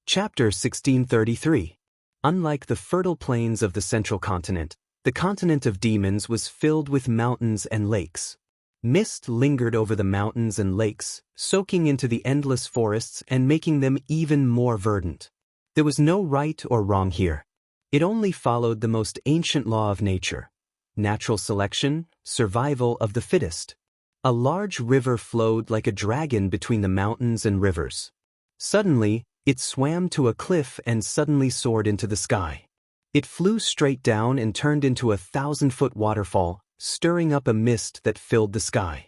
Chapter 1633. Unlike the fertile plains of the central continent, the continent of demons was filled with mountains and lakes. Mist lingered over the mountains and lakes, soaking into the endless forests and making them even more verdant. There was no right or wrong here. It only followed the most ancient law of nature: natural selection, survival of the fittest. A large river flowed like a dragon between the mountains and rivers. Suddenly, it swam to a cliff and suddenly soared into the sky. It flew straight down and turned into a 1,000-foot waterfall, stirring up a mist that filled the sky.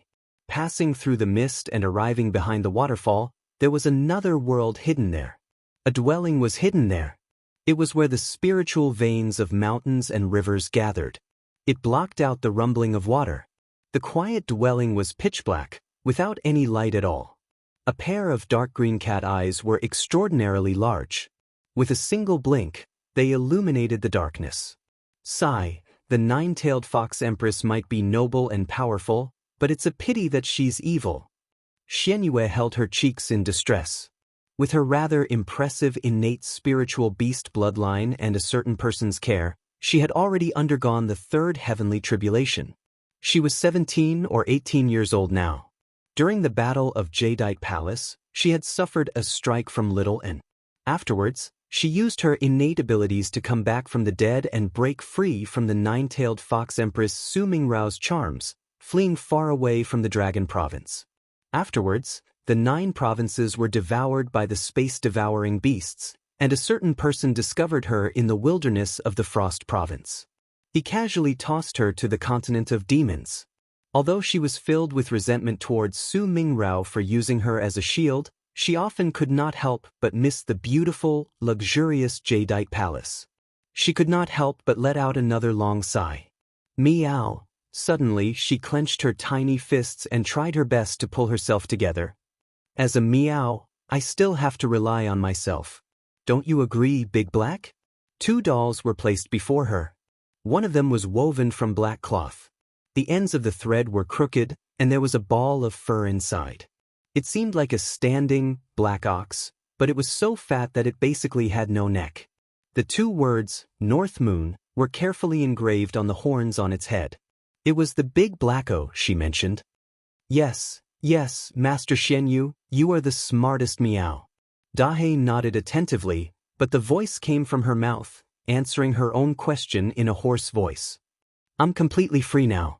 Passing through the mist and arriving behind the waterfall, there was another world hidden there. A dwelling was hidden there. It was where the spiritual veins of mountains and rivers gathered. It blocked out the rumbling of water. The quiet dwelling was pitch black, without any light at all. A pair of dark green cat eyes were extraordinarily large. With a single blink, they illuminated the darkness. Sigh, the nine-tailed fox empress might be noble and powerful, but it's a pity that she's evil. Xianyue held her cheeks in distress. With her rather impressive innate spiritual beast bloodline and a certain person's care, she had already undergone the third heavenly tribulation. She was 17 or 18 years old now. During the Battle of Jadeite Palace, she had suffered a strike from Little N. Afterwards, she used her innate abilities to come back from the dead and break free from the nine-tailed fox empress Su Mingrao's charms, fleeing far away from the Dragon Province. Afterwards, the 9 provinces were devoured by the space-devouring beasts, and a certain person discovered her in the wilderness of the Frost Province. He casually tossed her to the continent of demons. Although she was filled with resentment towards Su Mingrao for using her as a shield, she often could not help but miss the beautiful, luxurious Jadeite palace. She could not help but let out another long sigh. Meow. Suddenly, she clenched her tiny fists and tried her best to pull herself together. As a meow, I still have to rely on myself. Don't you agree, Big Black? 2 dolls were placed before her. One of them was woven from black cloth. The ends of the thread were crooked, and there was a ball of fur inside. It seemed like a standing, black ox, but it was so fat that it basically had no neck. The 2 words, North Moon, were carefully engraved on the horns on its head. It was the Big Blacko, she mentioned. Yes, Master Xianyu, you are the smartest meow. Dahe nodded attentively, but the voice came from her mouth, answering her own question in a hoarse voice. I'm completely free now.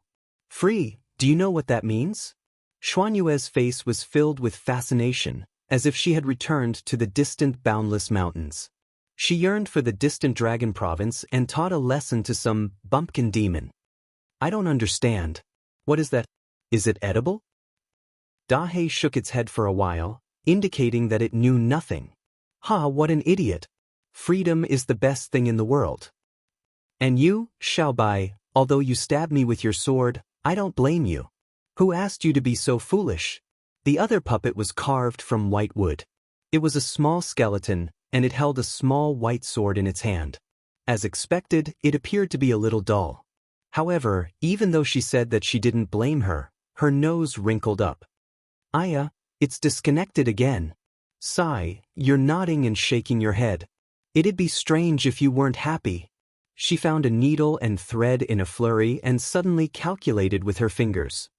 Free, do you know what that means? Xuanyue's face was filled with fascination, as if she had returned to the distant boundless mountains. She yearned for the distant Dragon Province and taught a lesson to some bumpkin demon. I don't understand. What is that? Is it edible? Dahe shook its head for a while, indicating that it knew nothing. Ha, what an idiot. Freedom is the best thing in the world. And you, Xiaobai, although you stabbed me with your sword, I don't blame you. Who asked you to be so foolish? The other puppet was carved from white wood. It was a small skeleton, and it held a small white sword in its hand. As expected, it appeared to be a little dull. However, even though she said that she didn't blame her, her nose wrinkled up. Aya, it's disconnected again. Sigh, you're nodding and shaking your head. It'd be strange if you weren't happy. She found a needle and thread in a flurry and suddenly calculated with her fingers.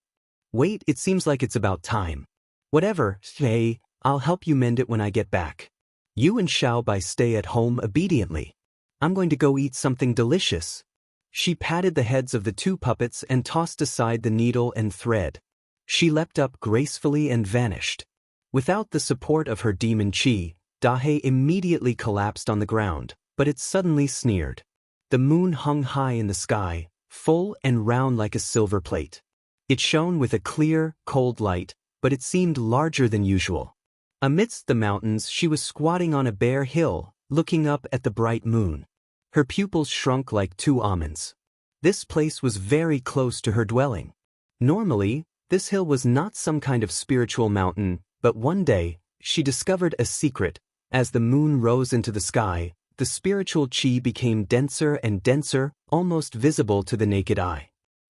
Wait, it seems like it's about time. Whatever, hey, I'll help you mend it when I get back. You and Xiaobai stay at home obediently. I'm going to go eat something delicious. She patted the heads of the 2 puppets and tossed aside the needle and thread. She leapt up gracefully and vanished. Without the support of her demon chi, Dahe immediately collapsed on the ground, but it suddenly sneered. The moon hung high in the sky, full and round like a silver plate. It shone with a clear, cold light, but it seemed larger than usual. Amidst the mountains, she was squatting on a bare hill, looking up at the bright moon. Her pupils shrunk like 2 almonds. This place was very close to her dwelling. Normally, this hill was not some kind of spiritual mountain, but one day, she discovered a secret. As the moon rose into the sky, the spiritual chi became denser and denser, almost visible to the naked eye.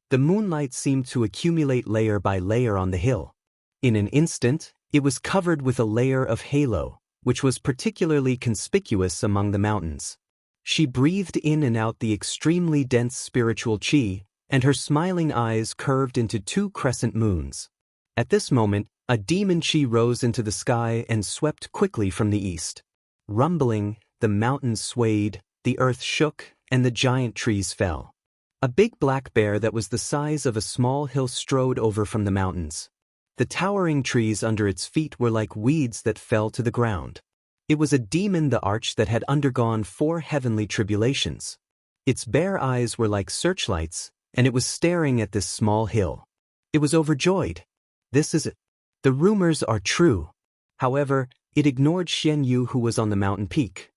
The moonlight seemed to accumulate layer by layer on the hill. In an instant, it was covered with a layer of halo, which was particularly conspicuous among the mountains. She breathed in and out the extremely dense spiritual qi, and her smiling eyes curved into two crescent moons. At this moment, a demon qi rose into the sky and swept quickly from the east. Rumbling, the mountains swayed, the earth shook, and the giant trees fell. A big black bear that was the size of a small hill strode over from the mountains. The towering trees under its feet were like weeds that fell to the ground. It was a demon the arch that had undergone 4 heavenly tribulations. Its bare eyes were like searchlights, and it was staring at this small hill. It was overjoyed. This is it. The rumors are true. However, it ignored Xian Yu, who was on the mountain peak.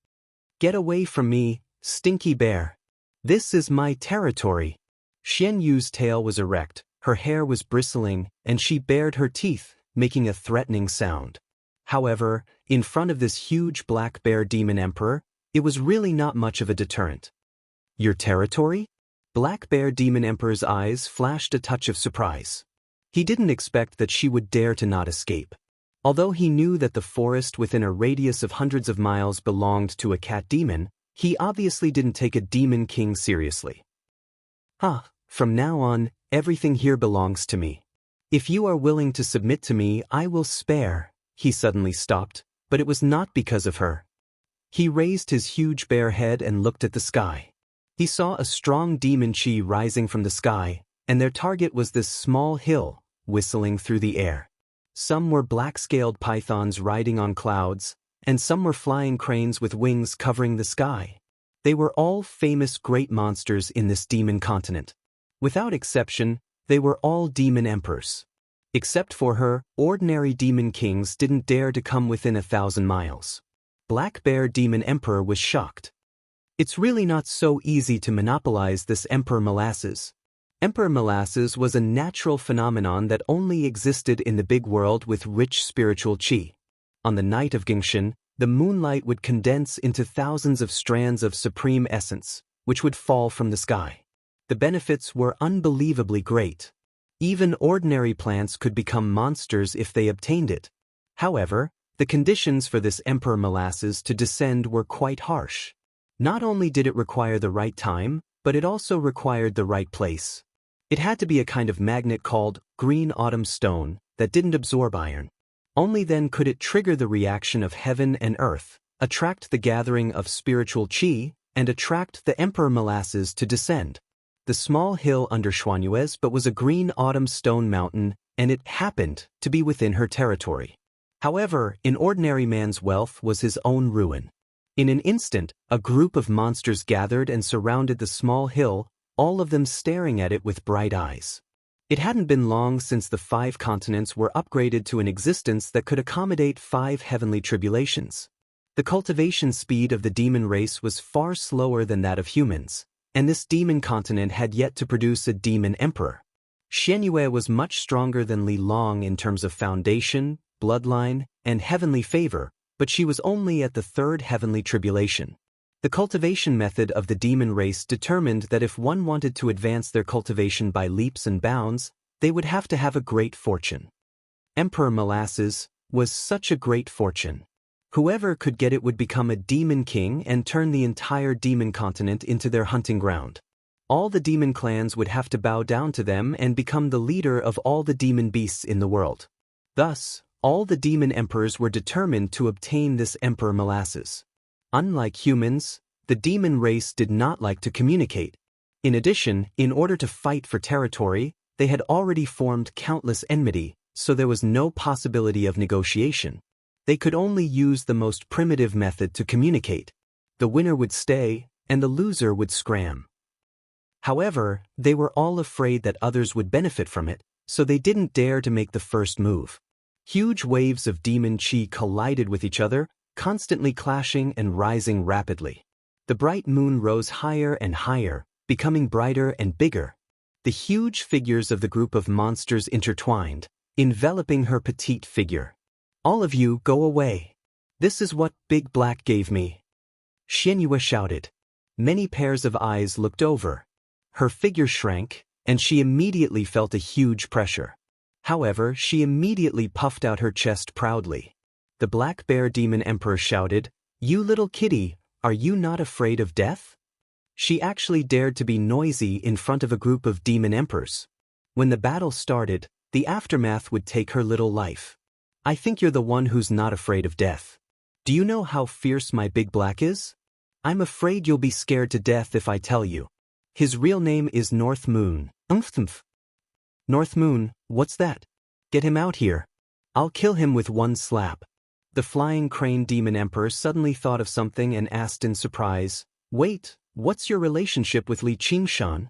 Get away from me, stinky bear. This is my territory. Xian Yu's tail was erect, her hair was bristling, and she bared her teeth, making a threatening sound. However, in front of this huge black bear demon emperor, it was really not much of a deterrent. Your territory? Black bear demon emperor's eyes flashed a touch of surprise. He didn't expect that she would dare to not escape. Although he knew that the forest within a radius of hundreds of miles belonged to a cat demon, he obviously didn't take a demon king seriously. From now on, everything here belongs to me. If you are willing to submit to me, I will spare. He suddenly stopped, but it was not because of her. He raised his huge bare head and looked at the sky. He saw a strong demon qi rising from the sky, and their target was this small hill, whistling through the air. Some were black-scaled pythons riding on clouds, and some were flying cranes with wings covering the sky. They were all famous great monsters in this demon continent. Without exception, they were all demon emperors. Except for her, ordinary demon kings didn't dare to come within 1,000 miles. Black Bear Demon Emperor was shocked. It's really not so easy to monopolize this Emperor Molasses. Emperor Molasses was a natural phenomenon that only existed in the big world with rich spiritual qi. On the night of Gingshan, the moonlight would condense into thousands of strands of supreme essence, which would fall from the sky. The benefits were unbelievably great. Even ordinary plants could become monsters if they obtained it. However, the conditions for this Emperor Molasses to descend were quite harsh. Not only did it require the right time, but it also required the right place. It had to be a kind of magnet called green autumn stone that didn't absorb iron. Only then could it trigger the reaction of heaven and earth, attract the gathering of spiritual qi, and attract the Emperor Molasses to descend. The small hill under Xuanyuez but was a green autumn stone mountain, and it happened to be within her territory. However, an ordinary man's wealth was his own ruin. In an instant, a group of monsters gathered and surrounded the small hill, all of them staring at it with bright eyes. It hadn't been long since the 5 continents were upgraded to an existence that could accommodate 5 heavenly tribulations. The cultivation speed of the demon race was far slower than that of humans, and this demon continent had yet to produce a demon emperor. Xianyue was much stronger than Li Long in terms of foundation, bloodline, and heavenly favor, but she was only at the 3rd heavenly tribulation. The cultivation method of the demon race determined that if one wanted to advance their cultivation by leaps and bounds, they would have to have a great fortune. Emperor Molasses was such a great fortune. Whoever could get it would become a demon king and turn the entire demon continent into their hunting ground. All the demon clans would have to bow down to them and become the leader of all the demon beasts in the world. Thus, all the demon emperors were determined to obtain this Emperor Molasses. Unlike humans, the demon race did not like to communicate. In addition, in order to fight for territory, they had already formed countless enmity, so there was no possibility of negotiation. They could only use the most primitive method to communicate. The winner would stay, and the loser would scram. However, they were all afraid that others would benefit from it, so they didn't dare to make the first move. Huge waves of demon qi collided with each other, constantly clashing and rising rapidly. The bright moon rose higher and higher, becoming brighter and bigger. The huge figures of the group of monsters intertwined, enveloping her petite figure. All of you go away. This is what Big Black gave me. Xianyue shouted. Many pairs of eyes looked over. Her figure shrank, and she immediately felt a huge pressure. However, she immediately puffed out her chest proudly. The Black Bear Demon Emperor shouted, "You little kitty, are you not afraid of death?" She actually dared to be noisy in front of a group of demon emperors. When the battle started, the aftermath would take her little life. "I think you're the one who's not afraid of death. Do you know how fierce my big black is? I'm afraid you'll be scared to death if I tell you. His real name is North Moon." North Moon, what's that? Get him out here. I'll kill him with one slap. The Flying Crane Demon Emperor suddenly thought of something and asked in surprise, "Wait, what's your relationship with Li Qingshan?"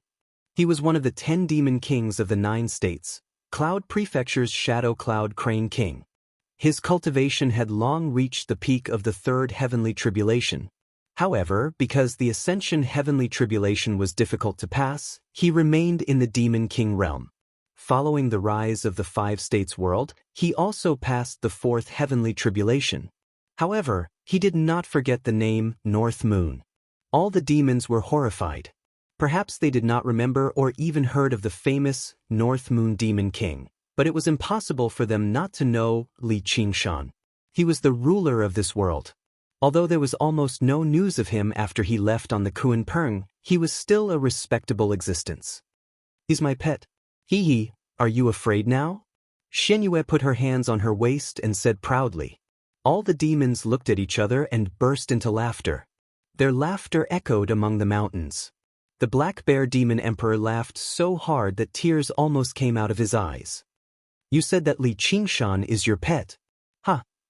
He was one of the 10 demon kings of the 9 states, Cloud Prefecture's Shadow Cloud Crane King. His cultivation had long reached the peak of the 3rd Heavenly Tribulation. However, because the Ascension Heavenly Tribulation was difficult to pass, he remained in the Demon King realm. Following the rise of the 5 states world, he also passed the 4th Heavenly Tribulation. However, he did not forget the name North Moon. All the demons were horrified. Perhaps they did not remember or even heard of the famous North Moon Demon King, but it was impossible for them not to know Li Qingshan. He was the ruler of this world. Although there was almost no news of him after he left on the Kuan Peng, he was still a respectable existence. "He's my pet. Hee, are you afraid now?" Xianyue put her hands on her waist and said proudly. All the demons looked at each other and burst into laughter. Their laughter echoed among the mountains. The Black Bear Demon Emperor laughed so hard that tears almost came out of his eyes. "You said that Li Qingshan is your pet.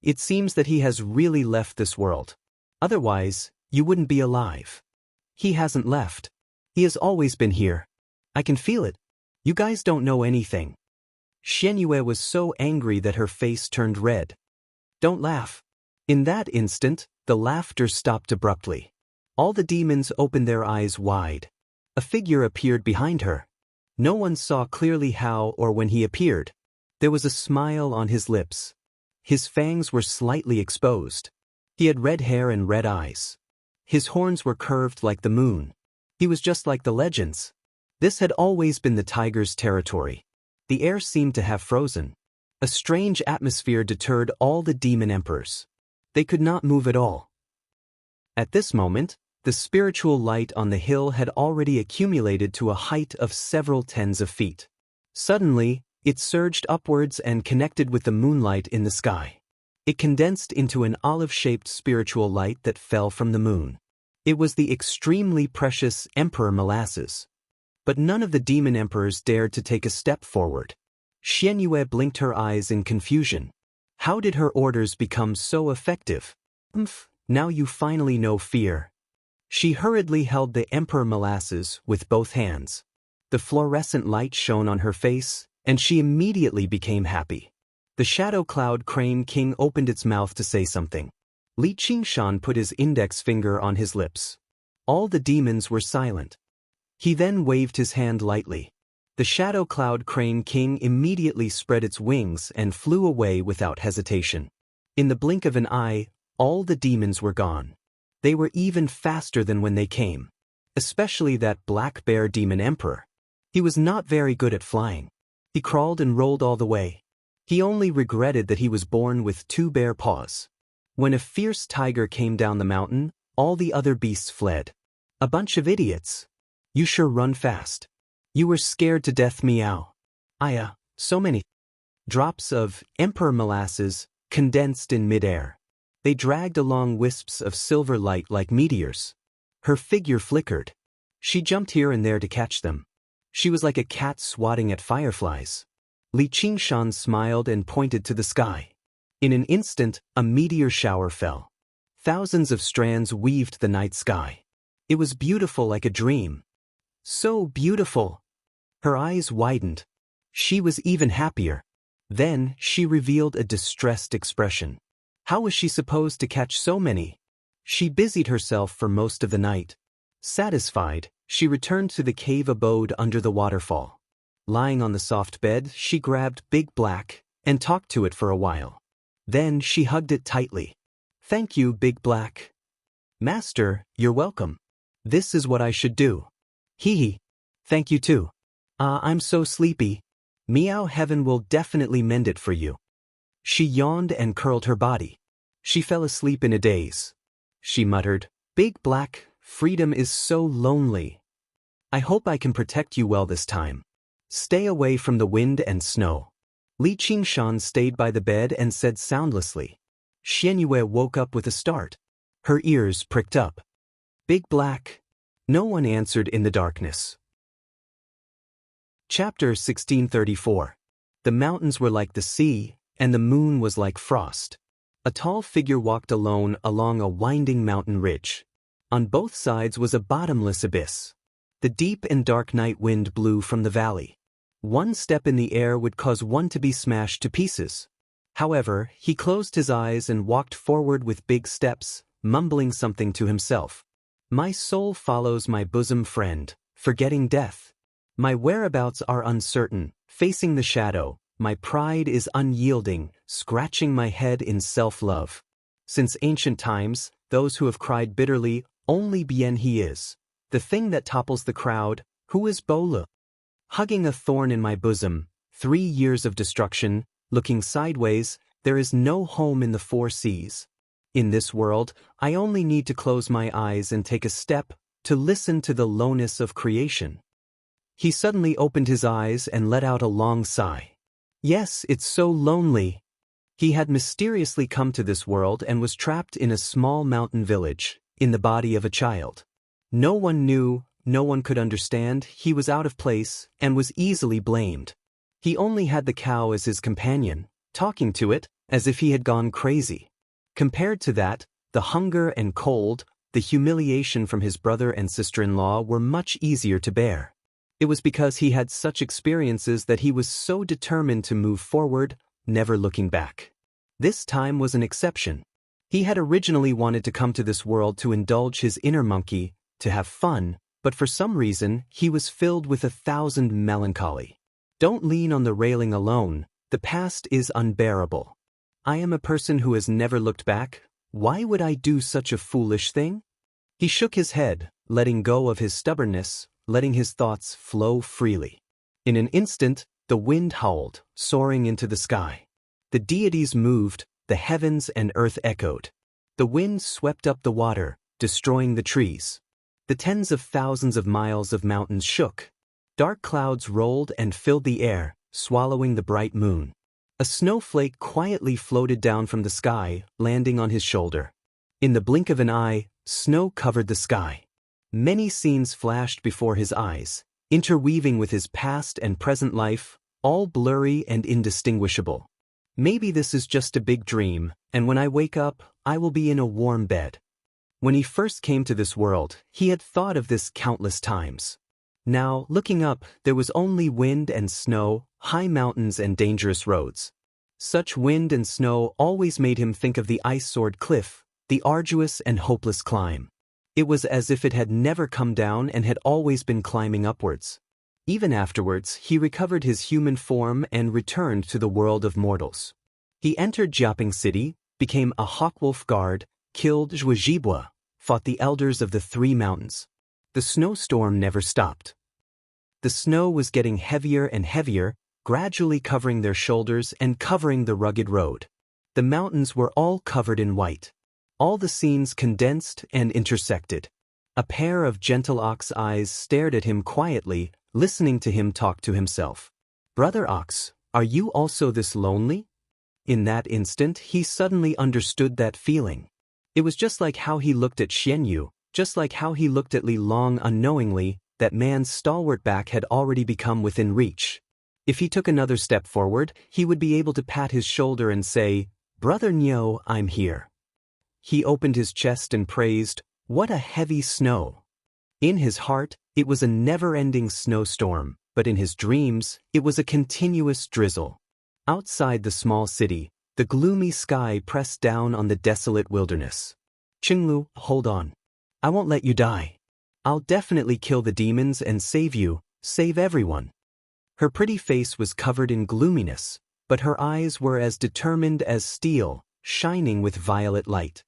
It seems that he has really left this world. Otherwise, you wouldn't be alive." "He hasn't left. He has always been here. I can feel it. You guys don't know anything." Xianyue was so angry that her face turned red. "Don't laugh." In that instant, the laughter stopped abruptly. All the demons opened their eyes wide. A figure appeared behind her. No one saw clearly how or when he appeared. There was a smile on his lips. His fangs were slightly exposed. He had red hair and red eyes. His horns were curved like the moon. He was just like the legends. This had always been the tiger's territory. The air seemed to have frozen. A strange atmosphere deterred all the demon emperors. They could not move at all. At this moment, the spiritual light on the hill had already accumulated to a height of several tens of feet. Suddenly, it surged upwards and connected with the moonlight in the sky. It condensed into an olive-shaped spiritual light that fell from the moon. It was the extremely precious Emperor Molasses. But none of the demon emperors dared to take a step forward. Xianyue blinked her eyes in confusion. How did her orders become so effective? Now you finally know fear." She hurriedly held the Emperor Molasses with both hands. The fluorescent light shone on her face, and she immediately became happy. The Shadow Cloud Crane King opened its mouth to say something. Li Qingshan put his index finger on his lips. All the demons were silent. He then waved his hand lightly. The Shadow Cloud Crane King immediately spread its wings and flew away without hesitation. In the blink of an eye, all the demons were gone. They were even faster than when they came. Especially that Black Bear Demon Emperor. He was not very good at flying. He crawled and rolled all the way. He only regretted that he was born with 2 bare paws. When a fierce tiger came down the mountain, all the other beasts fled. "A bunch of idiots. You sure run fast. You were scared to death, meow." So many. Drops of Emperor Molasses condensed in midair. They dragged along wisps of silver light like meteors. Her figure flickered. She jumped here and there to catch them. She was like a cat swatting at fireflies. Li Qingshan smiled and pointed to the sky. In an instant, a meteor shower fell. Thousands of strands weaved the night sky. It was beautiful like a dream. So beautiful. Her eyes widened. She was even happier. Then she revealed a distressed expression. How was she supposed to catch so many? She busied herself for most of the night. Satisfied, she returned to the cave abode under the waterfall. Lying on the soft bed, she grabbed Big Black and talked to it for a while. Then she hugged it tightly. "Thank you, Big Black." "Master, you're welcome. This is what I should do." "Hee. Thank you too. I'm so sleepy. Meow Heaven will definitely mend it for you." She yawned and curled her body. She fell asleep in a daze. She muttered, "Big Black, freedom is so lonely. I hope I can protect you well this time. Stay away from the wind and snow." Li Qingshan stayed by the bed and said soundlessly. Xian Yue woke up with a start. Her ears pricked up. "Big Black." No one answered in the darkness. Chapter 1634. The mountains were like the sea, and the moon was like frost. A tall figure walked alone along a winding mountain ridge. On both sides was a bottomless abyss. The deep and dark night wind blew from the valley. One step in the air would cause one to be smashed to pieces. However, he closed his eyes and walked forward with big steps, mumbling something to himself. "My soul follows my bosom friend, forgetting death. My whereabouts are uncertain, facing the shadow. My pride is unyielding, scratching my head in self-love. Since ancient times, those who have cried bitterly, only bien he is. The thing that topples the crowd, who is Bola? Hugging a thorn in my bosom, 3 years of destruction, looking sideways, there is no home in the 4 seas. In this world, I only need to close my eyes and take a step to listen to the lowness of creation." He suddenly opened his eyes and let out a long sigh. Yes, it's so lonely. He had mysteriously come to this world and was trapped in a small mountain village, in the body of a child. No one knew, no one could understand, he was out of place and was easily blamed. He only had the cow as his companion, talking to it as if he had gone crazy. Compared to that, the hunger and cold, the humiliation from his brother and sister-in-law were much easier to bear. It was because he had such experiences that he was so determined to move forward, never looking back. This time was an exception. He had originally wanted to come to this world to indulge his inner monkey, to have fun, but for some reason, he was filled with 1,000 melancholy. Don't lean on the railing alone, the past is unbearable. I am a person who has never looked back. Why would I do such a foolish thing? He shook his head, letting go of his stubbornness, letting his thoughts flow freely. In an instant, the wind howled, soaring into the sky. The deities moved, the heavens and earth echoed. The wind swept up the water, destroying the trees. The tens of thousands of miles of mountains shook. Dark clouds rolled and filled the air, swallowing the bright moon. A snowflake quietly floated down from the sky, landing on his shoulder. In the blink of an eye, snow covered the sky. Many scenes flashed before his eyes, interweaving with his past and present life, all blurry and indistinguishable. Maybe this is just a big dream, and when I wake up, I will be in a warm bed. When he first came to this world, he had thought of this countless times. Now, looking up, there was only wind and snow, high mountains and dangerous roads. Such wind and snow always made him think of the ice-sword cliff, the arduous and hopeless climb. It was as if it had never come down and had always been climbing upwards. Even afterwards, he recovered his human form and returned to the world of mortals. He entered Jiaping City, became a Hawkwolf guard, killed Zhuozhibua, fought the elders of the 3 mountains. The snowstorm never stopped. The snow was getting heavier and heavier, gradually covering their shoulders and covering the rugged road. The mountains were all covered in white. All the scenes condensed and intersected. A pair of gentle ox eyes stared at him quietly, listening to him talk to himself. "Brother Ox, are you also this lonely?" In that instant, he suddenly understood that feeling. It was just like how he looked at Xian Yu, just like how he looked at Li Long unknowingly, that man's stalwart back had already become within reach. If he took another step forward, he would be able to pat his shoulder and say, "Brother Nyo, I'm here." He opened his chest and praised, "What a heavy snow." In his heart, it was a never-ending snowstorm, but in his dreams, it was a continuous drizzle. Outside the small city, the gloomy sky pressed down on the desolate wilderness. "Qinglu, hold on. I won't let you die. I'll definitely kill the demons and save you, save everyone." Her pretty face was covered in gloominess, but her eyes were as determined as steel, shining with violet light.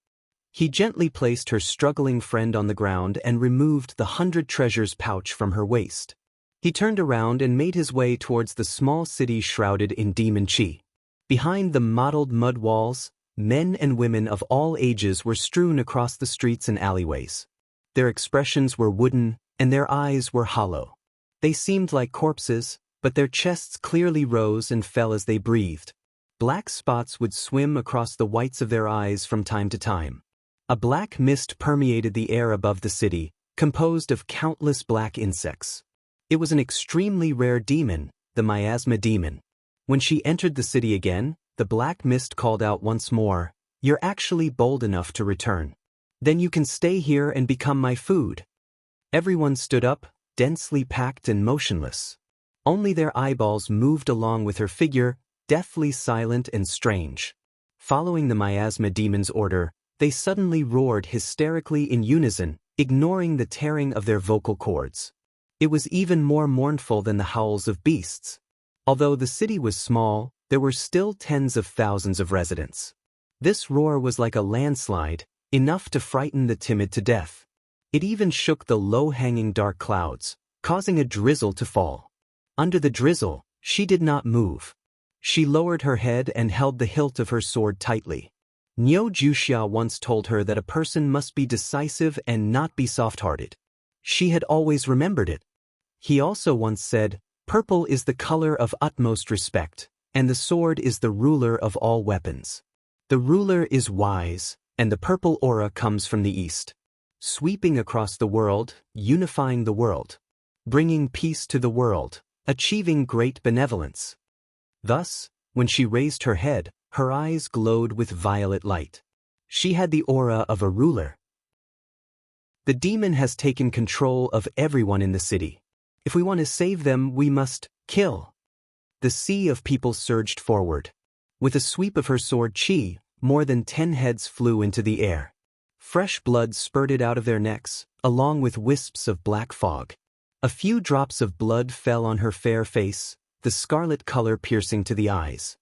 He gently placed her struggling friend on the ground and removed the 100 treasures pouch from her waist. He turned around and made his way towards the small city shrouded in demon chi. Behind the mottled mud walls, Men and women of all ages were strewn across the streets and alleyways. Their expressions were wooden, and their eyes were hollow. They seemed like corpses, but their chests clearly rose and fell as they breathed. Black spots would swim across the whites of their eyes from time to time. A black mist permeated the air above the city, composed of countless black insects. It was an extremely rare demon, the miasma demon. When she entered the city again, the black mist called out once more, "You're actually bold enough to return. Then you can stay here and become my food." Everyone stood up, densely packed and motionless. Only their eyeballs moved along with her figure, deathly silent and strange. Following the miasma demon's order, they suddenly roared hysterically in unison, ignoring the tearing of their vocal cords. It was even more mournful than the howls of beasts. Although the city was small, there were still tens of thousands of residents. This roar was like a landslide, enough to frighten the timid to death. It even shook the low-hanging dark clouds, causing a drizzle to fall. Under the drizzle, she did not move. She lowered her head and held the hilt of her sword tightly. Niu Juxia once told her that a person must be decisive and not be soft-hearted. She had always remembered it. He also once said, "Purple is the color of utmost respect, and the sword is the ruler of all weapons." The ruler is wise, and the purple aura comes from the east, sweeping across the world, unifying the world, bringing peace to the world, achieving great benevolence. Thus, when she raised her head, her eyes glowed with violet light. She had the aura of a ruler. The demon has taken control of everyone in the city. If we want to save them, we must kill. The sea of people surged forward. With a sweep of her sword chi, more than 10 heads flew into the air. Fresh blood spurted out of their necks, along with wisps of black fog. A few drops of blood fell on her fair face, the scarlet color piercing to the eyes.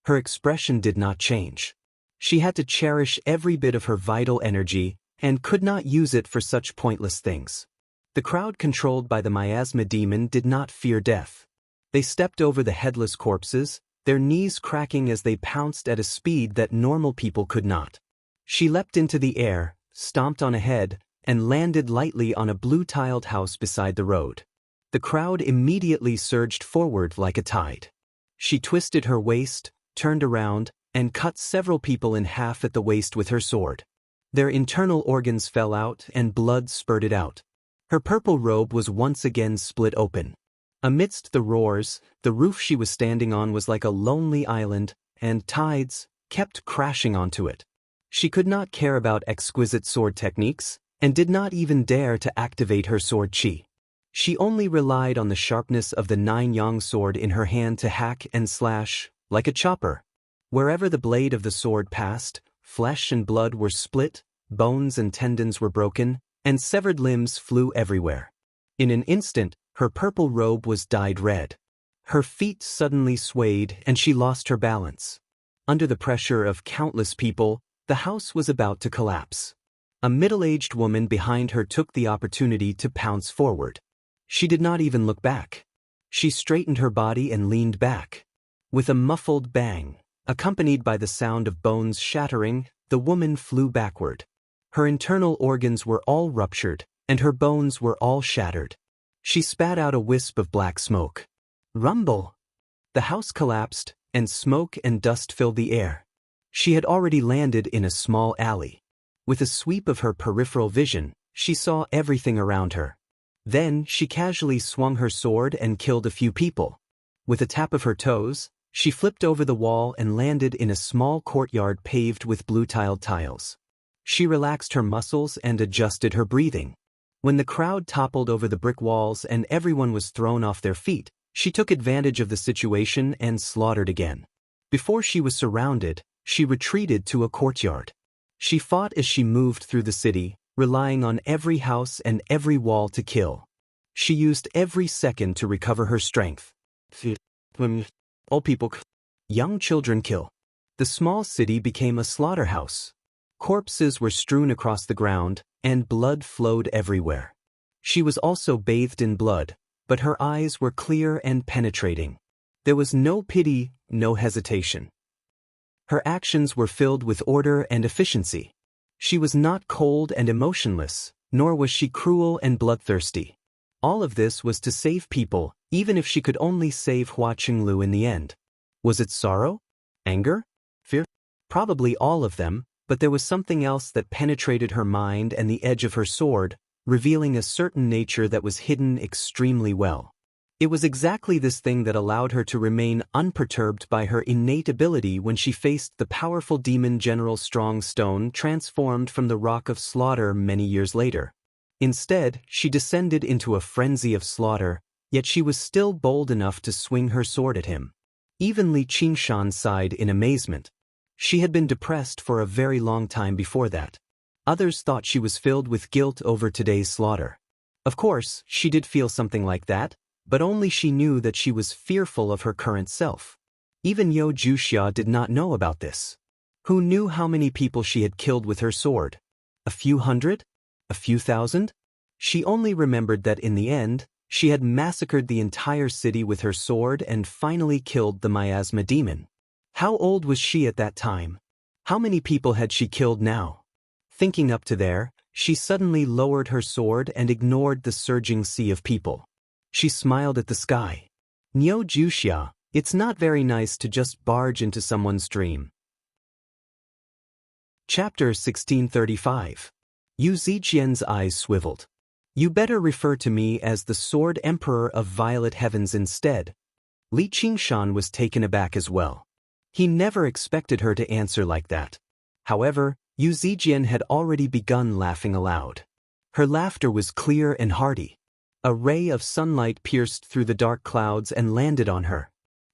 Her expression did not change. She had to cherish every bit of her vital energy, and could not use it for such pointless things. The crowd controlled by the miasma demon did not fear death. They stepped over the headless corpses, their knees cracking as they pounced at a speed that normal people could not. She leapt into the air, stomped on a head, and landed lightly on a blue-tiled house beside the road. The crowd immediately surged forward like a tide. She twisted her waist, turned around, and cut several people in half at the waist with her sword. Their internal organs fell out and blood spurted out. Her purple robe was once again split open. Amidst the roars, the roof she was standing on was like a lonely island, and tides kept crashing onto it. She could not care about exquisite sword techniques, and did not even dare to activate her sword chi. She only relied on the sharpness of the 9-yang sword in her hand to hack and slash, like a chopper. Wherever the blade of the sword passed, flesh and blood were split, bones and tendons were broken, and severed limbs flew everywhere. In an instant, her purple robe was dyed red. Her feet suddenly swayed and she lost her balance. Under the pressure of countless people, the house was about to collapse. A middle-aged woman behind her took the opportunity to pounce forward. She did not even look back. She straightened her body and leaned back. With a muffled bang, accompanied by the sound of bones shattering, the woman flew backward. Her internal organs were all ruptured, and her bones were all shattered. She spat out a wisp of black smoke. Rumble! The house collapsed, and smoke and dust filled the air. She had already landed in a small alley. With a sweep of her peripheral vision, she saw everything around her. Then she casually swung her sword and killed a few people. With a tap of her toes, she flipped over the wall and landed in a small courtyard paved with blue-tiled tiles. She relaxed her muscles and adjusted her breathing. When the crowd toppled over the brick walls and everyone was thrown off their feet, she took advantage of the situation and slaughtered again. Before she was surrounded, she retreated to a courtyard. She fought as she moved through the city, relying on every house and every wall to kill. She used every second to recover her strength. Old people, young children kill. The small city became a slaughterhouse. Corpses were strewn across the ground, and blood flowed everywhere. She was also bathed in blood, but her eyes were clear and penetrating. There was no pity, no hesitation. Her actions were filled with order and efficiency. She was not cold and emotionless, nor was she cruel and bloodthirsty. All of this was to save people, even if she could only save Hua Qinglu in the end. Was it sorrow? Anger? Fear? Probably all of them, but there was something else that penetrated her mind and the edge of her sword, revealing a certain nature that was hidden extremely well. It was exactly this thing that allowed her to remain unperturbed by her innate ability when she faced the powerful demon General Strong Stone transformed from the Rock of Slaughter many years later. Instead, she descended into a frenzy of slaughter, yet she was still bold enough to swing her sword at him. Even Li Qingshan sighed in amazement. She had been depressed for a very long time before that. Others thought she was filled with guilt over today's slaughter. Of course, she did feel something like that, but only she knew that she was fearful of her current self. Even Yo Juxia did not know about this. Who knew how many people she had killed with her sword? A few hundred? A few thousand? She only remembered that in the end, she had massacred the entire city with her sword and finally killed the miasma demon. How old was she at that time? How many people had she killed now? Thinking up to there, she suddenly lowered her sword and ignored the surging sea of people. She smiled at the sky. Nyo Juxia, it's not very nice to just barge into someone's dream. Chapter 1635. Yu Zijian's eyes swiveled. You better refer to me as the Sword Emperor of Violet Heavens instead. Li Qingshan was taken aback as well. He never expected her to answer like that. However, Yu Zijian had already begun laughing aloud. Her laughter was clear and hearty. A ray of sunlight pierced through the dark clouds and landed on her.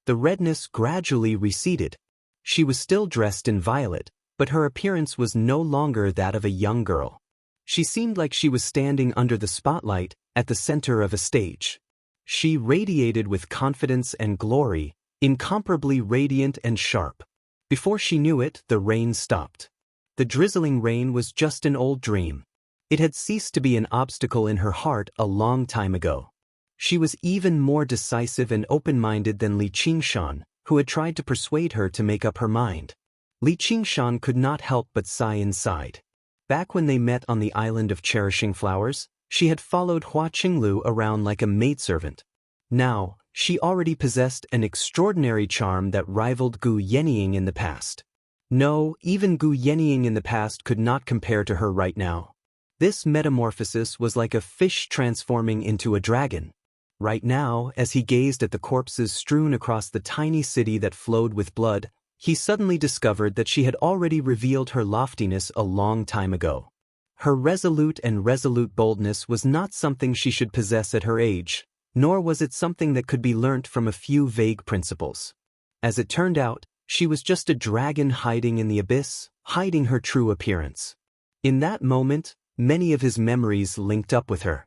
The redness gradually receded. She was still dressed in violet, but her appearance was no longer that of a young girl. She seemed like she was standing under the spotlight, at the center of a stage. She radiated with confidence and glory, incomparably radiant and sharp. Before she knew it, the rain stopped. The drizzling rain was just an old dream. It had ceased to be an obstacle in her heart a long time ago. She was even more decisive and open-minded than Li Qingshan, who had tried to persuade her to make up her mind. Li Qingshan could not help but sigh inside. Back when they met on the island of Cherishing Flowers, she had followed Hua Qinglu around like a maidservant. Now, she already possessed an extraordinary charm that rivaled Gu Yenying in the past. No, even Gu Yenying in the past could not compare to her right now. This metamorphosis was like a fish transforming into a dragon. Right now, as he gazed at the corpses strewn across the tiny city that flowed with blood, he suddenly discovered that she had already revealed her loftiness a long time ago. Her resolute boldness was not something she should possess at her age, nor was it something that could be learnt from a few vague principles. As it turned out, she was just a dragon hiding in the abyss, hiding her true appearance. In that moment, many of his memories linked up with her.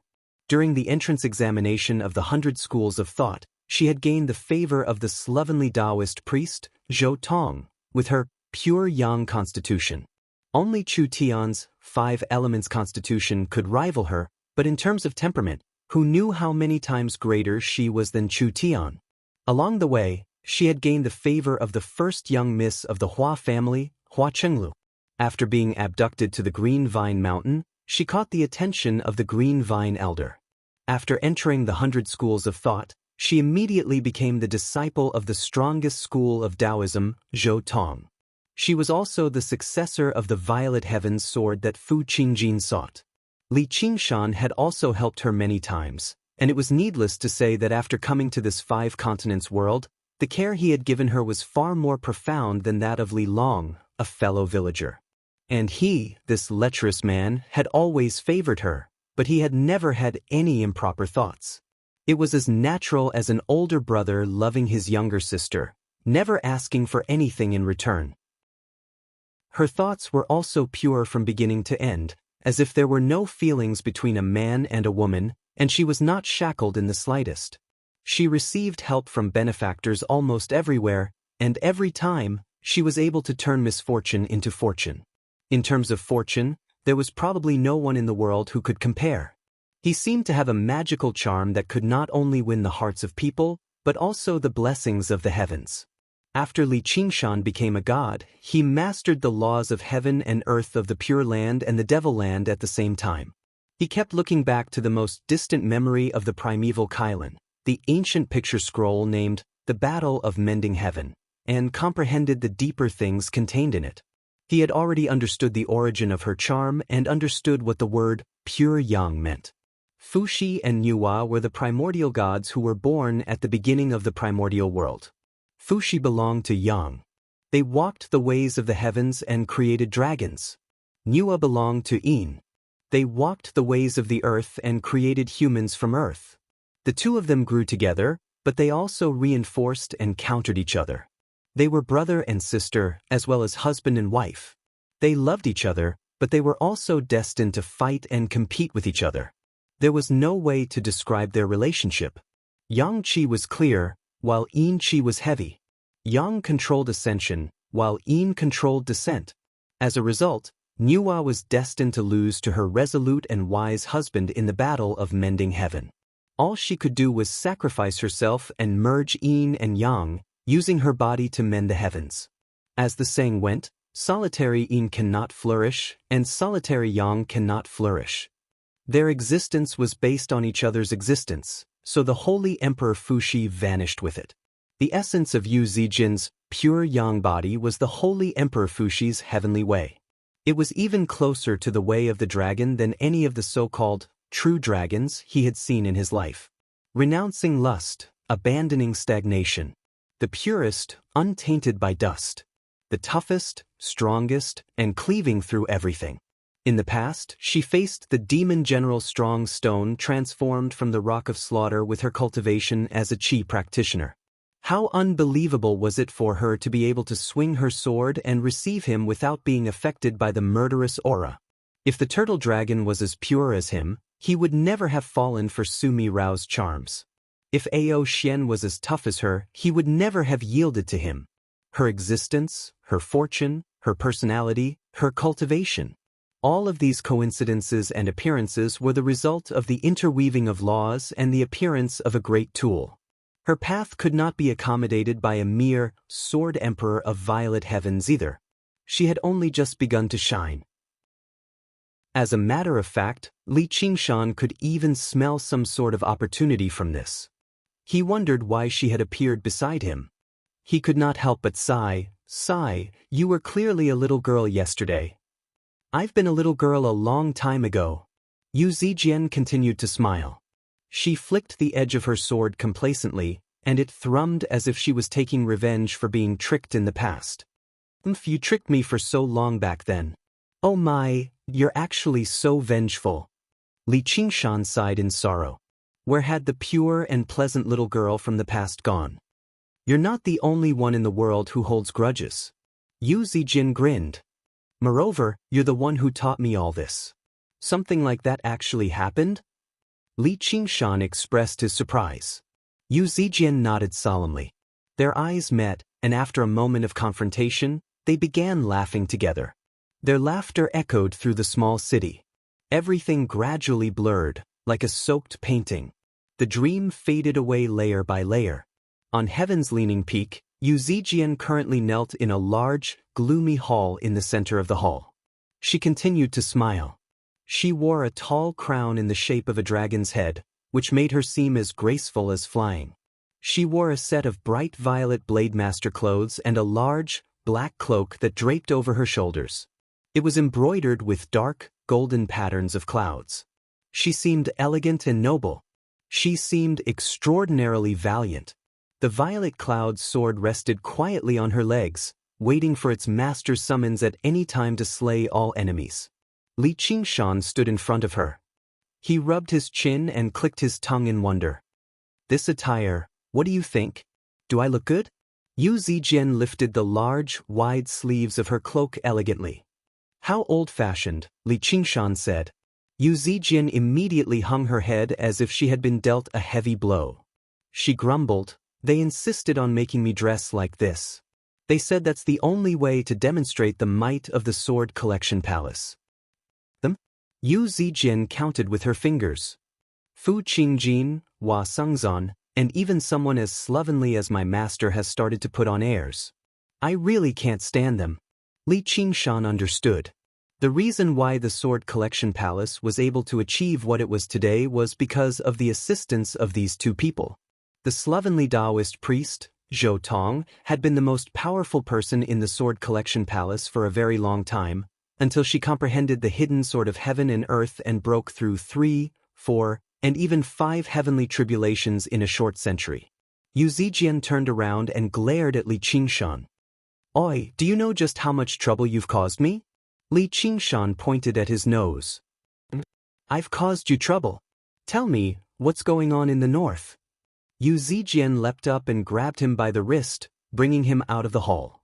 During the entrance examination of the 100 schools of thought, she had gained the favor of the slovenly Taoist priest, Zhou Tong, with her pure yang constitution. Only Chu Tian's 5 elements constitution could rival her, but in terms of temperament, who knew how many times greater she was than Chu Tian? Along the way, she had gained the favor of the first young miss of the Hua family, Hua Qinglu. After being abducted to the Green Vine Mountain, she caught the attention of the Green Vine Elder. After entering the 100 schools of thought, she immediately became the disciple of the strongest school of Taoism, Zhou Tong. She was also the successor of the Violet Heavens sword that Fu Qingjin sought. Li Qingshan had also helped her many times, and it was needless to say that after coming to this 5 continents world, the care he had given her was far more profound than that of Li Long, a fellow villager. And he, this lecherous man, had always favored her, but he had never had any improper thoughts. It was as natural as an older brother loving his younger sister, never asking for anything in return. Her thoughts were also pure from beginning to end, as if there were no feelings between a man and a woman, and she was not shackled in the slightest. She received help from benefactors almost everywhere, and every time, she was able to turn misfortune into fortune. In terms of fortune, there was probably no one in the world who could compare. He seemed to have a magical charm that could not only win the hearts of people, but also the blessings of the heavens. After Li Qingshan became a god, he mastered the laws of heaven and earth, of the Pure Land and the Devil Land at the same time. He kept looking back to the most distant memory of the primeval Kailan, the ancient picture scroll named The Battle of Mending Heaven, and comprehended the deeper things contained in it. He had already understood the origin of her charm and understood what the word pure yang meant. Fuxi and Nuwa were the primordial gods who were born at the beginning of the primordial world. Fuxi belonged to Yang. They walked the ways of the heavens and created dragons. Nuwa belonged to Yin. They walked the ways of the earth and created humans from earth. The two of them grew together, but they also reinforced and countered each other. They were brother and sister, as well as husband and wife. They loved each other, but they were also destined to fight and compete with each other. There was no way to describe their relationship. Yang Qi was clear, while Yin Qi was heavy. Yang controlled ascension, while Yin controlled descent. As a result, Nuwa was destined to lose to her resolute and wise husband in the battle of mending heaven. All she could do was sacrifice herself and merge Yin and Yang, using her body to mend the heavens. As the saying went, solitary Yin cannot flourish, and solitary Yang cannot flourish. Their existence was based on each other's existence, so the holy Emperor Fuxi vanished with it. The essence of Yu Zijin's pure yang body was the holy Emperor Fuxi's heavenly way. It was even closer to the way of the dragon than any of the so-called true dragons he had seen in his life. Renouncing lust, abandoning stagnation. The purest, untainted by dust. The toughest, strongest, and cleaving through everything. In the past, she faced the demon general Strong Stone, transformed from the Rock of Slaughter with her cultivation as a Qi practitioner. How unbelievable was it for her to be able to swing her sword and receive him without being affected by the murderous aura. If the turtle dragon was as pure as him, he would never have fallen for Sumi Rao's charms. If Ao Xian was as tough as her, he would never have yielded to him. Her existence, her fortune, her personality, her cultivation. All of these coincidences and appearances were the result of the interweaving of laws and the appearance of a great tool. Her path could not be accommodated by a mere sword emperor of violet heavens either. She had only just begun to shine. As a matter of fact, Li Qingshan could even smell some sort of opportunity from this. He wondered why she had appeared beside him. He could not help but sigh. You were clearly a little girl yesterday. I've been a little girl a long time ago. Yu Zijian continued to smile. She flicked the edge of her sword complacently, and it thrummed as if she was taking revenge for being tricked in the past. You tricked me for so long back then. Oh my, you're actually so vengeful. Li Qingshan sighed in sorrow. Where had the pure and pleasant little girl from the past gone? You're not the only one in the world who holds grudges. Yu Zijin grinned. Moreover, you're the one who taught me all this. Something like that actually happened? Li Qingshan expressed his surprise. Yu Zijian nodded solemnly. Their eyes met, and after a moment of confrontation, they began laughing together. Their laughter echoed through the small city. Everything gradually blurred, like a soaked painting. The dream faded away layer by layer. On Heaven's leaning peak, Yu Zijian currently knelt in a large, gloomy hall in the center of the hall. She continued to smile. She wore a tall crown in the shape of a dragon's head, which made her seem as graceful as flying. She wore a set of bright violet Blademaster clothes and a large, black cloak that draped over her shoulders. It was embroidered with dark, golden patterns of clouds. She seemed elegant and noble. She seemed extraordinarily valiant. The violet cloud's sword rested quietly on her legs, waiting for its master's summons at any time to slay all enemies. Li Qingshan stood in front of her. He rubbed his chin and clicked his tongue in wonder. This attire, what do you think? Do I look good? Yu Zijian lifted the large, wide sleeves of her cloak elegantly. How old-fashioned, Li Qingshan said. Yu Zijian immediately hung her head as if she had been dealt a heavy blow. She grumbled, they insisted on making me dress like this. They said that's the only way to demonstrate the might of the Sword Collection Palace. Yu Zijian counted with her fingers. Fu Qingjin, Hua Sengzan, and even someone as slovenly as my master has started to put on airs. I really can't stand them. Li Qingshan understood. The reason why the Sword Collection Palace was able to achieve what it was today was because of the assistance of these two people. The slovenly Taoist priest, Zhou Tong, had been the most powerful person in the Sword Collection Palace for a very long time, until she comprehended the hidden sword of heaven and earth and broke through 3, 4, and even 5 heavenly tribulations in a short century. Yu Zijian turned around and glared at Li Qingshan. Oi, do you know just how much trouble you've caused me? Li Qingshan pointed at his nose. I've caused you trouble. Tell me, what's going on in the north? Yu Zijian leapt up and grabbed him by the wrist, bringing him out of the hall.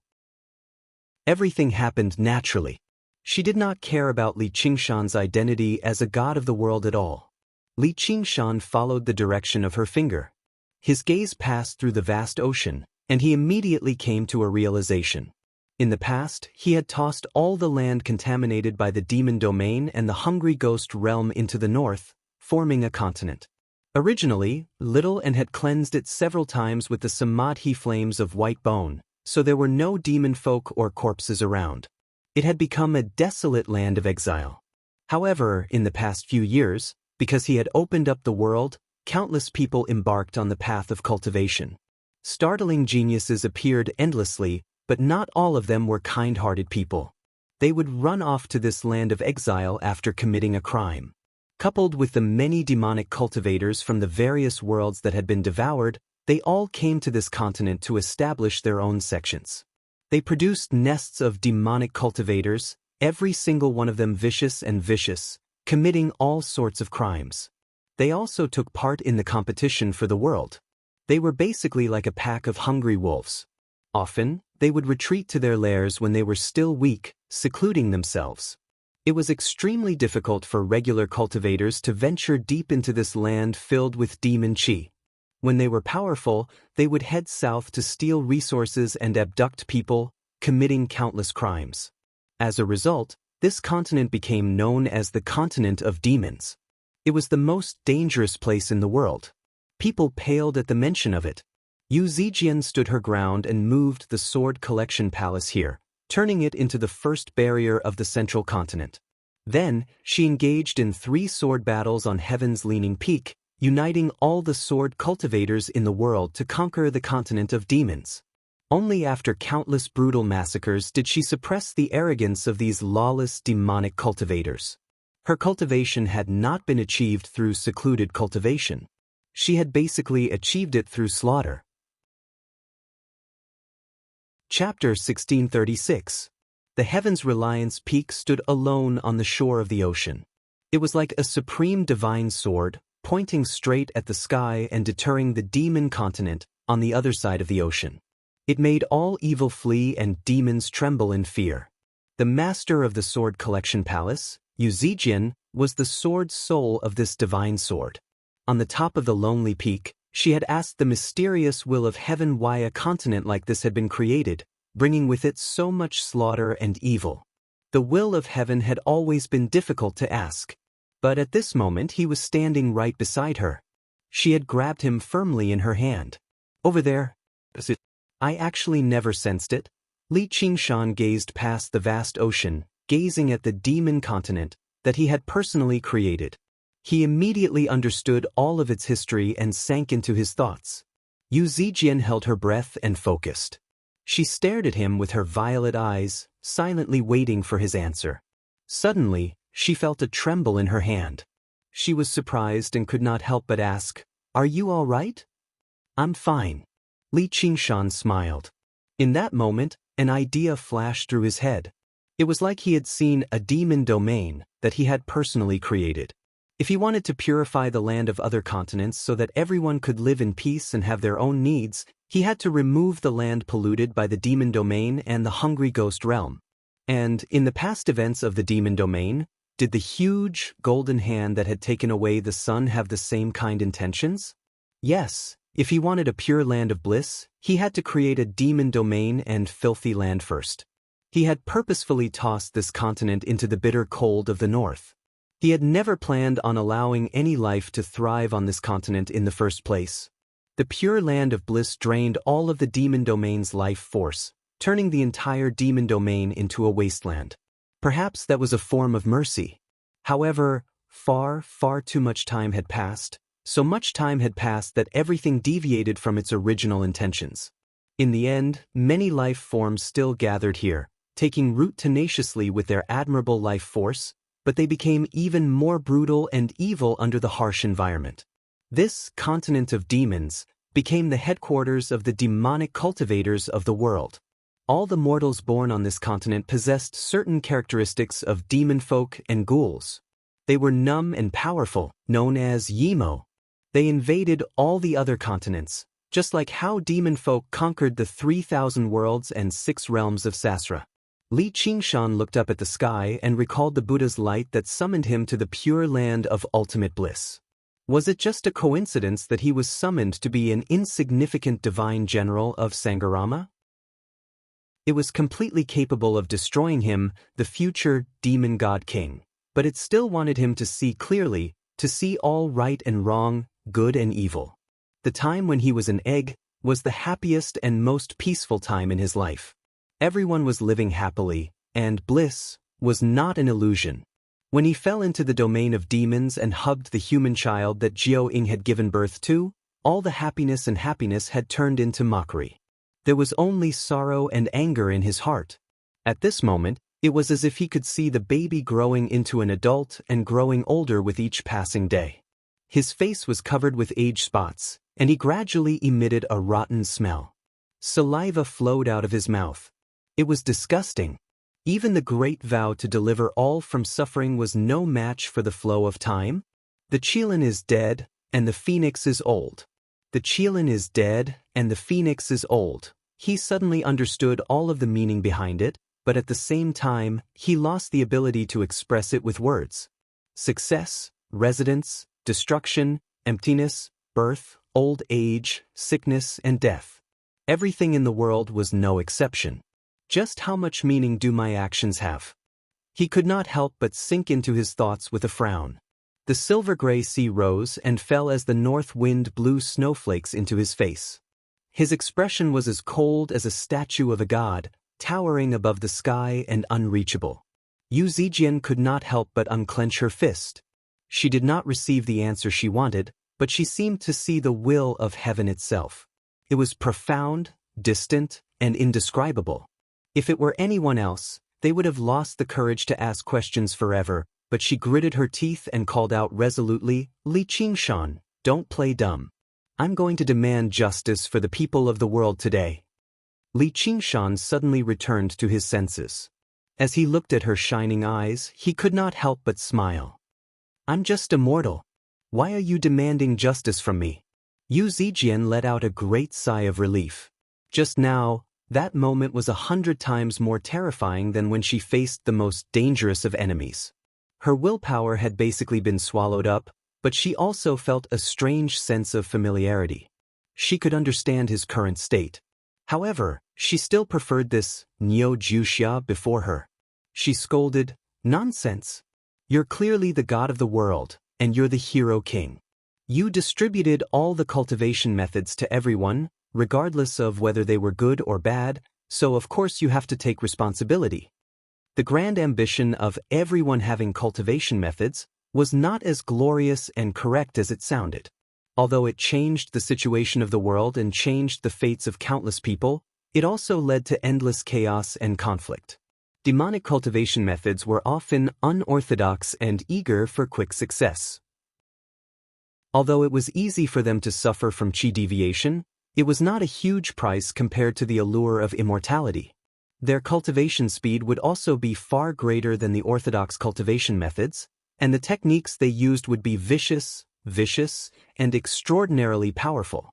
Everything happened naturally. She did not care about Li Qingshan's identity as a god of the world at all. Li Qingshan followed the direction of her finger. His gaze passed through the vast ocean, and he immediately came to a realization. In the past, he had tossed all the land contaminated by the demon domain and the hungry ghost realm into the north, forming a continent. Originally, Little and had cleansed it several times with the samadhi flames of white bone, so there were no demon folk or corpses around. It had become a desolate land of exile. However, in the past few years, because he had opened up the world, countless people embarked on the path of cultivation. Startling geniuses appeared endlessly, but not all of them were kind-hearted people. They would run off to this land of exile after committing a crime. Coupled with the many demonic cultivators from the various worlds that had been devoured, they all came to this continent to establish their own sections. They produced nests of demonic cultivators, every single one of them vicious, committing all sorts of crimes. They also took part in the competition for the world. They were basically like a pack of hungry wolves. Often, they would retreat to their lairs when they were still weak, secluding themselves. It was extremely difficult for regular cultivators to venture deep into this land filled with demon qi. When they were powerful, they would head south to steal resources and abduct people, committing countless crimes. As a result, this continent became known as the Continent of Demons. It was the most dangerous place in the world. People paled at the mention of it. Yu Zijian stood her ground and moved the Sword Collection Palace here, turning it into the first barrier of the central continent. Then, she engaged in 3 sword battles on Heaven's Leaning Peak, uniting all the sword cultivators in the world to conquer the continent of demons. Only after countless brutal massacres did she suppress the arrogance of these lawless demonic cultivators. Her cultivation had not been achieved through secluded cultivation. She had basically achieved it through slaughter. Chapter 1636. The Heaven's Reliance Peak stood alone on the shore of the ocean. It was like a supreme divine sword, pointing straight at the sky and deterring the demon continent on the other side of the ocean. It made all evil flee and demons tremble in fear. The master of the Sword Collection Palace, Yu Zijian, was the sword soul of this divine sword. On the top of the lonely peak, she had asked the mysterious will of heaven why a continent like this had been created, bringing with it so much slaughter and evil. The will of heaven had always been difficult to ask. But at this moment he was standing right beside her. She had grabbed him firmly in her hand. Over there. I actually never sensed it. Li Qingshan gazed past the vast ocean, gazing at the demon continent that he had personally created. He immediately understood all of its history and sank into his thoughts. Yu Zijian held her breath and focused. She stared at him with her violet eyes, silently waiting for his answer. Suddenly, she felt a tremble in her hand. She was surprised and could not help but ask, "Are you all right?" "I'm fine." Li Qingshan smiled. In that moment, an idea flashed through his head. It was like he had seen a demon domain that he had personally created. If he wanted to purify the land of other continents so that everyone could live in peace and have their own needs, he had to remove the land polluted by the demon domain and the hungry ghost realm. And, in the past events of the demon domain, did the huge, golden hand that had taken away the sun have the same kind intentions? Yes, if he wanted a pure land of bliss, he had to create a demon domain and filthy land first. He had purposefully tossed this continent into the bitter cold of the north. He had never planned on allowing any life to thrive on this continent in the first place. The pure land of bliss drained all of the demon domain's life force, turning the entire demon domain into a wasteland. Perhaps that was a form of mercy. However, far, far too much time had passed, so much time had passed that everything deviated from its original intentions. In the end, many life forms still gathered here, taking root tenaciously with their admirable life force, but they became even more brutal and evil under the harsh environment. This continent of demons became the headquarters of the demonic cultivators of the world. All the mortals born on this continent possessed certain characteristics of demon folk and ghouls. They were numb and powerful, known as Yimo. They invaded all the other continents, just like how demon folk conquered the 3,000 worlds and 6 realms of Sasra. Li Qingshan looked up at the sky and recalled the Buddha's light that summoned him to the pure land of ultimate bliss. Was it just a coincidence that he was summoned to be an insignificant divine general of Sangarama? It was completely capable of destroying him, the future demon god king, but it still wanted him to see clearly, to see all right and wrong, good and evil. The time when he was an egg was the happiest and most peaceful time in his life. Everyone was living happily, and bliss was not an illusion. When he fell into the domain of demons and hugged the human child that Jiao Ying had given birth to, all the happiness had turned into mockery. There was only sorrow and anger in his heart. At this moment, it was as if he could see the baby growing into an adult and growing older with each passing day. His face was covered with age spots, and he gradually emitted a rotten smell. Saliva flowed out of his mouth. It was disgusting. Even the great vow to deliver all from suffering was no match for the flow of time. The Qilin is dead, and the phoenix is old. The Qilin is dead, and the phoenix is old. He suddenly understood all of the meaning behind it, but at the same time, he lost the ability to express it with words. Success, residence, destruction, emptiness, birth, old age, sickness, and death. Everything in the world was no exception. Just how much meaning do my actions have? He could not help but sink into his thoughts with a frown. The silver-gray sea rose and fell as the north wind blew snowflakes into his face. His expression was as cold as a statue of a god, towering above the sky and unreachable. Yu Zijian could not help but unclench her fist. She did not receive the answer she wanted, but she seemed to see the will of heaven itself. It was profound, distant, and indescribable. If it were anyone else, they would have lost the courage to ask questions forever, but she gritted her teeth and called out resolutely, "Li Qingshan, don't play dumb. I'm going to demand justice for the people of the world today." Li Qingshan suddenly returned to his senses. As he looked at her shining eyes, he could not help but smile. "I'm just a mortal. Why are you demanding justice from me?" Yu Zijian let out a great sigh of relief. Just now, that moment was 100 times more terrifying than when she faced the most dangerous of enemies. Her willpower had basically been swallowed up, but she also felt a strange sense of familiarity. She could understand his current state. However, she still preferred this Niu Juxia before her. She scolded, "Nonsense! You're clearly the god of the world, and you're the hero king. You distributed all the cultivation methods to everyone, regardless of whether they were good or bad, so of course you have to take responsibility." The grand ambition of everyone having cultivation methods was not as glorious and correct as it sounded. Although it changed the situation of the world and changed the fates of countless people, it also led to endless chaos and conflict. Demonic cultivation methods were often unorthodox and eager for quick success. Although it was easy for them to suffer from chi deviation, it was not a huge price compared to the allure of immortality. Their cultivation speed would also be far greater than the orthodox cultivation methods, and the techniques they used would be vicious, and extraordinarily powerful.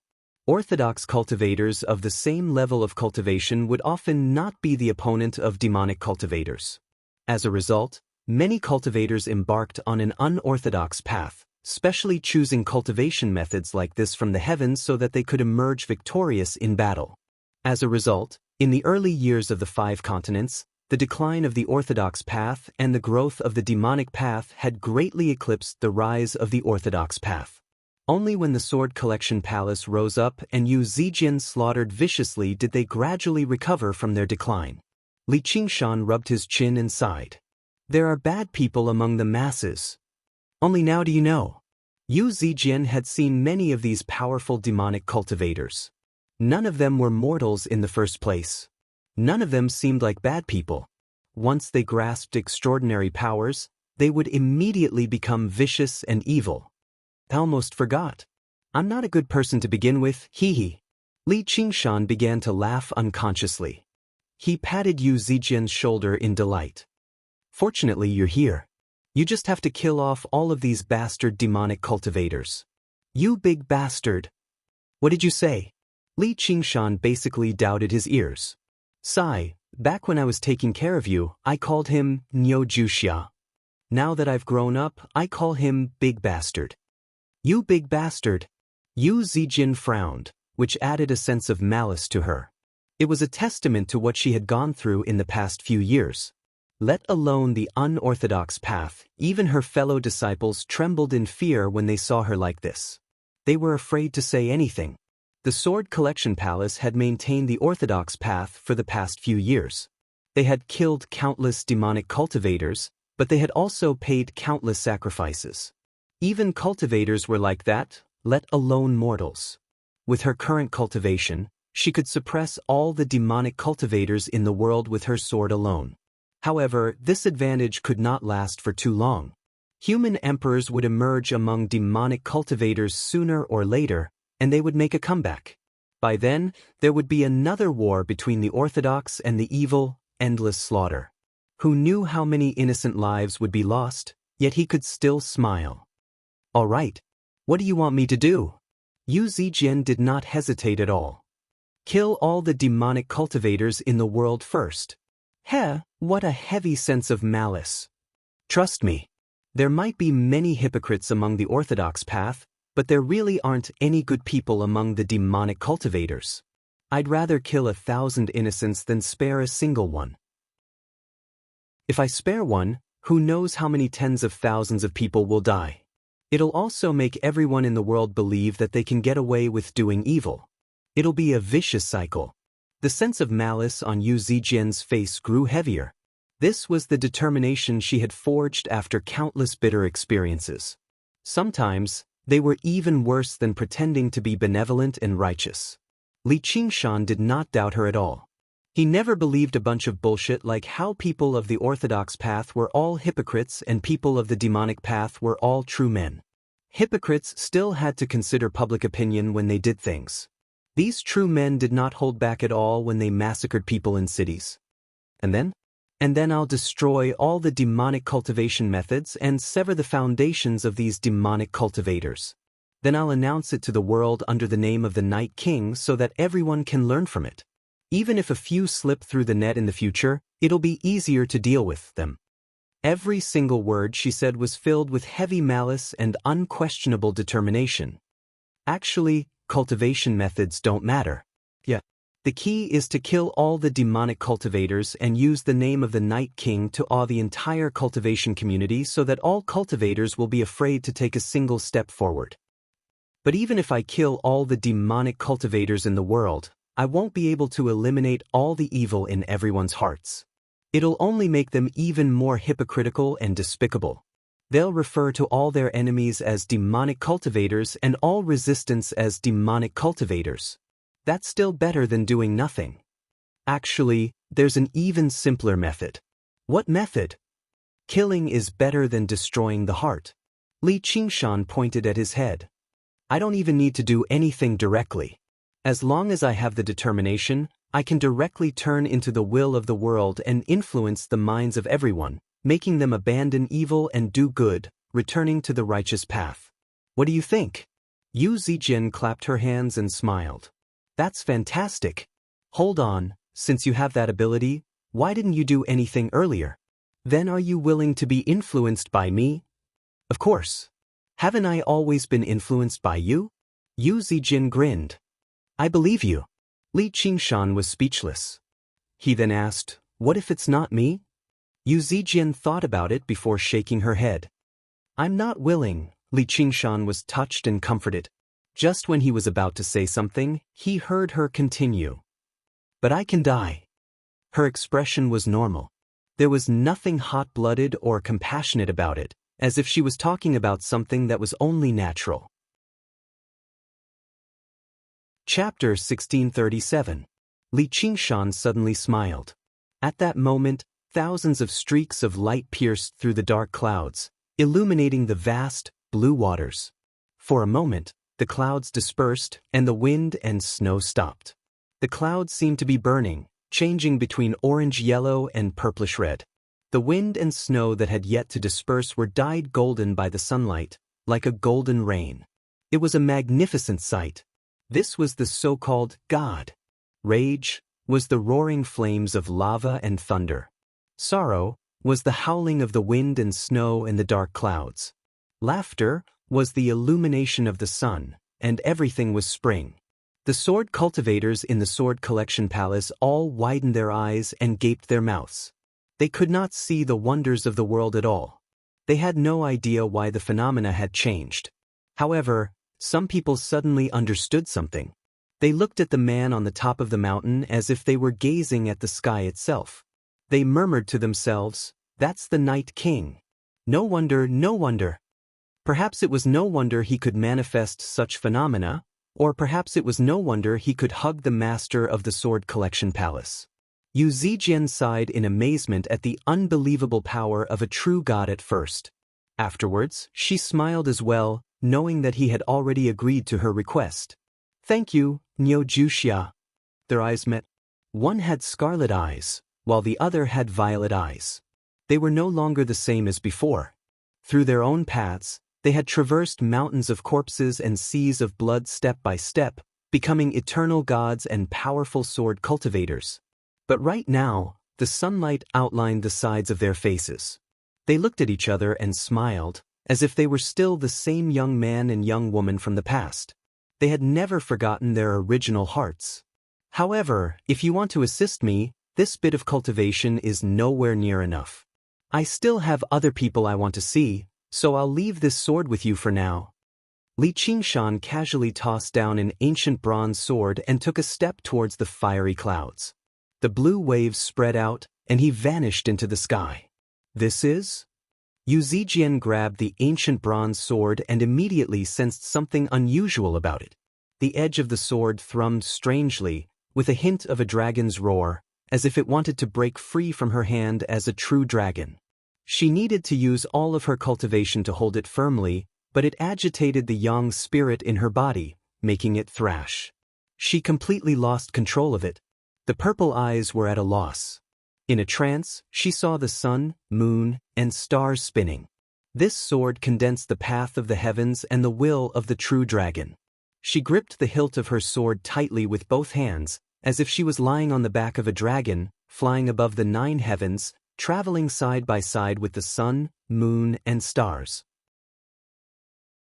Orthodox cultivators of the same level of cultivation would often not be the opponent of demonic cultivators. As a result, many cultivators embarked on an unorthodox path, specially choosing cultivation methods like this from the heavens so that they could emerge victorious in battle. As a result, in the early years of the 5 continents, the decline of the orthodox path and the growth of the demonic path had greatly eclipsed the rise of the orthodox path. Only when the sword collection palace rose up and Yu Zijian slaughtered viciously did they gradually recover from their decline. Li Qingshan rubbed his chin and sighed. There are bad people among the masses. Only now do you know. Yu Zijian had seen many of these powerful demonic cultivators. None of them were mortals in the first place. None of them seemed like bad people. Once they grasped extraordinary powers, they would immediately become vicious and evil. I almost forgot. I'm not a good person to begin with, hee. Li Qingshan began to laugh unconsciously. He patted Yu Zijian's shoulder in delight. Fortunately, you're here. You just have to kill off all of these bastard demonic cultivators. You big bastard. What did you say? Li Qingshan basically doubted his ears. Sigh, back when I was taking care of you, I called him Niu Juxia. Now that I've grown up, I call him Big Bastard. You big bastard. Yu Zijian frowned, which added a sense of malice to her. It was a testament to what she had gone through in the past few years. Let alone the unorthodox path, even her fellow disciples trembled in fear when they saw her like this. They were afraid to say anything. The Sword Collection Palace had maintained the orthodox path for the past few years. They had killed countless demonic cultivators, but they had also paid countless sacrifices. Even cultivators were like that, let alone mortals. With her current cultivation, she could suppress all the demonic cultivators in the world with her sword alone. However, this advantage could not last for too long. Human emperors would emerge among demonic cultivators sooner or later, and they would make a comeback. By then, there would be another war between the orthodox and the evil, endless slaughter. Who knew how many innocent lives would be lost, yet he could still smile. All right. What do you want me to do? Yu Zijian did not hesitate at all. Kill all the demonic cultivators in the world first. Heh, what a heavy sense of malice. Trust me. There might be many hypocrites among the orthodox path, but there really aren't any good people among the demonic cultivators. I'd rather kill 1,000 innocents than spare a single one. If I spare one, who knows how many tens of thousands of people will die. It'll also make everyone in the world believe that they can get away with doing evil. It'll be a vicious cycle. The sense of malice on Yu Zijian's face grew heavier. This was the determination she had forged after countless bitter experiences. Sometimes, they were even worse than pretending to be benevolent and righteous. Li Qingshan did not doubt her at all. He never believed a bunch of bullshit like how people of the orthodox path were all hypocrites and people of the demonic path were all true men. Hypocrites still had to consider public opinion when they did things. These true men did not hold back at all when they massacred people in cities. And then I'll destroy all the demonic cultivation methods and sever the foundations of these demonic cultivators. Then I'll announce it to the world under the name of the Night King so that everyone can learn from it. Even if a few slip through the net in the future, it'll be easier to deal with them. Every single word she said was filled with heavy malice and unquestionable determination. Actually, cultivation methods don't matter. Yeah. The key is to kill all the demonic cultivators and use the name of the Night King to awe the entire cultivation community so that all cultivators will be afraid to take a single step forward. But even if I kill all the demonic cultivators in the world, I won't be able to eliminate all the evil in everyone's hearts. It'll only make them even more hypocritical and despicable. They'll refer to all their enemies as demonic cultivators and all resistance as demonic cultivators. That's still better than doing nothing. Actually, there's an even simpler method. What method? Killing is better than destroying the heart. Li Qingshan pointed at his head. I don't even need to do anything directly. As long as I have the determination, I can directly turn into the will of the world and influence the minds of everyone, making them abandon evil and do good, returning to the righteous path. What do you think? Yu Zijian clapped her hands and smiled. That's fantastic. Hold on, since you have that ability, why didn't you do anything earlier? Then are you willing to be influenced by me? Of course. Haven't I always been influenced by you? Yu Zijian grinned. I believe you. Li Qingshan was speechless. He then asked, what if it's not me? Yu Zijian thought about it before shaking her head. I'm not willing, Li Qingshan was touched and comforted. Just when he was about to say something, he heard her continue. "But I can die." Her expression was normal. There was nothing hot-blooded or compassionate about it, as if she was talking about something that was only natural. Chapter 1637. Li Qingshan suddenly smiled. At that moment, thousands of streaks of light pierced through the dark clouds, illuminating the vast, blue waters. For a moment, the clouds dispersed and the wind and snow stopped. The clouds seemed to be burning, changing between orange-yellow and purplish-red. The wind and snow that had yet to disperse were dyed golden by the sunlight, like a golden rain. It was a magnificent sight. This was the so-called God. Rage was the roaring flames of lava and thunder. Sorrow was the howling of the wind and snow and the dark clouds. Laughter was the illumination of the sun, and everything was spring. The sword cultivators in the Sword Collection Palace all widened their eyes and gaped their mouths. They could not see the wonders of the world at all. They had no idea why the phenomena had changed. However, some people suddenly understood something. They looked at the man on the top of the mountain as if they were gazing at the sky itself. They murmured to themselves, "That's the Night King. No wonder, no wonder." Perhaps it was no wonder he could manifest such phenomena, or perhaps it was no wonder he could hug the master of the Sword Collection Palace. Yu Zijian sighed in amazement at the unbelievable power of a true god at first. Afterwards, she smiled as well, knowing that he had already agreed to her request. "Thank you, Niu Juxia." Their eyes met. One had scarlet eyes, while the other had violet eyes. They were no longer the same as before. Through their own paths, they had traversed mountains of corpses and seas of blood step by step, becoming eternal gods and powerful sword cultivators. But right now, the sunlight outlined the sides of their faces. They looked at each other and smiled, as if they were still the same young man and young woman from the past. They had never forgotten their original hearts. "However, if you want to assist me, this bit of cultivation is nowhere near enough. I still have other people I want to see, so I'll leave this sword with you for now." Li Qingshan casually tossed down an ancient bronze sword and took a step towards the fiery clouds. The blue waves spread out, and he vanished into the sky. "This is?" Yu Zijian grabbed the ancient bronze sword and immediately sensed something unusual about it. The edge of the sword thrummed strangely, with a hint of a dragon's roar, as if it wanted to break free from her hand as a true dragon. She needed to use all of her cultivation to hold it firmly, but it agitated the yang spirit in her body, making it thrash. She completely lost control of it. The purple eyes were at a loss. In a trance, she saw the sun, moon, and stars spinning. This sword condensed the path of the heavens and the will of the true dragon. She gripped the hilt of her sword tightly with both hands, as if she was lying on the back of a dragon, flying above the 9 heavens, traveling side by side with the sun, moon, and stars.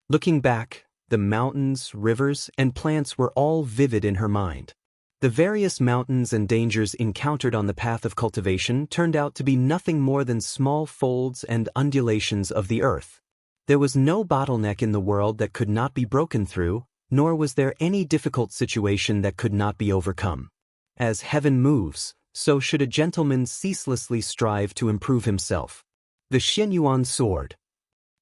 Looking back, the mountains, rivers, and plants were all vivid in her mind. The various mountains and dangers encountered on the path of cultivation turned out to be nothing more than small folds and undulations of the earth. There was no bottleneck in the world that could not be broken through, nor was there any difficult situation that could not be overcome. As heaven moves, so should a gentleman ceaselessly strive to improve himself. The Xianyuan sword.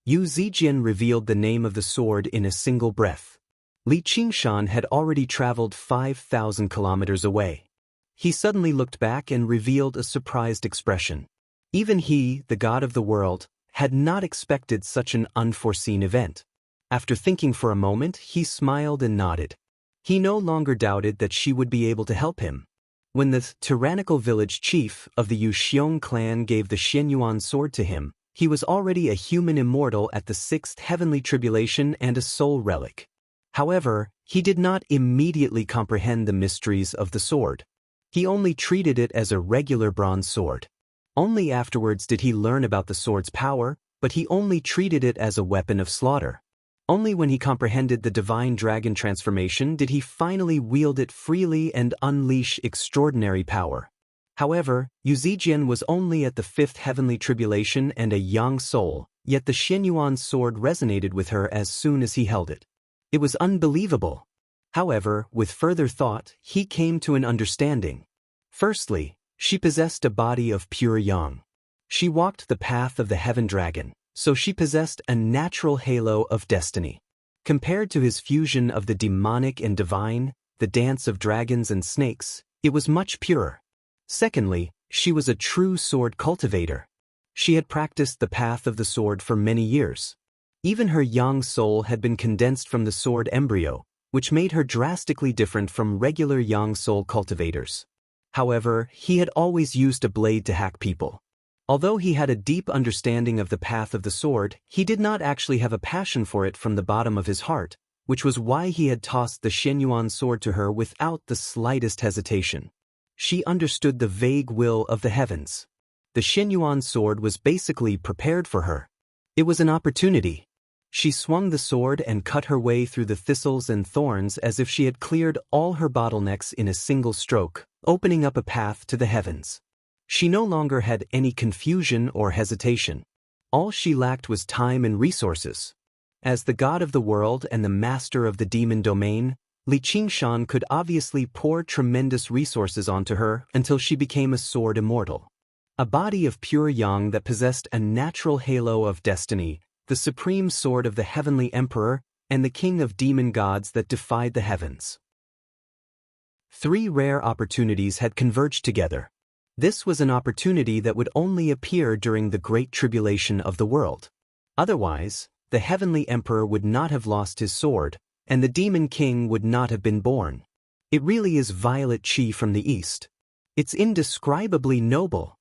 Yu Zijian revealed the name of the sword in a single breath. Li Qingshan had already traveled 5,000 kilometers away. He suddenly looked back and revealed a surprised expression. Even he, the god of the world, had not expected such an unforeseen event. After thinking for a moment, he smiled and nodded. He no longer doubted that she would be able to help him. When the tyrannical village chief of the Yuxiong clan gave the Xianyuan sword to him, he was already a human immortal at the 6th heavenly tribulation and a soul relic. However, he did not immediately comprehend the mysteries of the sword. He only treated it as a regular bronze sword. Only afterwards did he learn about the sword's power, but he only treated it as a weapon of slaughter. Only when he comprehended the divine dragon transformation did he finally wield it freely and unleash extraordinary power. However, Yu Zijian was only at the 5th heavenly tribulation and a young soul, yet the Xianyuan sword resonated with her as soon as he held it. It was unbelievable. However, with further thought, he came to an understanding. Firstly, she possessed a body of pure yang. She walked the path of the heaven dragon, so she possessed a natural halo of destiny. Compared to his fusion of the demonic and divine, the dance of dragons and snakes, it was much purer. Secondly, she was a true sword cultivator. She had practiced the path of the sword for many years. Even her young soul had been condensed from the sword embryo, which made her drastically different from regular young soul cultivators. However, he had always used a blade to hack people. Although he had a deep understanding of the path of the sword, he did not actually have a passion for it from the bottom of his heart, which was why he had tossed the Xianyuan sword to her without the slightest hesitation. She understood the vague will of the heavens. The Xianyuan sword was basically prepared for her. It was an opportunity. She swung the sword and cut her way through the thistles and thorns as if she had cleared all her bottlenecks in a single stroke, opening up a path to the heavens. She no longer had any confusion or hesitation. All she lacked was time and resources. As the god of the world and the master of the demon domain, Li Qingshan could obviously pour tremendous resources onto her until she became a sword immortal. A body of pure yang that possessed a natural halo of destiny, the supreme sword of the heavenly emperor, and the king of demon gods that defied the heavens. 3 rare opportunities had converged together. This was an opportunity that would only appear during the great tribulation of the world. Otherwise, the heavenly emperor would not have lost his sword, and the demon king would not have been born. It really is violet qi from the east. It's indescribably noble.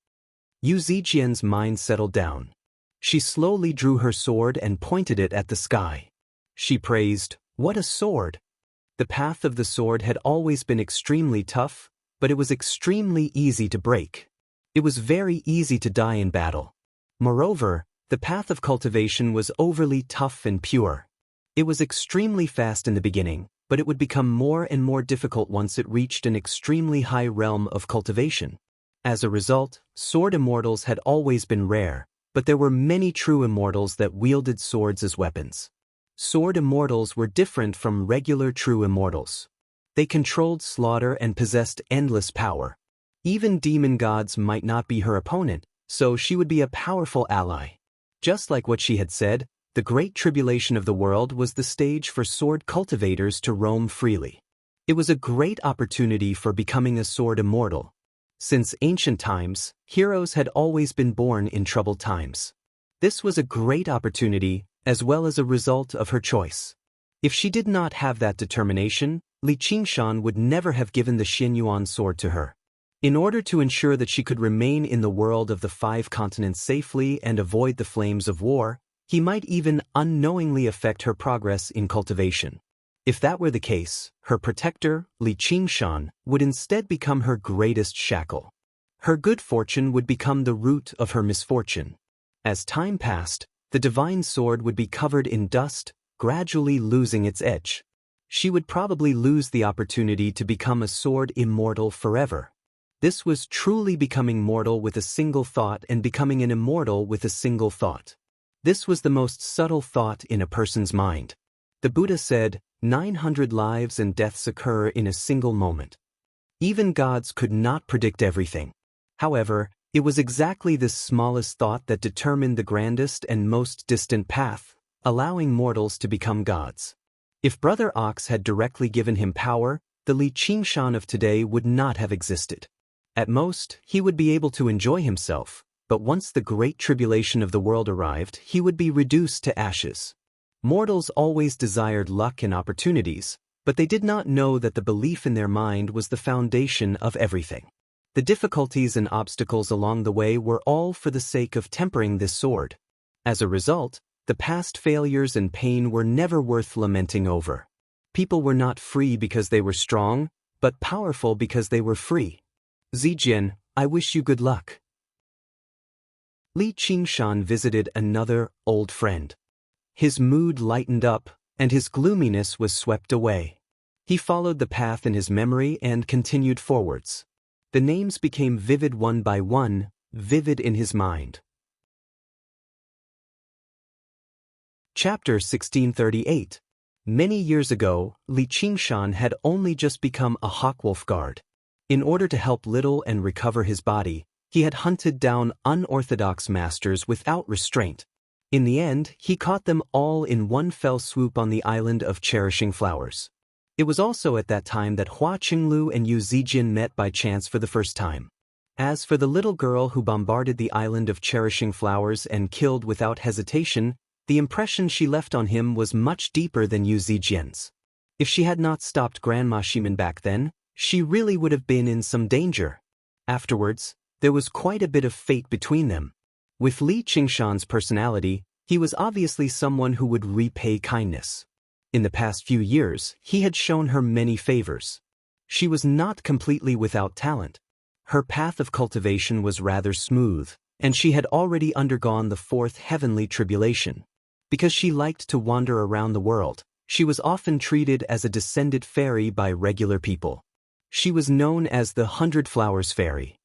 Yu Zijian's mind settled down. She slowly drew her sword and pointed it at the sky. She praised, "What a sword!" The path of the sword had always been extremely tough, but it was extremely easy to break. It was very easy to die in battle. Moreover, the path of cultivation was overly tough and pure. It was extremely fast in the beginning, but it would become more and more difficult once it reached an extremely high realm of cultivation. As a result, sword immortals had always been rare, but there were many true immortals that wielded swords as weapons. Sword immortals were different from regular true immortals. They controlled slaughter and possessed endless power. Even demon gods might not be her opponent, so she would be a powerful ally. Just like what she had said, the great tribulation of the world was the stage for sword cultivators to roam freely. It was a great opportunity for becoming a sword immortal. Since ancient times, heroes had always been born in troubled times. This was a great opportunity, as well as a result of her choice. If she did not have that determination, Li Qingshan would never have given the Xianyuan sword to her. In order to ensure that she could remain in the world of the 5 continents safely and avoid the flames of war, he might even unknowingly affect her progress in cultivation. If that were the case, her protector, Li Qingshan, would instead become her greatest shackle. Her good fortune would become the root of her misfortune. As time passed, the divine sword would be covered in dust, gradually losing its edge. She would probably lose the opportunity to become a sword immortal forever. This was truly becoming mortal with a single thought and becoming an immortal with a single thought. This was the most subtle thought in a person's mind. The Buddha said, 900 lives and deaths occur in a single moment. Even gods could not predict everything. However, it was exactly this smallest thought that determined the grandest and most distant path, allowing mortals to become gods. If Brother Ox had directly given him power, the Li Qingshan of today would not have existed. At most, he would be able to enjoy himself, but once the great tribulation of the world arrived, he would be reduced to ashes. Mortals always desired luck and opportunities, but they did not know that the belief in their mind was the foundation of everything. The difficulties and obstacles along the way were all for the sake of tempering this sword. As a result, the past failures and pain were never worth lamenting over. People were not free because they were strong, but powerful because they were free. Zijian, I wish you good luck. Li Qingshan visited another old friend. His mood lightened up, and his gloominess was swept away. He followed the path in his memory and continued forwards. The names became vivid one by one, vivid in his mind. Chapter 1638. Many years ago, Li Qingshan had only just become a hawkwolf guard. In order to help Little and recover his body, he had hunted down unorthodox masters without restraint. In the end, he caught them all in one fell swoop on the island of Cherishing Flowers. It was also at that time that Hua Qinglu and Yu Zijian met by chance for the first time. As for the little girl who bombarded the island of Cherishing Flowers and killed without hesitation, the impression she left on him was much deeper than Yu Zijian's. If she had not stopped Grandma Shimin back then, she really would have been in some danger. Afterwards, there was quite a bit of fate between them. With Li Qingshan's personality, he was obviously someone who would repay kindness. In the past few years, he had shown her many favors. She was not completely without talent. Her path of cultivation was rather smooth, and she had already undergone the fourth heavenly tribulation. Because she liked to wander around the world, she was often treated as a descended fairy by regular people. She was known as the 100 Flowers Fairy.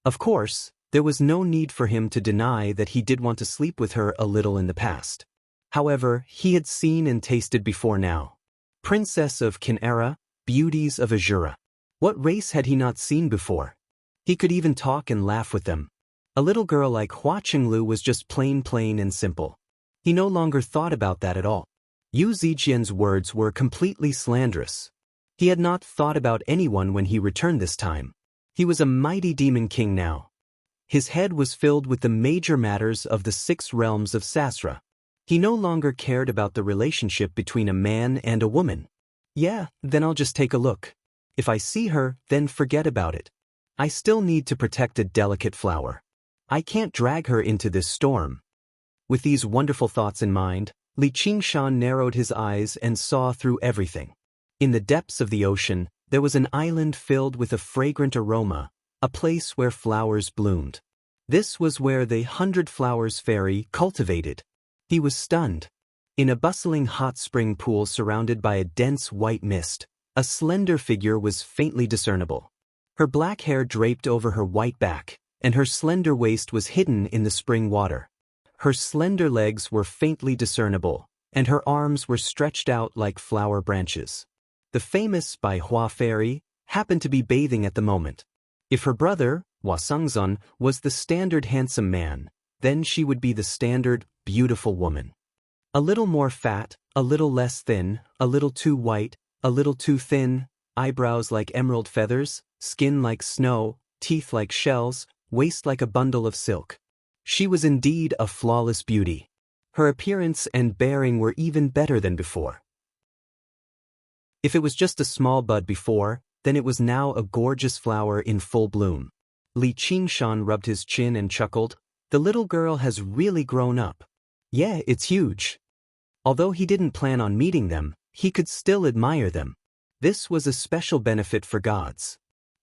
Of course, there was no need for him to deny that he did want to sleep with her a little in the past. However, he had seen and tasted before now. Princess of Kinera, beauties of Azura. What race had he not seen before? He could even talk and laugh with them. A little girl like Hua Qinglu was just plain and simple. He no longer thought about that at all. Yu Zijian's words were completely slanderous. He had not thought about anyone when he returned this time. He was a mighty demon king now. His head was filled with the major matters of the 6 realms of Sasra. He no longer cared about the relationship between a man and a woman. Yeah, then I'll just take a look. If I see her, then forget about it. I still need to protect a delicate flower. I can't drag her into this storm. With these wonderful thoughts in mind, Li Qingshan narrowed his eyes and saw through everything. In the depths of the ocean, there was an island filled with a fragrant aroma, a place where flowers bloomed. This was where the 100 Flowers Fairy cultivated. He was stunned. In a bustling hot spring pool surrounded by a dense white mist, a slender figure was faintly discernible. Her black hair draped over her white back, and her slender waist was hidden in the spring water. Her slender legs were faintly discernible, and her arms were stretched out like flower branches. The famous Bai Hua Fairy happened to be bathing at the moment. If her brother, Hua Sengzun, was the standard handsome man, then she would be the standard beautiful woman. A little more fat, a little less thin, a little too white, a little too thin, eyebrows like emerald feathers, skin like snow, teeth like shells, waist like a bundle of silk. She was indeed a flawless beauty. Her appearance and bearing were even better than before. If it was just a small bud before, then it was now a gorgeous flower in full bloom. Li Qingshan rubbed his chin and chuckled. The little girl has really grown up. Yeah, it's huge. Although he didn't plan on meeting them, he could still admire them. This was a special benefit for gods.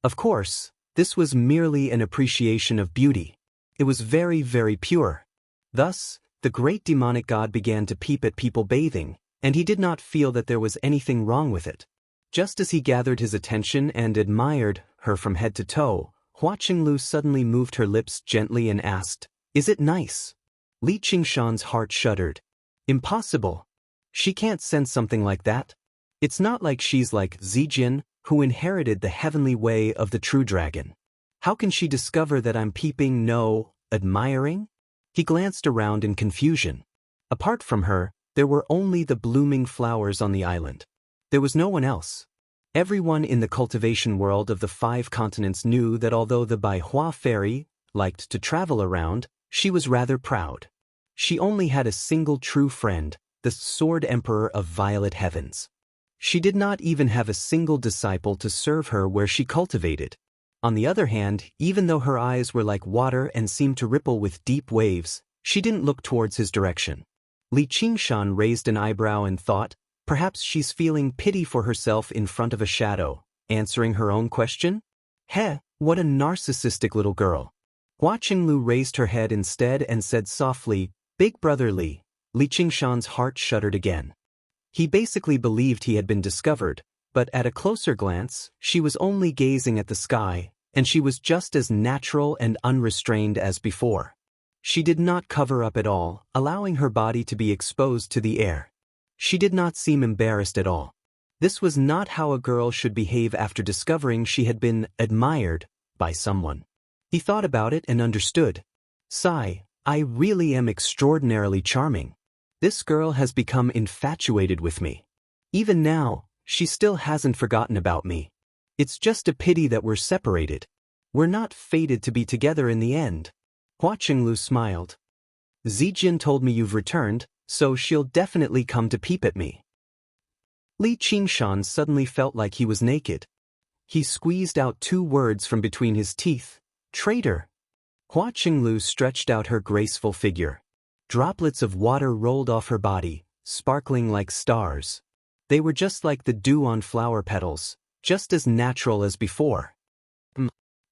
Of course, this was merely an appreciation of beauty. It was very pure. Thus, the great demonic god began to peep at people bathing, and he did not feel that there was anything wrong with it. Just as he gathered his attention and admired her from head to toe, Hua Qinglu suddenly moved her lips gently and asked, "Is it nice?" Li Qingshan's heart shuddered. Impossible. She can't sense something like that. It's not like she's like Zijian, who inherited the heavenly way of the true dragon. How can she discover that I'm peeping, no, admiring? He glanced around in confusion. Apart from her, there were only the blooming flowers on the island. There was no one else. Everyone in the cultivation world of the 5 continents knew that although the Bai Hua Fairy liked to travel around, she was rather proud. She only had a single true friend, the Sword Emperor of Violet Heavens. She did not even have a single disciple to serve her where she cultivated. On the other hand, even though her eyes were like water and seemed to ripple with deep waves, she didn't look towards his direction. Li Qingshan raised an eyebrow and thought, perhaps she's feeling pity for herself in front of a shadow, answering her own question? Heh, what a narcissistic little girl. Hua Qinglu raised her head instead and said softly, "Big brother Li." Li Qingshan's heart shuddered again. He basically believed he had been discovered, but at a closer glance, she was only gazing at the sky, and she was just as natural and unrestrained as before. She did not cover up at all, allowing her body to be exposed to the air. She did not seem embarrassed at all. This was not how a girl should behave after discovering she had been admired by someone. He thought about it and understood. Sigh, I really am extraordinarily charming. This girl has become infatuated with me. Even now, she still hasn't forgotten about me. It's just a pity that we're separated. We're not fated to be together in the end. Hua Qinglu smiled. Zijin told me you've returned, so she'll definitely come to peep at me. Li Qingshan suddenly felt like he was naked. He squeezed out 2 words from between his teeth. Traitor. Hua Qinglu stretched out her graceful figure. Droplets of water rolled off her body, sparkling like stars. They were just like the dew on flower petals, just as natural as before.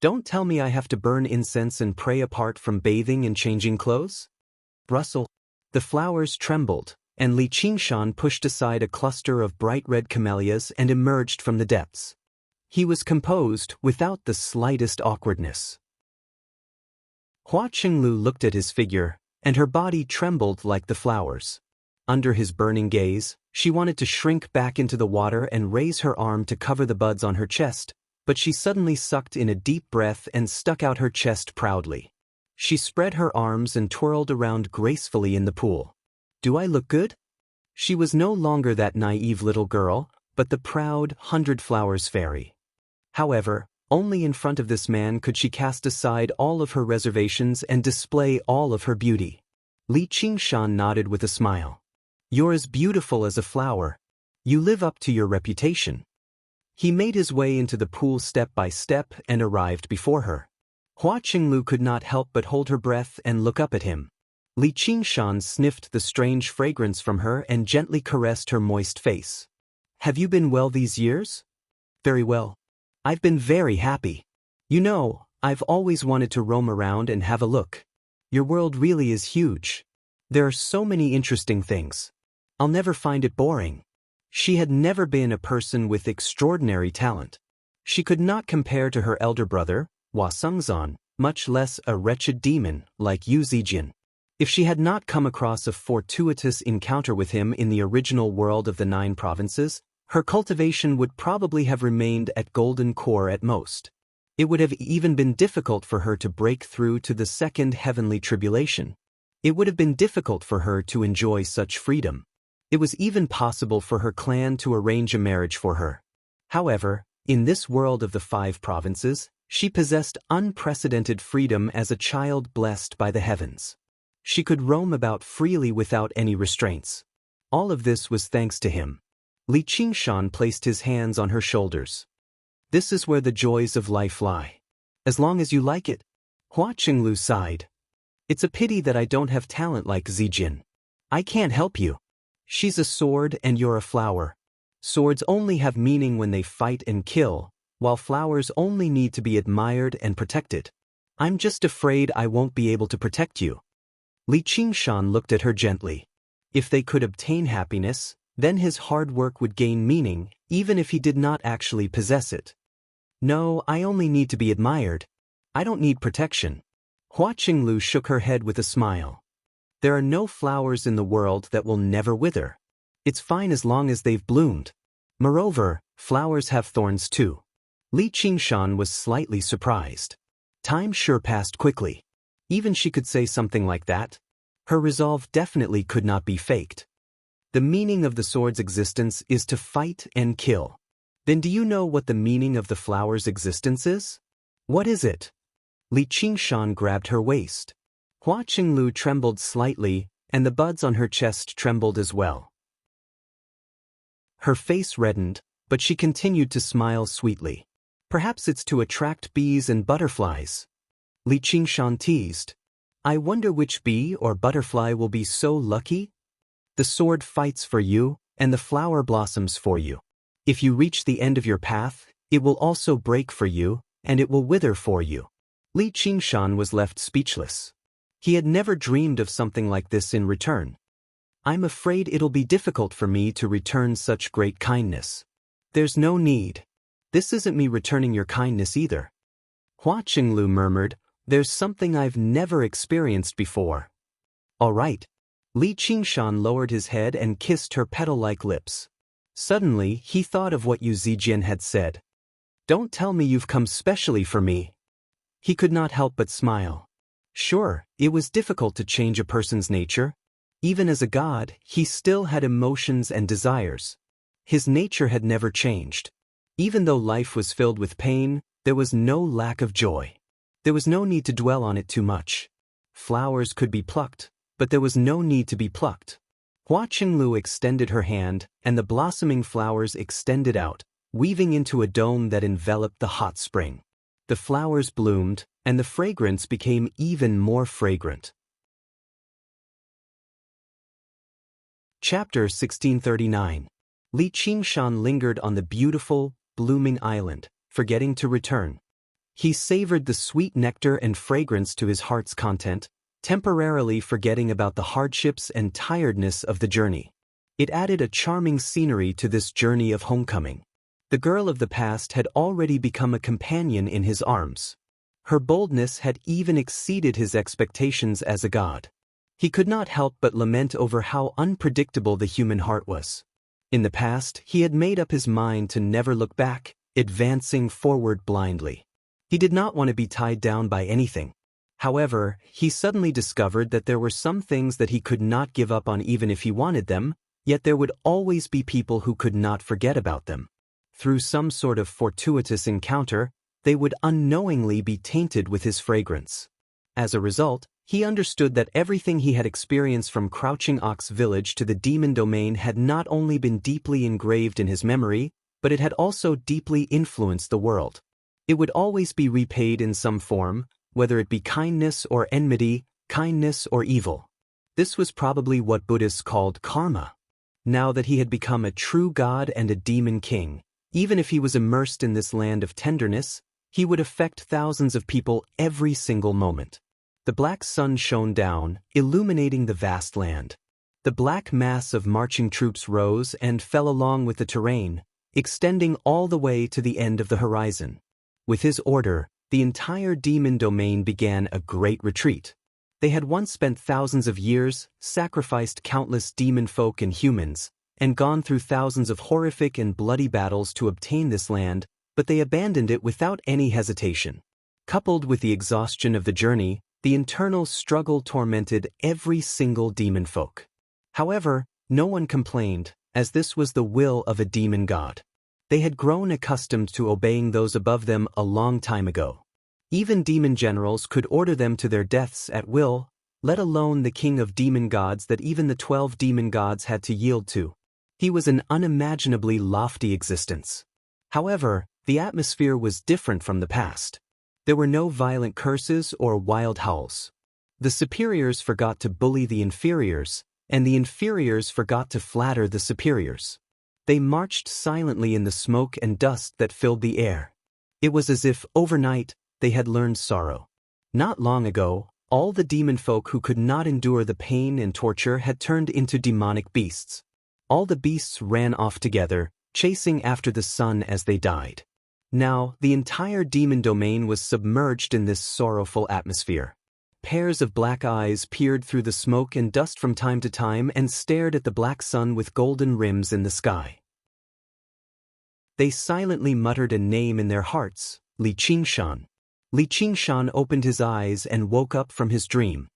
Don't tell me I have to burn incense and pray apart from bathing and changing clothes? Rustle. The flowers trembled, and Li Qingshan pushed aside a cluster of bright red camellias and emerged from the depths. He was composed without the slightest awkwardness. Hua Qinglu looked at his figure, and her body trembled like the flowers. Under his burning gaze, she wanted to shrink back into the water and raise her arm to cover the buds on her chest, but she suddenly sucked in a deep breath and stuck out her chest proudly. She spread her arms and twirled around gracefully in the pool. Do I look good? She was no longer that naive little girl, but the proud 100-flowers fairy. However, only in front of this man could she cast aside all of her reservations and display all of her beauty. Li Qingshan nodded with a smile. You're as beautiful as a flower. You live up to your reputation. He made his way into the pool step by step and arrived before her. Hua Qinglu could not help but hold her breath and look up at him. Li Qingshan sniffed the strange fragrance from her and gently caressed her moist face. Have you been well these years? Very well. I've been very happy. You know, I've always wanted to roam around and have a look. Your world really is huge. There are so many interesting things. I'll never find it boring. She had never been a person with extraordinary talent. She could not compare to her elder brother, Hua Sengzan, much less a wretched demon like Yu Zijin. If she had not come across a fortuitous encounter with him in the original world of the 9 provinces, her cultivation would probably have remained at golden core at most. It would have even been difficult for her to break through to the second heavenly tribulation. It would have been difficult for her to enjoy such freedom. It was even possible for her clan to arrange a marriage for her. However, in this world of the 5 provinces, she possessed unprecedented freedom as a child blessed by the heavens. She could roam about freely without any restraints. All of this was thanks to him. Li Qingshan placed his hands on her shoulders. This is where the joys of life lie. As long as you like it. Hua Qinglu sighed. It's a pity that I don't have talent like Zijin. I can't help you. She's a sword and you're a flower. Swords only have meaning when they fight and kill, while flowers only need to be admired and protected. I'm just afraid I won't be able to protect you. Li Qingshan looked at her gently. If they could obtain happiness, then his hard work would gain meaning, even if he did not actually possess it. No, I only need to be admired. I don't need protection. Hua Qinglu shook her head with a smile. There are no flowers in the world that will never wither. It's fine as long as they've bloomed. Moreover, flowers have thorns too. Li Qingshan was slightly surprised. Time sure passed quickly. Even she could say something like that. Her resolve definitely could not be faked. The meaning of the sword's existence is to fight and kill. Then do you know what the meaning of the flower's existence is? What is it? Li Qingshan grabbed her waist. Hua Qinglu trembled slightly, and the buds on her chest trembled as well. Her face reddened, but she continued to smile sweetly. Perhaps it's to attract bees and butterflies. Li Qingshan teased. I wonder which bee or butterfly will be so lucky? The sword fights for you, and the flower blossoms for you. If you reach the end of your path, it will also break for you, and it will wither for you. Li Qingshan was left speechless. He had never dreamed of something like this in return. I'm afraid it'll be difficult for me to return such great kindness. There's no need. This isn't me returning your kindness either. Hua Qinglu murmured, "There's something I've never experienced before." "All right." Li Qingshan lowered his head and kissed her petal-like lips. Suddenly, he thought of what Yu Zijian had said. "Don't tell me you've come specially for me." He could not help but smile. Sure, it was difficult to change a person's nature. Even as a god, he still had emotions and desires. His nature had never changed. Even though life was filled with pain, there was no lack of joy. There was no need to dwell on it too much. Flowers could be plucked, but there was no need to be plucked. Hua Qinglu extended her hand, and the blossoming flowers extended out, weaving into a dome that enveloped the hot spring. The flowers bloomed, and the fragrance became even more fragrant. Chapter 1639. Li Qingshan lingered on the beautiful, blooming island, forgetting to return. He savored the sweet nectar and fragrance to his heart's content, temporarily forgetting about the hardships and tiredness of the journey. It added a charming scenery to this journey of homecoming. The girl of the past had already become a companion in his arms. Her boldness had even exceeded his expectations as a god. He could not help but lament over how unpredictable the human heart was. In the past, he had made up his mind to never look back, advancing forward blindly. He did not want to be tied down by anything. However, he suddenly discovered that there were some things that he could not give up on even if he wanted them, yet there would always be people who could not forget about them. Through some sort of fortuitous encounter, they would unknowingly be tainted with his fragrance. As a result, he understood that everything he had experienced from Crouching Ox Village to the demon domain had not only been deeply engraved in his memory, but it had also deeply influenced the world. It would always be repaid in some form, whether it be kindness or enmity, kindness or evil. This was probably what Buddhists called karma. Now that he had become a true god and a demon king, even if he was immersed in this land of tenderness, he would affect thousands of people every single moment. The black sun shone down, illuminating the vast land. The black mass of marching troops rose and fell along with the terrain, extending all the way to the end of the horizon. With his order, the entire demon domain began a great retreat. They had once spent thousands of years, sacrificed countless demon folk and humans, and gone through thousands of horrific and bloody battles to obtain this land, but they abandoned it without any hesitation. Coupled with the exhaustion of the journey, the internal struggle tormented every single demon folk. However, no one complained, as this was the will of a demon god. They had grown accustomed to obeying those above them a long time ago. Even demon generals could order them to their deaths at will, let alone the king of demon gods that even the 12 demon gods had to yield to. He was an unimaginably lofty existence. However, the atmosphere was different from the past. There were no violent curses or wild howls. The superiors forgot to bully the inferiors, and the inferiors forgot to flatter the superiors. They marched silently in the smoke and dust that filled the air. It was as if, overnight, they had learned sorrow. Not long ago, all the demon folk who could not endure the pain and torture had turned into demonic beasts. All the beasts ran off together, chasing after the sun as they died. Now, the entire demon domain was submerged in this sorrowful atmosphere. Pairs of black eyes peered through the smoke and dust from time to time and stared at the black sun with golden rims in the sky. They silently muttered a name in their hearts, Li Qingshan. Li Qingshan opened his eyes and woke up from his dream.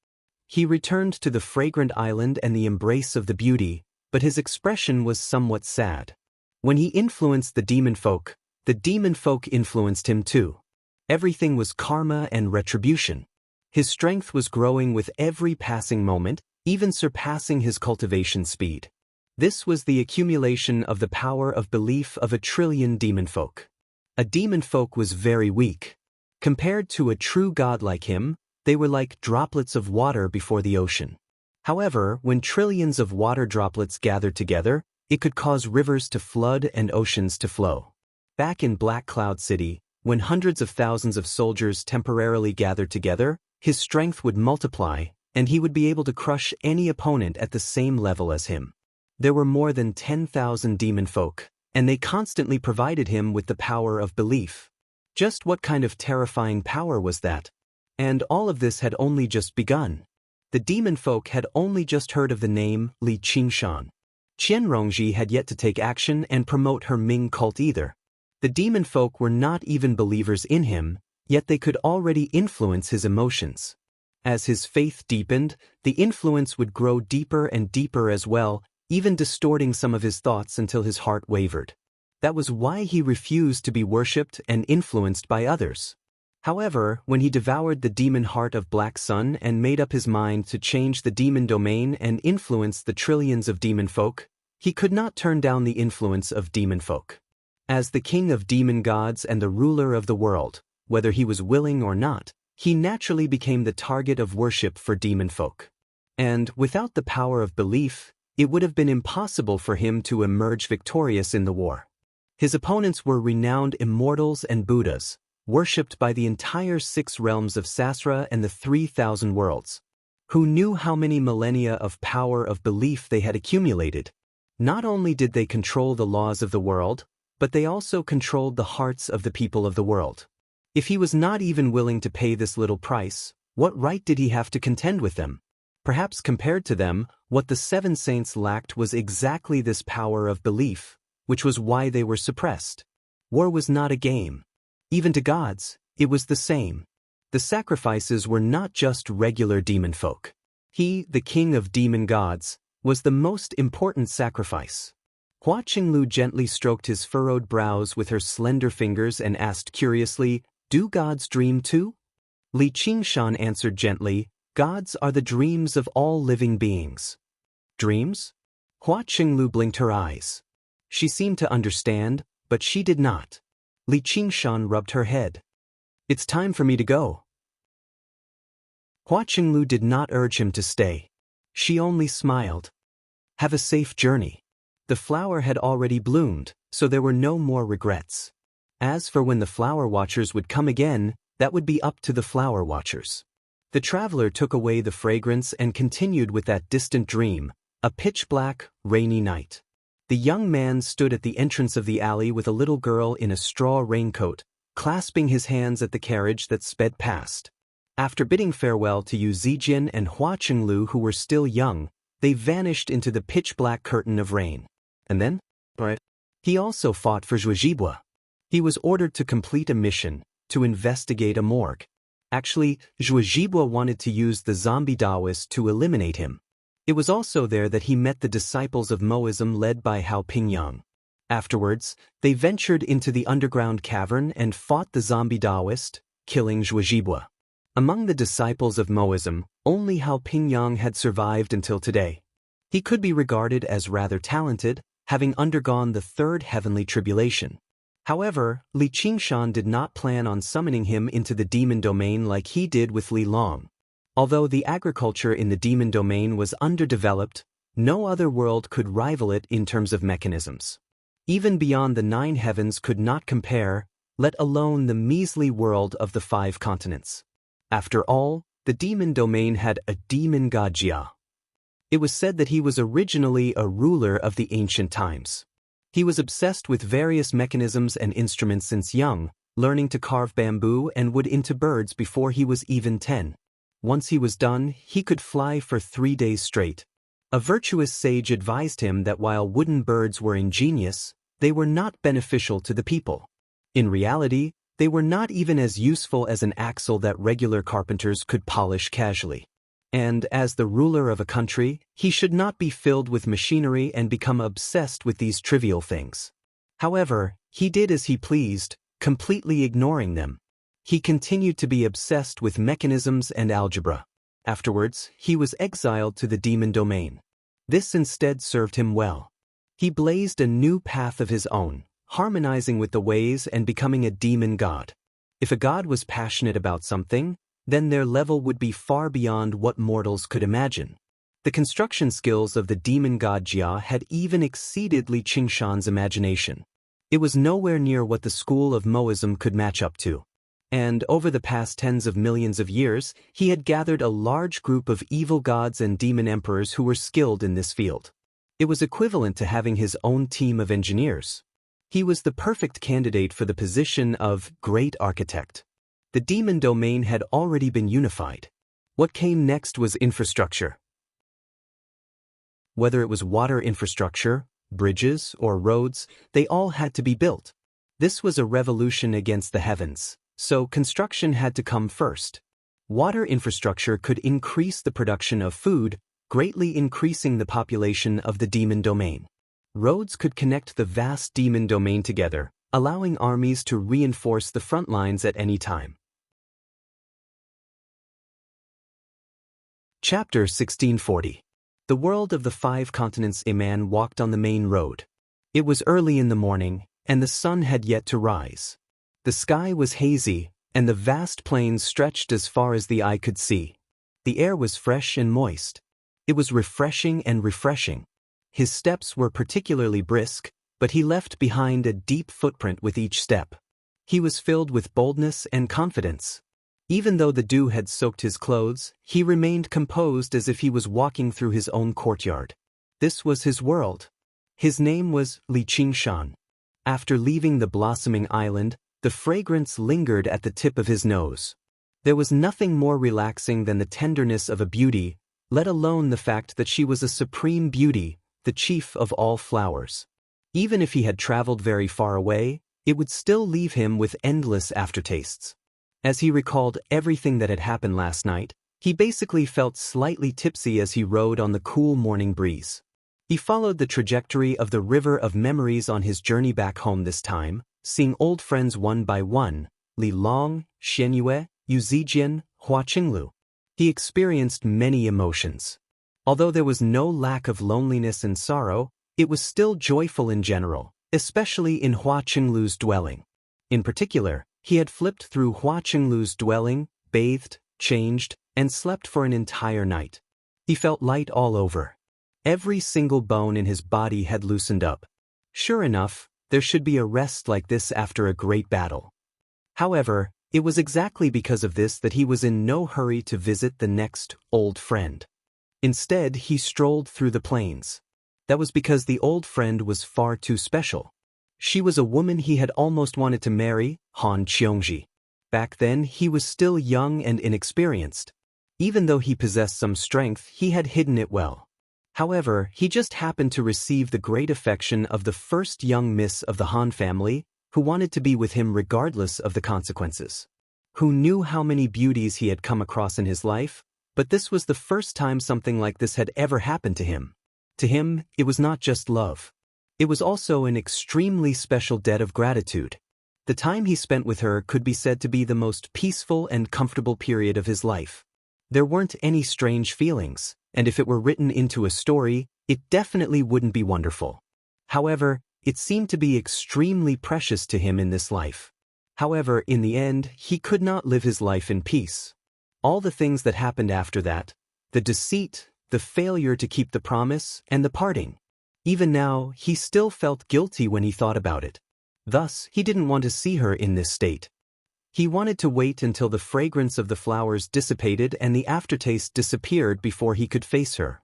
He returned to the fragrant island and the embrace of the beauty, but his expression was somewhat sad. When he influenced the demon folk influenced him too. Everything was karma and retribution. His strength was growing with every passing moment, even surpassing his cultivation speed. This was the accumulation of the power of belief of a trillion demon folk. A demon folk was very weak. Compared to a true god like him, they were like droplets of water before the ocean. However, when trillions of water droplets gathered together, it could cause rivers to flood and oceans to flow. Back in Black Cloud City, when hundreds of thousands of soldiers temporarily gathered together, his strength would multiply, and he would be able to crush any opponent at the same level as him. There were more than 10,000 demon folk, and they constantly provided him with the power of belief. Just what kind of terrifying power was that? And all of this had only just begun. The demon folk had only just heard of the name Li Qingshan. Qianrongji had yet to take action and promote her Ming cult either. The demon folk were not even believers in him, yet they could already influence his emotions. As his faith deepened, the influence would grow deeper and deeper as well, even distorting some of his thoughts until his heart wavered. That was why he refused to be worshipped and influenced by others. However, when he devoured the demon heart of Black Sun and made up his mind to change the demon domain and influence the trillions of demon folk, he could not turn down the influence of demon folk. As the king of demon gods and the ruler of the world, whether he was willing or not, he naturally became the target of worship for demon folk. And without the power of belief, it would have been impossible for him to emerge victorious in the war. His opponents were renowned immortals and Buddhas, worshipped by the entire 6 realms of Sasra and the 3,000 worlds, who knew how many millennia of power of belief they had accumulated. Not only did they control the laws of the world, but they also controlled the hearts of the people of the world. If he was not even willing to pay this little price, what right did he have to contend with them? Perhaps compared to them, what the 7 saints lacked was exactly this power of belief, which was why they were suppressed. War was not a game. Even to gods, it was the same. The sacrifices were not just regular demon folk. He, the king of demon gods, was the most important sacrifice. Hua Qinglu gently stroked his furrowed brows with her slender fingers and asked curiously, "Do gods dream too?" Li Qingshan answered gently, "Gods are the dreams of all living beings." Dreams? Hua Qinglu blinked her eyes. She seemed to understand, but she did not. Li Qingshan rubbed her head. "It's time for me to go." Hua Qinglu did not urge him to stay. She only smiled. "Have a safe journey." The flower had already bloomed, so there were no more regrets. As for when the flower watchers would come again, that would be up to the flower watchers. The traveler took away the fragrance and continued with that distant dream, a pitch-black, rainy night. The young man stood at the entrance of the alley with a little girl in a straw raincoat, clasping his hands at the carriage that sped past. After bidding farewell to Yu Zijin and Hua Qinglu, who were still young, they vanished into the pitch-black curtain of rain. And then? He also fought for Zhuozhibua. He was ordered to complete a mission, to investigate a morgue. Actually, Zhuozhibua wanted to use the zombie Taoist to eliminate him. It was also there that he met the disciples of Moism led by Hao Pingyang. Afterwards, they ventured into the underground cavern and fought the zombie Taoist, killing Zhuozhibua. Among the disciples of Moism, only Hao Pingyang had survived until today. He could be regarded as rather talented, having undergone the 3rd heavenly tribulation. However, Li Qingshan did not plan on summoning him into the demon domain like he did with Li Long. Although the agriculture in the demon domain was underdeveloped, no other world could rival it in terms of mechanisms. Even beyond the 9 heavens could not compare, let alone the measly world of the 5 continents. After all, the demon domain had a demon god Jia. It was said that he was originally a ruler of the ancient times. He was obsessed with various mechanisms and instruments since young, learning to carve bamboo and wood into birds before he was even 10. Once he was done, he could fly for 3 days straight. A virtuous sage advised him that while wooden birds were ingenious, they were not beneficial to the people. In reality, they were not even as useful as an axle that regular carpenters could polish casually. And as the ruler of a country, he should not be filled with machinery and become obsessed with these trivial things. However, he did as he pleased, completely ignoring them. He continued to be obsessed with mechanisms and algebra. Afterwards, he was exiled to the demon domain. This instead served him well. He blazed a new path of his own, harmonizing with the ways and becoming a demon god. If a god was passionate about something, then their level would be far beyond what mortals could imagine. The construction skills of the demon god Jia had even exceeded Li Qingshan's imagination. It was nowhere near what the school of Moism could match up to. And over the past tens of millions of years, he had gathered a large group of evil gods and demon emperors who were skilled in this field. It was equivalent to having his own team of engineers. He was the perfect candidate for the position of great architect. The demon domain had already been unified. What came next was infrastructure. Whether it was water infrastructure, bridges, or roads, they all had to be built. This was a revolution against the heavens, so construction had to come first. Water infrastructure could increase the production of food, greatly increasing the population of the demon domain. Roads could connect the vast demon domain together, allowing armies to reinforce the front lines at any time. Chapter 1640. The World of the Five Continents. A man walked on the main road. It was early in the morning, and the sun had yet to rise. The sky was hazy, and the vast plains stretched as far as the eye could see. The air was fresh and moist. It was refreshing and refreshing. His steps were particularly brisk, but he left behind a deep footprint with each step. He was filled with boldness and confidence. Even though the dew had soaked his clothes, he remained composed as if he was walking through his own courtyard. This was his world. His name was Li Qingshan. After leaving the blossoming island, the fragrance lingered at the tip of his nose. There was nothing more relaxing than the tenderness of a beauty, let alone the fact that she was a supreme beauty, the chief of all flowers. Even if he had traveled very far away, it would still leave him with endless aftertastes. As he recalled everything that had happened last night, he basically felt slightly tipsy as he rode on the cool morning breeze. He followed the trajectory of the river of memories on his journey back home this time, seeing old friends one by one, Li Long, Xian Yue, Yu Zijian, Hua Qinglu. He experienced many emotions. Although there was no lack of loneliness and sorrow, it was still joyful in general, especially in Hua Qinglu's dwelling. In particular, he had flipped through Hua Qinglu's dwelling, bathed, changed, and slept for an entire night. He felt light all over. Every single bone in his body had loosened up. Sure enough, there should be a rest like this after a great battle. However, it was exactly because of this that he was in no hurry to visit the next old friend. Instead, he strolled through the plains. That was because the old friend was far too special. She was a woman he had almost wanted to marry, Han Qiongji. Back then, he was still young and inexperienced. Even though he possessed some strength, he had hidden it well. However, he just happened to receive the great affection of the first young miss of the Han family, who wanted to be with him regardless of the consequences. Who knew how many beauties he had come across in his life, but this was the first time something like this had ever happened to him. To him, it was not just love. It was also an extremely special debt of gratitude. The time he spent with her could be said to be the most peaceful and comfortable period of his life. There weren't any strange feelings, and if it were written into a story, it definitely wouldn't be wonderful. However, it seemed to be extremely precious to him in this life. However, in the end, he could not live his life in peace. All the things that happened after that, the deceit, the failure to keep the promise, and the parting. Even now, he still felt guilty when he thought about it. Thus, he didn't want to see her in this state. He wanted to wait until the fragrance of the flowers dissipated and the aftertaste disappeared before he could face her.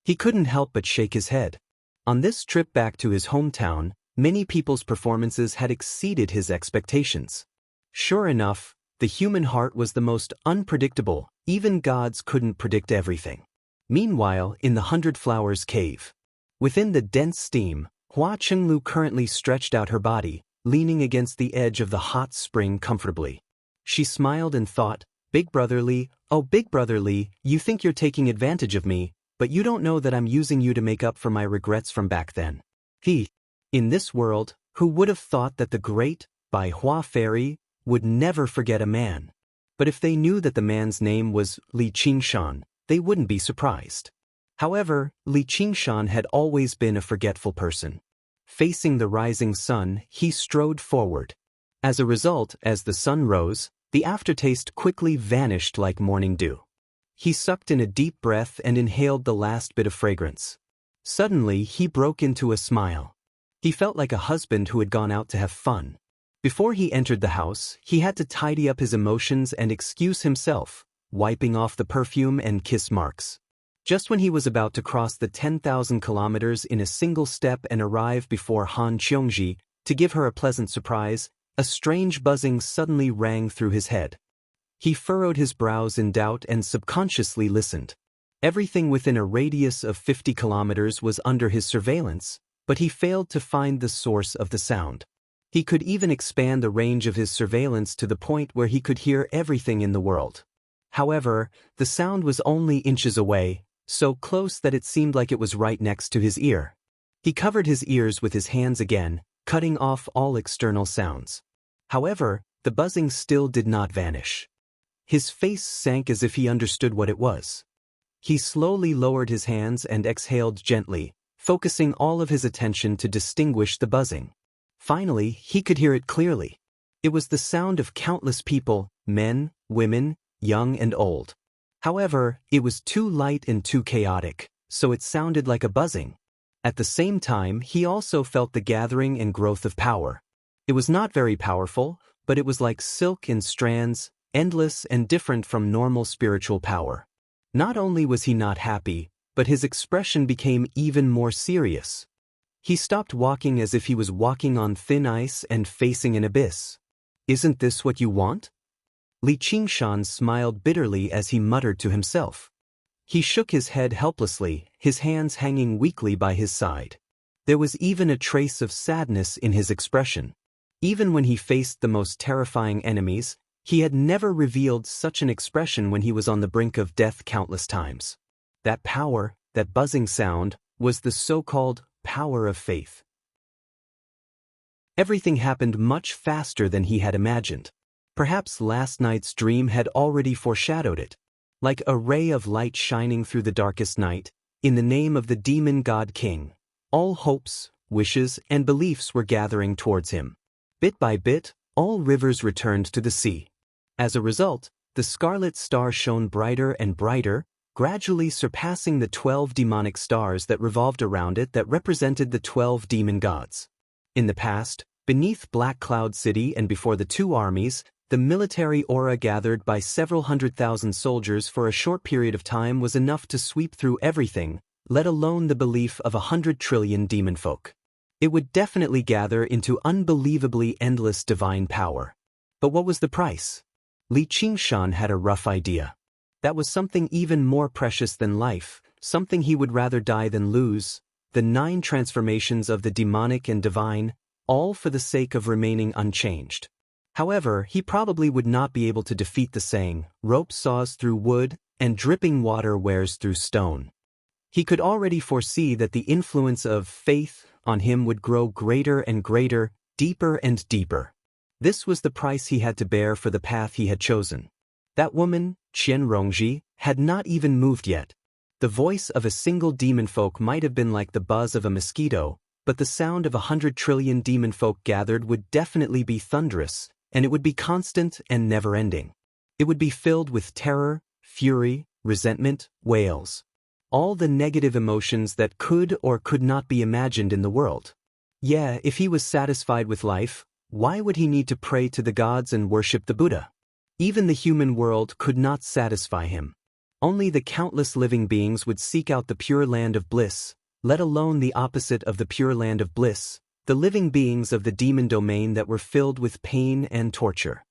He couldn't help but shake his head. On this trip back to his hometown, many people's performances had exceeded his expectations. Sure enough, the human heart was the most unpredictable, even gods couldn't predict everything. Meanwhile, in the Hundred Flowers Cave, within the dense steam, Hua Qinglu currently stretched out her body, leaning against the edge of the hot spring comfortably. She smiled and thought, Big Brother Li, oh Big Brother Li, you think you're taking advantage of me, but you don't know that I'm using you to make up for my regrets from back then. In this world, who would have thought that the great, Bai Hua fairy, would never forget a man? But if they knew that the man's name was Li Qingshan, they wouldn't be surprised. However, Li Qingshan had always been a forgetful person. Facing the rising sun, he strode forward. As a result, as the sun rose, the aftertaste quickly vanished like morning dew. He sucked in a deep breath and inhaled the last bit of fragrance. Suddenly, he broke into a smile. He felt like a husband who had gone out to have fun. Before he entered the house, he had to tidy up his emotions and excuse himself, wiping off the perfume and kiss marks. Just when he was about to cross the 10,000 kilometers in a single step and arrive before Han Qiongji to give her a pleasant surprise, a strange buzzing suddenly rang through his head. He furrowed his brows in doubt and subconsciously listened. Everything within a radius of 50 kilometers was under his surveillance, but he failed to find the source of the sound. He could even expand the range of his surveillance to the point where he could hear everything in the world. However, the sound was only inches away, so close that it seemed like it was right next to his ear. He covered his ears with his hands again, cutting off all external sounds. However, the buzzing still did not vanish. His face sank as if he understood what it was. He slowly lowered his hands and exhaled gently, focusing all of his attention to distinguish the buzzing. Finally, he could hear it clearly. It was the sound of countless people, men, women, young and old. However, it was too light and too chaotic, so it sounded like a buzzing. At the same time, he also felt the gathering and growth of power. It was not very powerful, but it was like silk in strands, endless and different from normal spiritual power. Not only was he not happy, but his expression became even more serious. He stopped walking as if he was walking on thin ice and facing an abyss. "Isn't this what you want?" Li Qingshan smiled bitterly as he muttered to himself. He shook his head helplessly, his hands hanging weakly by his side. There was even a trace of sadness in his expression. Even when he faced the most terrifying enemies, he had never revealed such an expression when he was on the brink of death countless times. That power, that buzzing sound, was the so-called power of faith. Everything happened much faster than he had imagined. Perhaps last night's dream had already foreshadowed it. Like a ray of light shining through the darkest night, in the name of the demon god king, all hopes, wishes, and beliefs were gathering towards him. Bit by bit, all rivers returned to the sea. As a result, the scarlet star shone brighter and brighter, gradually surpassing the 12 demonic stars that revolved around it that represented the 12 demon gods. In the past, beneath Black Cloud City and before the two armies, the military aura gathered by several 100,000 soldiers for a short period of time was enough to sweep through everything, let alone the belief of 100 trillion demon folk. It would definitely gather into unbelievably endless divine power. But what was the price? Li Qingshan had a rough idea. That was something even more precious than life, something he would rather die than lose, the 9 transformations of the demonic and divine, all for the sake of remaining unchanged. However, he probably would not be able to defeat the saying, "Rope saws through wood, and dripping water wears through stone." He could already foresee that the influence of faith on him would grow greater and greater, deeper and deeper. This was the price he had to bear for the path he had chosen. That woman, Qian Rongji, had not even moved yet. The voice of a single demon folk might have been like the buzz of a mosquito, but the sound of 100 trillion demon folk gathered would definitely be thunderous, and it would be constant and never-ending. It would be filled with terror, fury, resentment, wails. All the negative emotions that could or could not be imagined in the world. Yeah, if he was satisfied with life, why would he need to pray to the gods and worship the Buddha? Even the human world could not satisfy him. Only the countless living beings would seek out the pure land of bliss, let alone the opposite of the pure land of bliss, the living beings of the demon domain that were filled with pain and torture.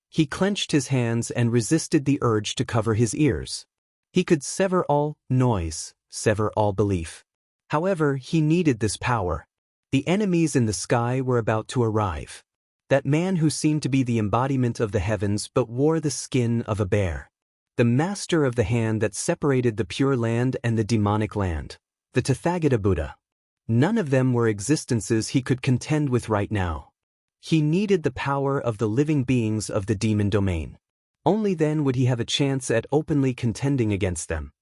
He clenched his hands and resisted the urge to cover his ears. He could sever all noise, sever all belief. However, he needed this power. The enemies in the sky were about to arrive. That man who seemed to be the embodiment of the heavens but wore the skin of a bear. The master of the hand that separated the pure land and the demonic land. The Tathagata Buddha. None of them were existences he could contend with right now. He needed the power of the living beings of the demon domain. Only then would he have a chance at openly contending against them.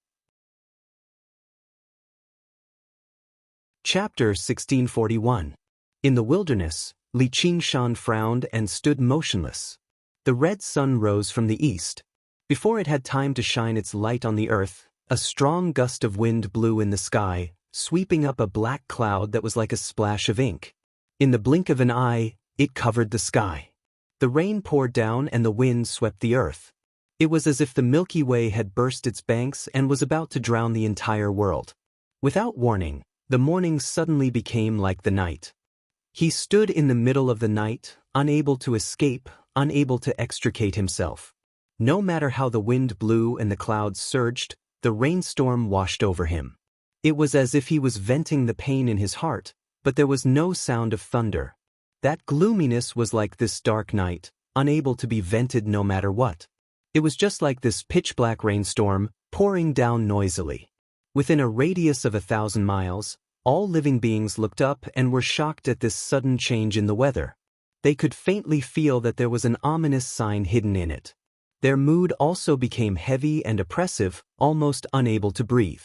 Chapter 1641. In the wilderness, Li Qingshan frowned and stood motionless. The red sun rose from the east. Before it had time to shine its light on the earth, a strong gust of wind blew in the sky, sweeping up a black cloud that was like a splash of ink. In the blink of an eye, it covered the sky. The rain poured down and the wind swept the earth. It was as if the Milky Way had burst its banks and was about to drown the entire world. Without warning, the morning suddenly became like the night. He stood in the middle of the night, unable to escape, unable to extricate himself. No matter how the wind blew and the clouds surged, the rainstorm washed over him. It was as if he was venting the pain in his heart, but there was no sound of thunder. That gloominess was like this dark night, unable to be vented no matter what. It was just like this pitch-black rainstorm, pouring down noisily. Within a radius of 1,000 miles, all living beings looked up and were shocked at this sudden change in the weather. They could faintly feel that there was an ominous sign hidden in it. Their mood also became heavy and oppressive, almost unable to breathe.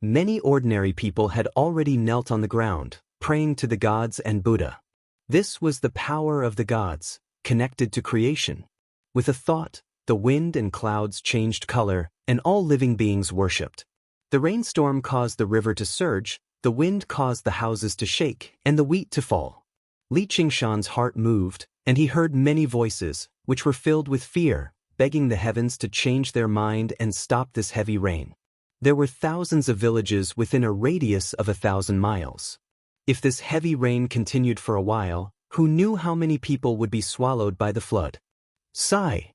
Many ordinary people had already knelt on the ground, praying to the gods and Buddha. This was the power of the gods, connected to creation. With a thought, the wind and clouds changed color, and all living beings worshipped. The rainstorm caused the river to surge, the wind caused the houses to shake, and the wheat to fall. Li Qingshan's heart moved, and he heard many voices, which were filled with fear, begging the heavens to change their mind and stop this heavy rain. There were thousands of villages within a radius of 1,000 miles. If this heavy rain continued for a while, who knew how many people would be swallowed by the flood? Sigh.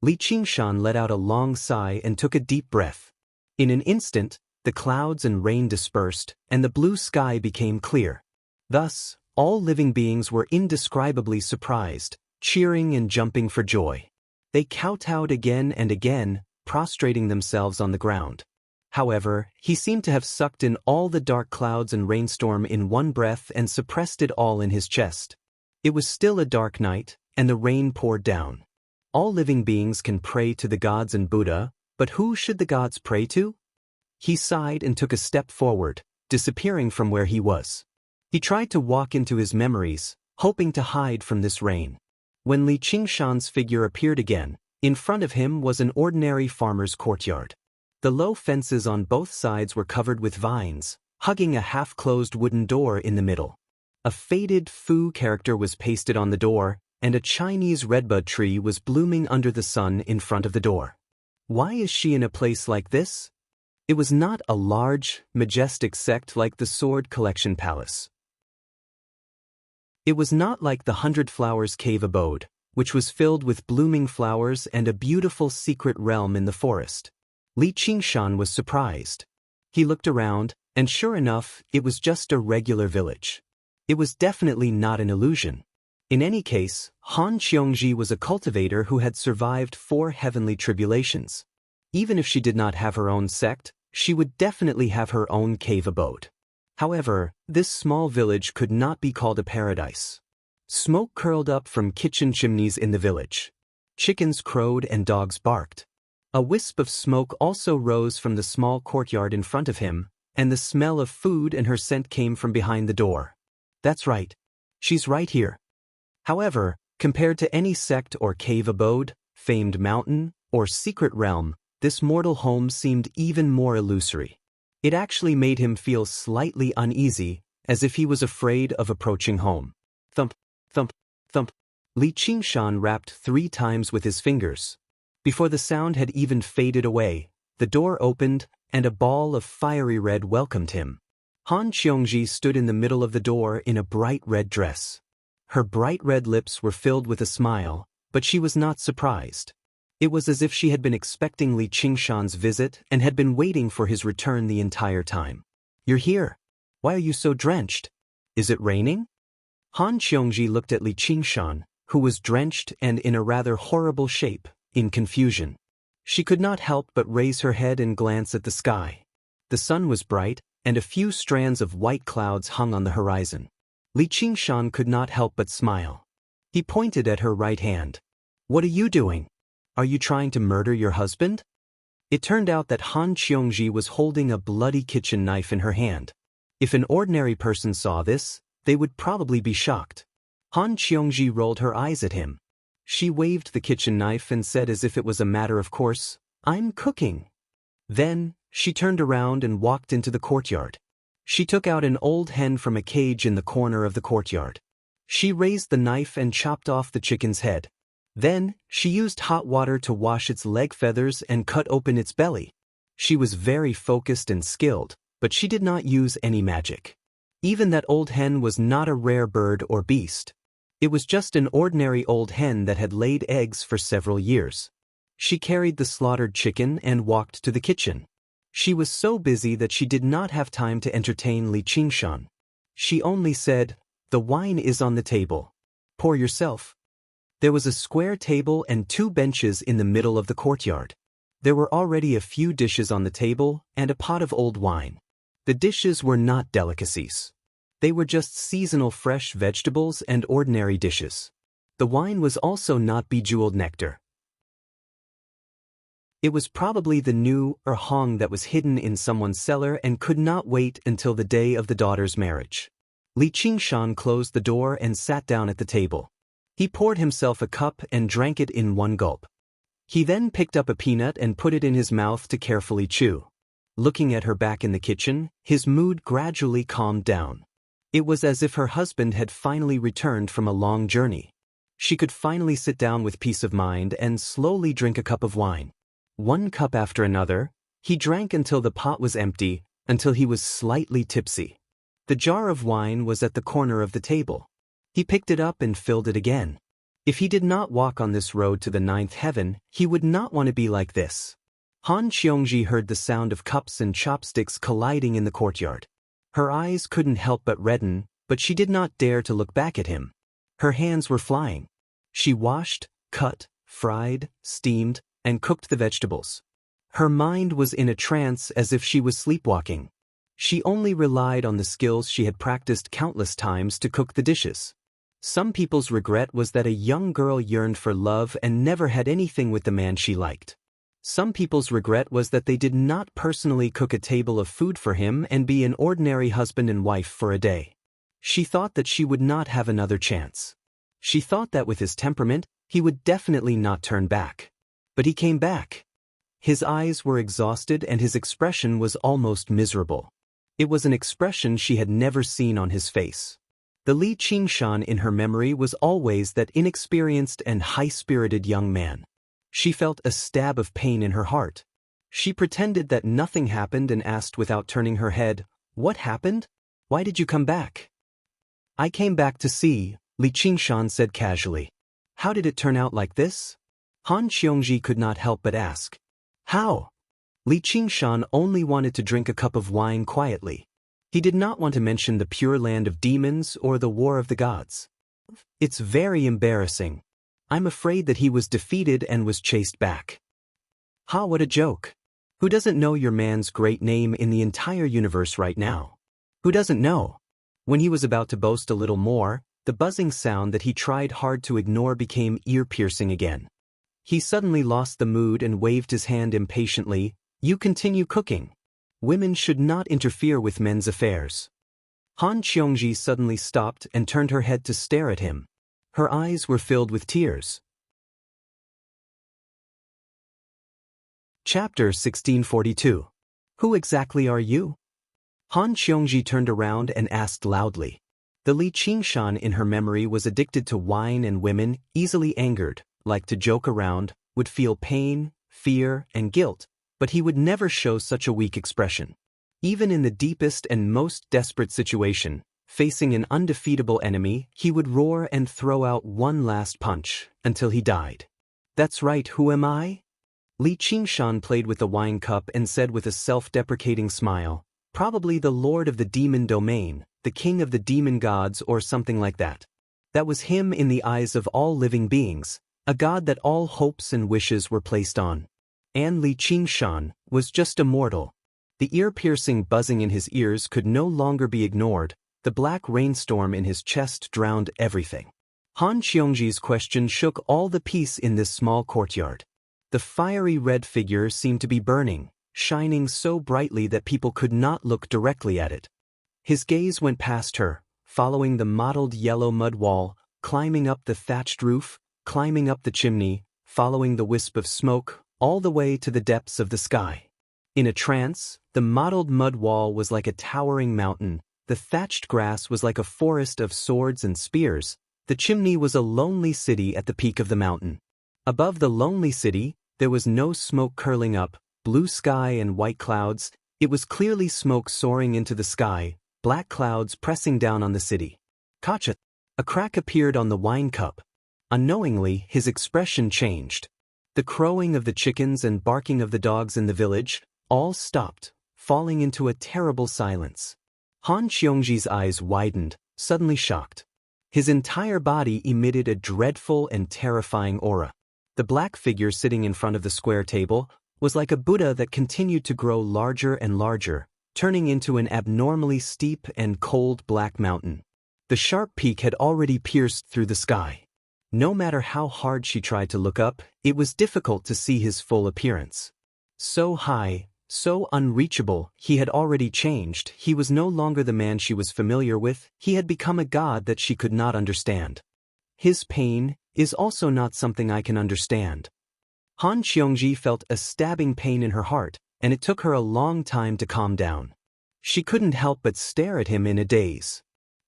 Li Qingshan let out a long sigh and took a deep breath. In an instant, the clouds and rain dispersed, and the blue sky became clear. Thus, all living beings were indescribably surprised, cheering and jumping for joy. They kowtowed again and again, prostrating themselves on the ground. However, he seemed to have sucked in all the dark clouds and rainstorm in one breath and suppressed it all in his chest. It was still a dark night, and the rain poured down. All living beings can pray to the gods and Buddha, but who should the gods pray to? He sighed and took a step forward, disappearing from where he was. He tried to walk into his memories, hoping to hide from this rain. When Li Qingshan's figure appeared again, in front of him was an ordinary farmer's courtyard. The low fences on both sides were covered with vines, hugging a half-closed wooden door in the middle. A faded Fu character was pasted on the door, and a Chinese redbud tree was blooming under the sun in front of the door. Why is she in a place like this? It was not a large, majestic sect like the Sword Collection Palace. It was not like the 100 Flowers Cave abode, which was filled with blooming flowers and a beautiful secret realm in the forest. Li Qingshan was surprised. He looked around, and sure enough, it was just a regular village. It was definitely not an illusion. In any case, Han Qiongji was a cultivator who had survived 4 heavenly tribulations. Even if she did not have her own sect, she would definitely have her own cave abode. However, this small village could not be called a paradise. Smoke curled up from kitchen chimneys in the village. Chickens crowed and dogs barked. A wisp of smoke also rose from the small courtyard in front of him, and the smell of food and her scent came from behind the door. That's right. She's right here. However, compared to any sect or cave abode, famed mountain, or secret realm, this mortal home seemed even more illusory. It actually made him feel slightly uneasy, as if he was afraid of approaching home. Thump, thump, thump. Li Qingshan rapped 3 times with his fingers. Before the sound had even faded away, the door opened, and a ball of fiery red welcomed him. Han Qiongji stood in the middle of the door in a bright red dress. Her bright red lips were filled with a smile, but she was not surprised. It was as if she had been expecting Li Qingshan's visit and had been waiting for his return the entire time. You're here. Why are you so drenched? Is it raining? Han Qiongji looked at Li Qingshan, who was drenched and in a rather horrible shape, in confusion. She could not help but raise her head and glance at the sky. The sun was bright, and a few strands of white clouds hung on the horizon. Li Qingshan could not help but smile. He pointed at her right hand. What are you doing? Are you trying to murder your husband? It turned out that Han Qiongji was holding a bloody kitchen knife in her hand. If an ordinary person saw this, they would probably be shocked. Han Qiongji rolled her eyes at him. She waved the kitchen knife and said as if it was a matter of course, "I'm cooking." Then, she turned around and walked into the courtyard. She took out an old hen from a cage in the corner of the courtyard. She raised the knife and chopped off the chicken's head. Then, she used hot water to wash its leg feathers and cut open its belly. She was very focused and skilled, but she did not use any magic. Even that old hen was not a rare bird or beast. It was just an ordinary old hen that had laid eggs for several years. She carried the slaughtered chicken and walked to the kitchen. She was so busy that she did not have time to entertain Li Qingshan. She only said, "The wine is on the table. Pour yourself." There was a square table and 2 benches in the middle of the courtyard. There were already a few dishes on the table and a pot of old wine. The dishes were not delicacies. They were just seasonal fresh vegetables and ordinary dishes. The wine was also not bejeweled nectar. It was probably the new hong that was hidden in someone's cellar and could not wait until the day of the daughter's marriage. Li Qingshan closed the door and sat down at the table. He poured himself a cup and drank it in one gulp. He then picked up a peanut and put it in his mouth to carefully chew. Looking at her back in the kitchen, his mood gradually calmed down. It was as if her husband had finally returned from a long journey. She could finally sit down with peace of mind and slowly drink a cup of wine. One cup after another, he drank until the pot was empty, until he was slightly tipsy. The jar of wine was at the corner of the table. He picked it up and filled it again. If he did not walk on this road to the 9th heaven, he would not want to be like this. Han Qiongji heard the sound of cups and chopsticks colliding in the courtyard. Her eyes couldn't help but redden, but she did not dare to look back at him. Her hands were flying. She washed, cut, fried, steamed, and cooked the vegetables. Her mind was in a trance as if she was sleepwalking. She only relied on the skills she had practiced countless times to cook the dishes. Some people's regret was that a young girl yearned for love and never had anything with the man she liked. Some people's regret was that they did not personally cook a table of food for him and be an ordinary husband and wife for a day. She thought that she would not have another chance. She thought that with his temperament, he would definitely not turn back. But he came back. His eyes were exhausted and his expression was almost miserable. It was an expression she had never seen on his face. The Li Qingshan in her memory was always that inexperienced and high-spirited young man. She felt a stab of pain in her heart. She pretended that nothing happened and asked without turning her head, "What happened? Why did you come back?" "I came back to see," Li Qingshan said casually. "How did it turn out like this?" Han Qiongji could not help but ask. "How?" Li Qingshan only wanted to drink a cup of wine quietly. He did not want to mention the pure land of demons or the war of the gods. "It's very embarrassing. I'm afraid that he was defeated and was chased back." "Ha, what a joke. Who doesn't know your man's great name in the entire universe right now? Who doesn't know?" When he was about to boast a little more, the buzzing sound that he tried hard to ignore became ear-piercing again. He suddenly lost the mood and waved his hand impatiently. "You continue cooking. Women should not interfere with men's affairs." Han Qiongji suddenly stopped and turned her head to stare at him. Her eyes were filled with tears. Chapter 1642. Who exactly are you? Han Qiongji turned around and asked loudly. The Li Qingshan in her memory was addicted to wine and women, easily angered, liked to joke around, would feel pain, fear, and guilt, but he would never show such a weak expression. Even in the deepest and most desperate situation, facing an undefeatable enemy, he would roar and throw out one last punch, until he died. "That's right, who am I?" Li Qingshan played with the wine cup and said with a self-deprecating smile, "Probably the lord of the demon domain, the king of the demon gods or something like that." That was him in the eyes of all living beings, a god that all hopes and wishes were placed on. And Li Qingshan was just a mortal. The ear-piercing buzzing in his ears could no longer be ignored. The black rainstorm in his chest drowned everything. Han Qiongji's question shook all the peace in this small courtyard. The fiery red figure seemed to be burning, shining so brightly that people could not look directly at it. His gaze went past her, following the mottled yellow mud wall, climbing up the thatched roof, climbing up the chimney, following the wisp of smoke, all the way to the depths of the sky. In a trance, the mottled mud wall was like a towering mountain. The thatched grass was like a forest of swords and spears, The chimney was a lonely city at the peak of the mountain. Above the lonely city, there was no smoke curling up, blue sky and white clouds. It was clearly smoke soaring into the sky, black clouds pressing down on the city. Kacha! A crack appeared on the wine cup. Unknowingly, his expression changed. The crowing of the chickens and barking of the dogs in the village all stopped, falling into a terrible silence. Han Qiongji's eyes widened, suddenly shocked. His entire body emitted a dreadful and terrifying aura. The black figure sitting in front of the square table was like a Buddha that continued to grow larger and larger, turning into an abnormally steep and cold black mountain. The sharp peak had already pierced through the sky. No matter how hard she tried to look up, it was difficult to see his full appearance. So high, so unreachable, he had already changed. He was no longer the man she was familiar with. He had become a god that she could not understand. His pain is also not something I can understand. Han Qiongji felt a stabbing pain in her heart, and it took her a long time to calm down. She couldn't help but stare at him in a daze.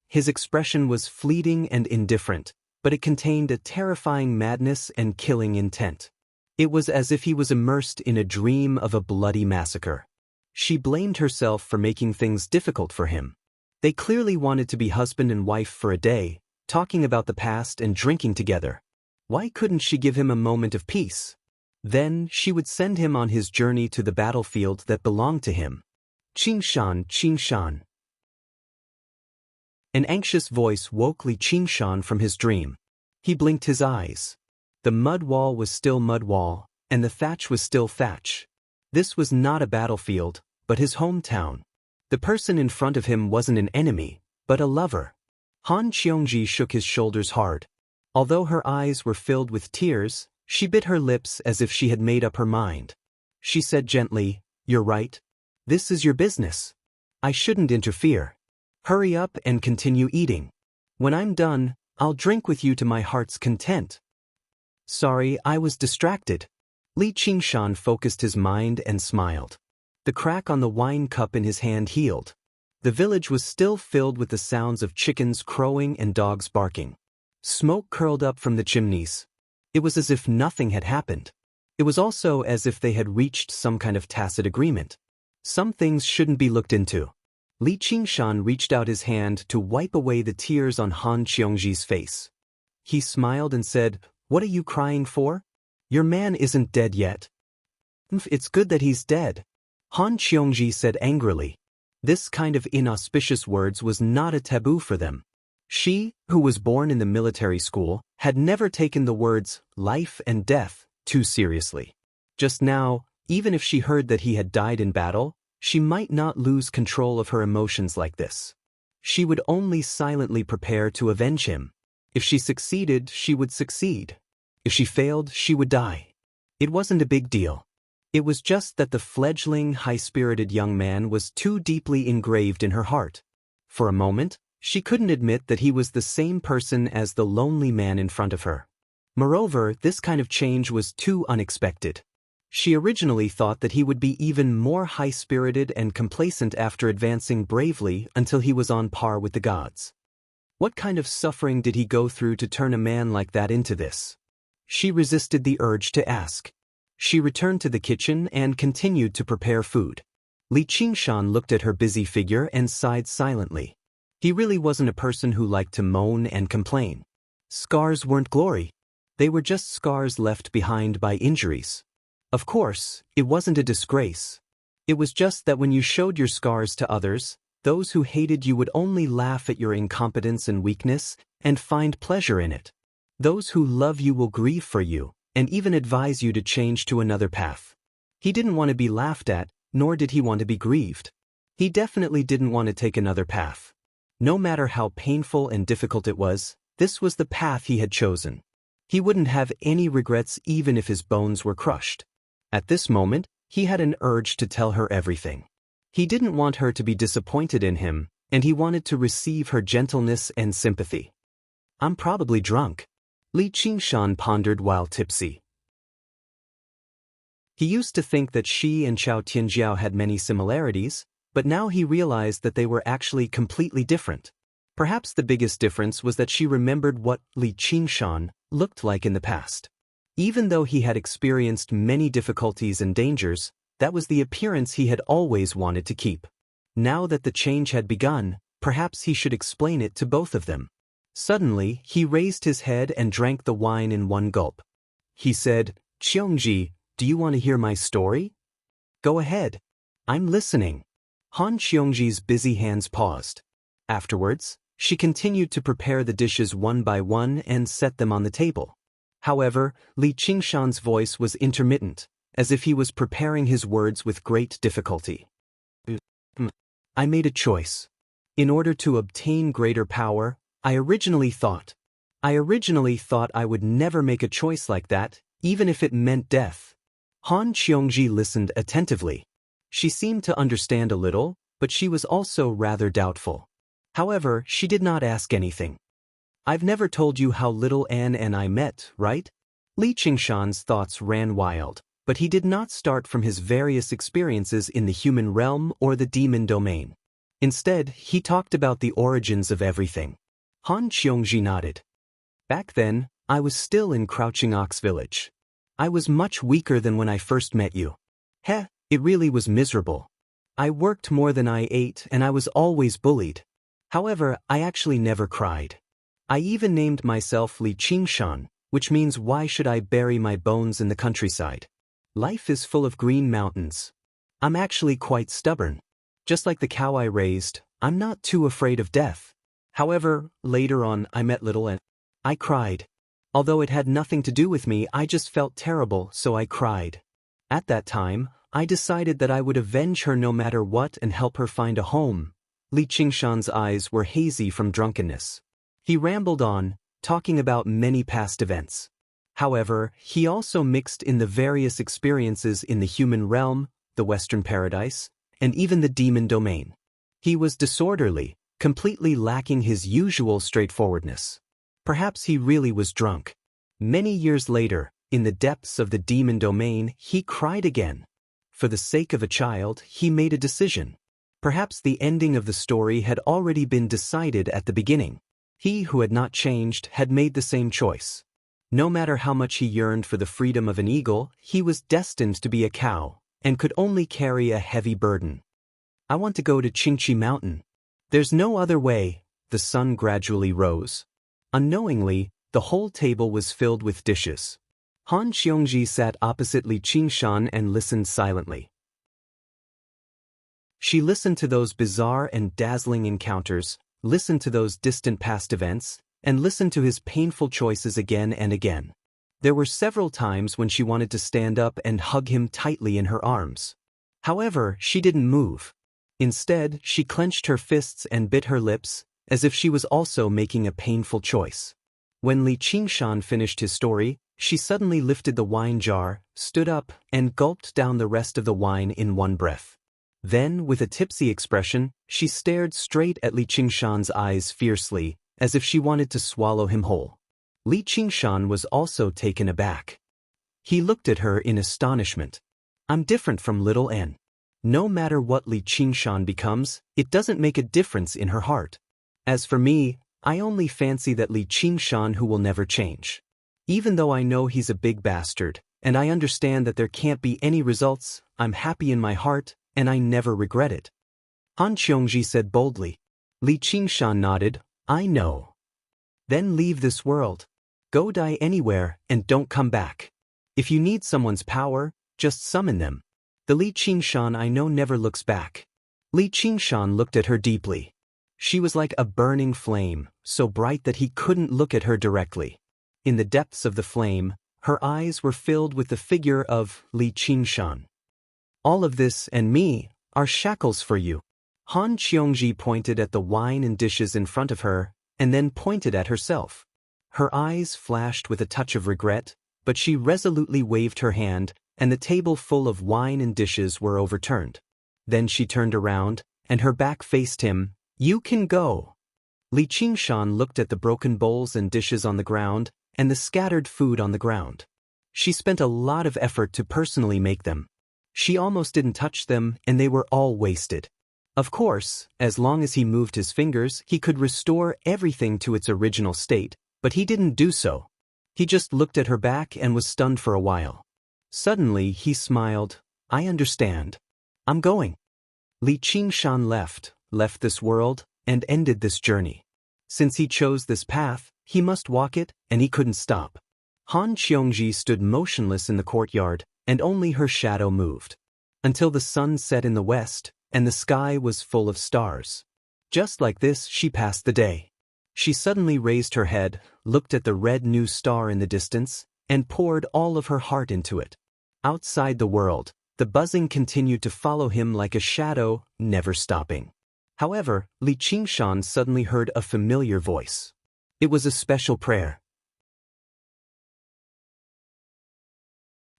His expression was fleeting and indifferent, but it contained a terrifying madness and killing intent. It was as if he was immersed in a dream of a bloody massacre. She blamed herself for making things difficult for him. They clearly wanted to be husband and wife for a day, talking about the past and drinking together. Why couldn't she give him a moment of peace? Then she would send him on his journey to the battlefield that belonged to him. Qingshan, Qingshan. An anxious voice woke Li Qingshan from his dream. He blinked his eyes. The mud wall was still mud wall, and the thatch was still thatch. This was not a battlefield, but his hometown. The person in front of him wasn't an enemy, but a lover. Han Qiongji shook his shoulders hard. Although her eyes were filled with tears, she bit her lips as if she had made up her mind. She said gently, "You're right. This is your business. I shouldn't interfere. Hurry up and continue eating. When I'm done, I'll drink with you to my heart's content." Sorry, I was distracted. Li Qingshan focused his mind and smiled. The crack on the wine cup in his hand healed. The village was still filled with the sounds of chickens crowing and dogs barking. Smoke curled up from the chimneys. It was as if nothing had happened. It was also as if they had reached some kind of tacit agreement. Some things shouldn't be looked into. Li Qingshan reached out his hand to wipe away the tears on Han Qiongji's face. He smiled and said, "What are you crying for? Your man isn't dead yet." "It's good that he's dead," Han Qiongji said angrily. This kind of inauspicious words was not a taboo for them. She, who was born in the military school, had never taken the words life and death too seriously. Just now, even if she heard that he had died in battle, she might not lose control of her emotions like this. She would only silently prepare to avenge him. If she succeeded, she would succeed. If she failed, she would die. It wasn't a big deal. It was just that the fledgling, high-spirited young man was too deeply engraved in her heart. For a moment, she couldn't admit that he was the same person as the lonely man in front of her. Moreover, this kind of change was too unexpected. She originally thought that he would be even more high-spirited and complacent after advancing bravely until he was on par with the gods. What kind of suffering did he go through to turn a man like that into this? She resisted the urge to ask. She returned to the kitchen and continued to prepare food. Li Qingshan looked at her busy figure and sighed silently. He really wasn't a person who liked to moan and complain. Scars weren't glory. They were just scars left behind by injuries. Of course, it wasn't a disgrace. It was just that when you showed your scars to others, those who hated you would only laugh at your incompetence and weakness and find pleasure in it. Those who love you will grieve for you and even advise you to change to another path. He didn't want to be laughed at, nor did he want to be grieved. He definitely didn't want to take another path. No matter how painful and difficult it was, this was the path he had chosen. He wouldn't have any regrets even if his bones were crushed. At this moment, he had an urge to tell her everything. He didn't want her to be disappointed in him, and he wanted to receive her gentleness and sympathy. "I'm probably drunk," Li Qingshan pondered while tipsy. He used to think that she and Chao Tianjiao had many similarities, but now he realized that they were actually completely different. Perhaps the biggest difference was that she remembered what Li Qingshan looked like in the past. Even though he had experienced many difficulties and dangers, that was the appearance he had always wanted to keep. Now that the change had begun, perhaps he should explain it to both of them. Suddenly, he raised his head and drank the wine in one gulp. He said, "Qiongji, do you want to hear my story?" "Go ahead. I'm listening." Han Qiongji's busy hands paused. Afterwards, she continued to prepare the dishes one by one and set them on the table. However, Li Qingshan's voice was intermittent, as if he was preparing his words with great difficulty. "I made a choice. In order to obtain greater power, I originally thought I would never make a choice like that, even if it meant death." Han Qiongji listened attentively. She seemed to understand a little, but she was also rather doubtful. However, she did not ask anything. "I've never told you how little Anne and I met, right?" Li Qingshan's thoughts ran wild, but he did not start from his various experiences in the human realm or the demon domain. Instead, he talked about the origins of everything. Han Qiongji nodded. "Back then, I was still in Crouching Ox Village. I was much weaker than when I first met you. It really was miserable. I worked more than I ate and I was always bullied. However, I actually never cried. I even named myself Li Qingshan, which means why should I bury my bones in the countryside? Life is full of green mountains. I'm actually quite stubborn. Just like the cow I raised, I'm not too afraid of death. However, later on I met little Anne. I cried. Although it had nothing to do with me, I just felt terrible, so I cried. At that time, I decided that I would avenge her no matter what and help her find a home." Li Qingshan's eyes were hazy from drunkenness. He rambled on, talking about many past events. However, he also mixed in the various experiences in the human realm, the Western Paradise, and even the demon domain. He was disorderly, completely lacking his usual straightforwardness. Perhaps he really was drunk. Many years later, in the depths of the demon domain, he cried again. For the sake of a child, he made a decision. Perhaps the ending of the story had already been decided at the beginning. He who had not changed had made the same choice. No matter how much he yearned for the freedom of an eagle, he was destined to be a cow, and could only carry a heavy burden. "I want to go to Qingqi Mountain. There's no other way." The sun gradually rose. Unknowingly, the whole table was filled with dishes. Han Qiongji sat opposite Li Qingshan and listened silently. She listened to those bizarre and dazzling encounters, listened to those distant past events, and listened to his painful choices again and again. There were several times when she wanted to stand up and hug him tightly in her arms. However, she didn't move. Instead, she clenched her fists and bit her lips, as if she was also making a painful choice. When Li Qingshan finished his story, she suddenly lifted the wine jar, stood up, and gulped down the rest of the wine in one breath. Then, with a tipsy expression, she stared straight at Li Qingshan's eyes fiercely, as if she wanted to swallow him whole. Li Qingshan was also taken aback. He looked at her in astonishment. "I'm different from little N. No matter what Li Qingshan becomes, it doesn't make a difference in her heart. As for me, I only fancy that Li Qingshan who will never change. Even though I know he's a big bastard, and I understand that there can't be any results, I'm happy in my heart, and I never regret it." Han Qiongji said boldly. Li Qingshan nodded. "I know. Then leave this world. Go die anywhere and don't come back. If you need someone's power, just summon them. The Li Qingshan I know never looks back." Li Qingshan looked at her deeply. She was like a burning flame, so bright that he couldn't look at her directly. In the depths of the flame, her eyes were filled with the figure of Li Qingshan. "All of this and me are shackles for you." Han Qiongji pointed at the wine and dishes in front of her, and then pointed at herself. Her eyes flashed with a touch of regret, but she resolutely waved her hand, and the table full of wine and dishes were overturned. Then she turned around, and her back faced him. "You can go." Li Qingshan looked at the broken bowls and dishes on the ground, and the scattered food on the ground. She spent a lot of effort to personally make them. She almost didn't touch them, and they were all wasted. Of course, as long as he moved his fingers, he could restore everything to its original state, but he didn't do so. He just looked at her back and was stunned for a while. Suddenly, he smiled. I understand. I'm going. Li Qingshan left this world, and ended this journey. Since he chose this path, he must walk it, and he couldn't stop. Han Qiongji stood motionless in the courtyard, and only her shadow moved. Until the sun set in the west, and the sky was full of stars. Just like this, she passed the day. She suddenly raised her head, looked at the red new star in the distance, and poured all of her heart into it. Outside the world, the buzzing continued to follow him like a shadow, never stopping. However, Li Qingshan suddenly heard a familiar voice. It was a special prayer.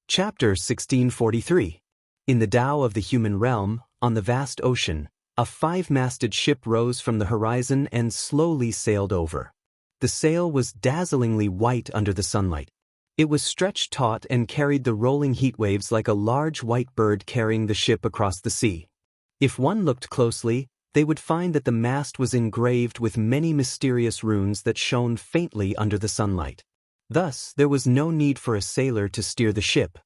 Chapter 1643. In the Tao of the human realm, on the vast ocean, a 5-masted ship rose from the horizon and slowly sailed over. The sail was dazzlingly white under the sunlight. It was stretched taut and carried the rolling heat waves like a large white bird carrying the ship across the sea. If one looked closely, they would find that the mast was engraved with many mysterious runes that shone faintly under the sunlight. Thus, there was no need for a sailor to steer the ship.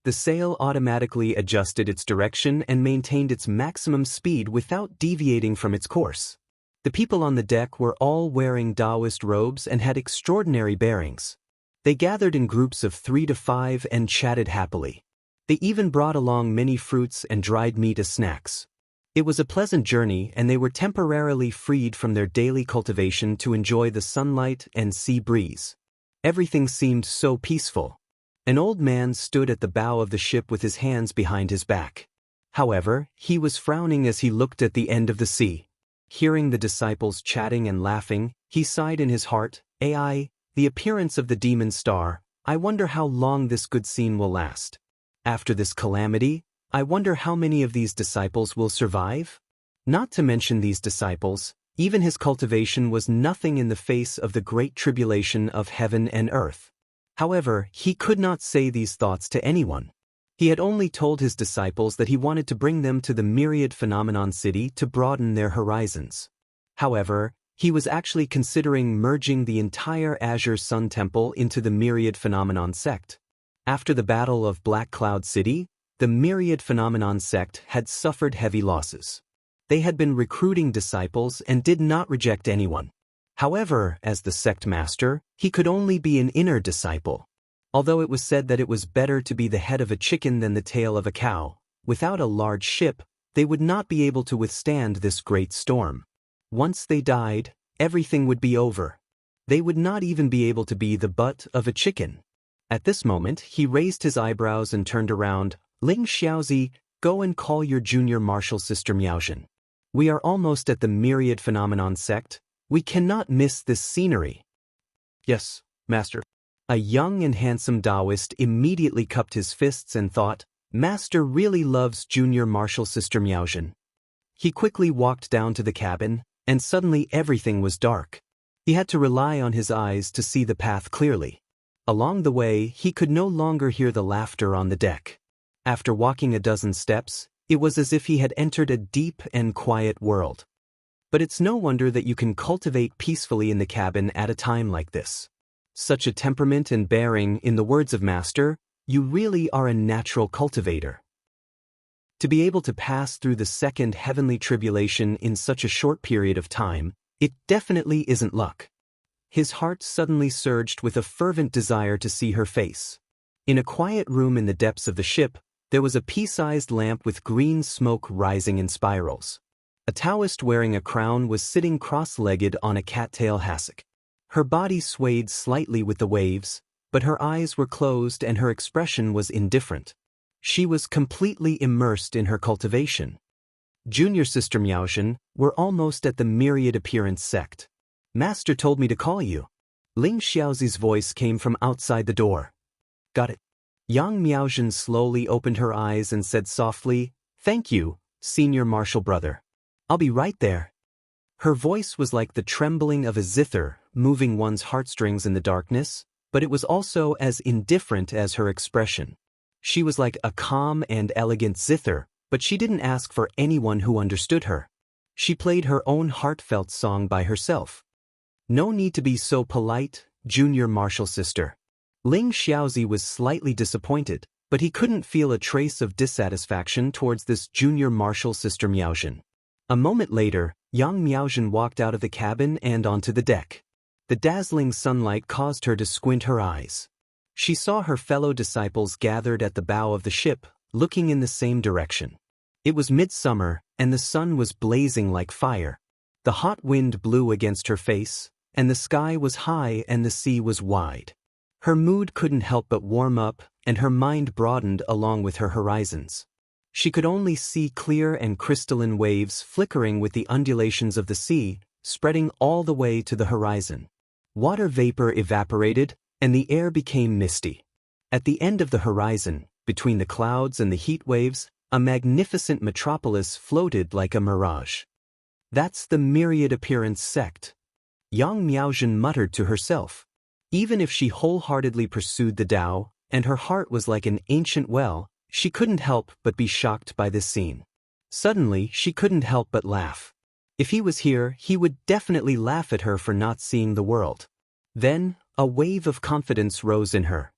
The sail automatically adjusted its direction and maintained its maximum speed without deviating from its course. The people on the deck were all wearing Taoist robes and had extraordinary bearings. They gathered in groups of 3 to 5 and chatted happily. They even brought along many fruits and dried meat as snacks. It was a pleasant journey, and they were temporarily freed from their daily cultivation to enjoy the sunlight and sea breeze. Everything seemed so peaceful. An old man stood at the bow of the ship with his hands behind his back. However, he was frowning as he looked at the end of the sea. Hearing the disciples chatting and laughing, he sighed in his heart, "Ai, the appearance of the demon star, I wonder how long this good scene will last. After this calamity, I wonder how many of these disciples will survive?" Not to mention these disciples, even his cultivation was nothing in the face of the great tribulation of heaven and earth. However, he could not say these thoughts to anyone. He had only told his disciples that he wanted to bring them to the myriad phenomenon city to broaden their horizons. However, he was actually considering merging the entire Azure Sun Temple into the myriad phenomenon sect. After the Battle of Black Cloud City, the myriad phenomenon sect had suffered heavy losses. They had been recruiting disciples and did not reject anyone. However, as the sect master, he could only be an inner disciple. Although it was said that it was better to be the head of a chicken than the tail of a cow, without a large ship, they would not be able to withstand this great storm. Once they died, everything would be over. They would not even be able to be the butt of a chicken. At this moment, he raised his eyebrows and turned around. "Ling Xiaozi, go and call your junior martial sister Miaozhen. We are almost at the myriad phenomenon sect. We cannot miss this scenery." "Yes, master." A young and handsome Taoist immediately cupped his fists and thought, "Master really loves junior martial sister Miaozhen." He quickly walked down to the cabin, and suddenly everything was dark. He had to rely on his eyes to see the path clearly. Along the way, he could no longer hear the laughter on the deck. After walking a dozen steps, it was as if he had entered a deep and quiet world. But it's no wonder that you can cultivate peacefully in the cabin at a time like this. Such a temperament and bearing, in the words of Master, you really are a natural cultivator. To be able to pass through the second heavenly tribulation in such a short period of time, it definitely isn't luck. His heart suddenly surged with a fervent desire to see her face. In a quiet room in the depths of the ship, there was a pea-sized lamp with green smoke rising in spirals. A Taoist wearing a crown was sitting cross-legged on a cattail hassock. Her body swayed slightly with the waves, but her eyes were closed and her expression was indifferent. She was completely immersed in her cultivation. "Junior sister Miaozhen, we're almost at the myriad appearance sect. Master told me to call you." Ling Xiaozi's voice came from outside the door. "Got it." Yang Miaozhen slowly opened her eyes and said softly, "Thank you, senior martial brother. I'll be right there." Her voice was like the trembling of a zither, moving one's heartstrings in the darkness, but it was also as indifferent as her expression. She was like a calm and elegant zither, but she didn't ask for anyone who understood her. She played her own heartfelt song by herself. No need to be so polite, junior martial sister. Ling Xiaozi was slightly disappointed, but he couldn't feel a trace of dissatisfaction towards this junior martial sister Miaozhen. A moment later, young Miaozhen walked out of the cabin and onto the deck. The dazzling sunlight caused her to squint her eyes. She saw her fellow disciples gathered at the bow of the ship, looking in the same direction. It was midsummer, and the sun was blazing like fire. The hot wind blew against her face, and the sky was high and the sea was wide. Her mood couldn't help but warm up, and her mind broadened along with her horizons. She could only see clear and crystalline waves flickering with the undulations of the sea, spreading all the way to the horizon. Water vapor evaporated, and the air became misty. At the end of the horizon, between the clouds and the heat waves, a magnificent metropolis floated like a mirage. That's the Myriad Appearance sect. Yang Miaozhen muttered to herself. Even if she wholeheartedly pursued the Tao, and her heart was like an ancient well, she couldn't help but be shocked by this scene. Suddenly, she couldn't help but laugh. If he was here, he would definitely laugh at her for not seeing the world. Then, a wave of confidence rose in her.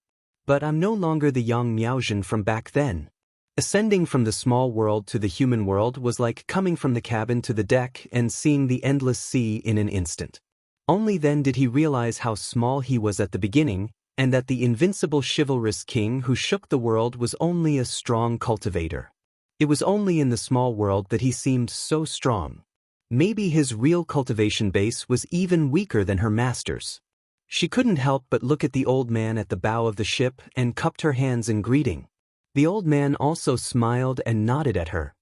But I'm no longer the young Miaozhen from back then. Ascending from the small world to the human world was like coming from the cabin to the deck and seeing the endless sea in an instant. Only then did he realize how small he was at the beginning, and that the invincible chivalrous king who shook the world was only a strong cultivator. It was only in the small world that he seemed so strong. Maybe his real cultivation base was even weaker than her master's. She couldn't help but look at the old man at the bow of the ship and cupped her hands in greeting. The old man also smiled and nodded at her.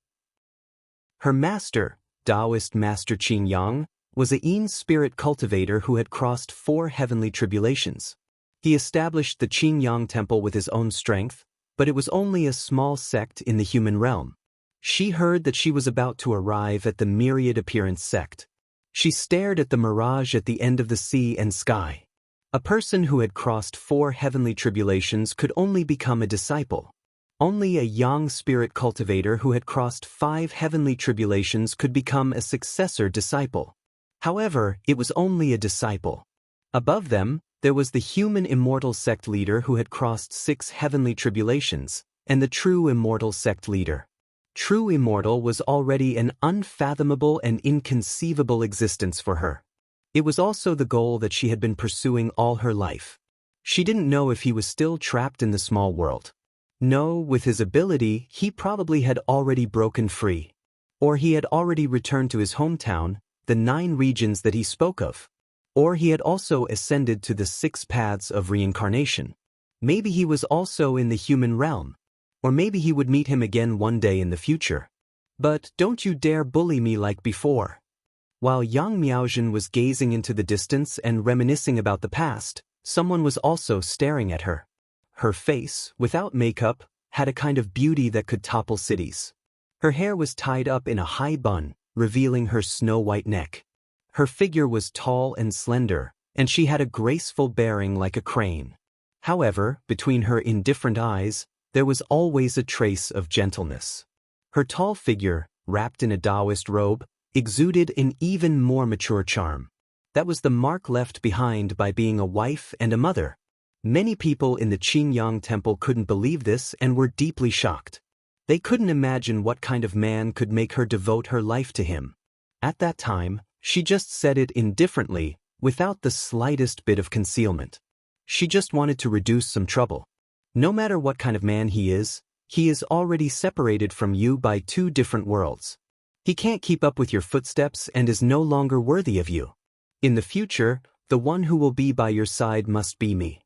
Her master, Taoist Master Qing Yang, was a Yin spirit cultivator who had crossed 4 heavenly tribulations. He established the Qing Yang temple with his own strength, but it was only a small sect in the human realm. She heard that she was about to arrive at the Myriad Appearance sect. She stared at the mirage at the end of the sea and sky. A person who had crossed 4 heavenly tribulations could only become a disciple. Only a Yang spirit cultivator who had crossed 5 heavenly tribulations could become a successor disciple. However, it was only a disciple. Above them, there was the human immortal sect leader who had crossed 6 heavenly tribulations, and the true immortal sect leader. True immortal was already an unfathomable and inconceivable existence for her. It was also the goal that she had been pursuing all her life. She didn't know if he was still trapped in the small world. No, with his ability, he probably had already broken free. Or he had already returned to his hometown, the 9 regions that he spoke of. Or he had also ascended to the 6 paths of reincarnation. Maybe he was also in the human realm. Or maybe he would meet him again one day in the future. But don't you dare bully me like before. While Yang Miaozhen was gazing into the distance and reminiscing about the past, someone was also staring at her. Her face, without makeup, had a kind of beauty that could topple cities. Her hair was tied up in a high bun, revealing her snow-white neck. Her figure was tall and slender, and she had a graceful bearing like a crane. However, between her indifferent eyes, there was always a trace of gentleness. Her tall figure, wrapped in a Taoist robe, exuded an even more mature charm. That was the mark left behind by being a wife and a mother. Many people in the Qing Yang temple couldn't believe this and were deeply shocked. They couldn't imagine what kind of man could make her devote her life to him. At that time, she just said it indifferently, without the slightest bit of concealment. She just wanted to reduce some trouble. No matter what kind of man he is already separated from you by 2 different worlds. He can't keep up with your footsteps and is no longer worthy of you. In the future, the one who will be by your side must be me.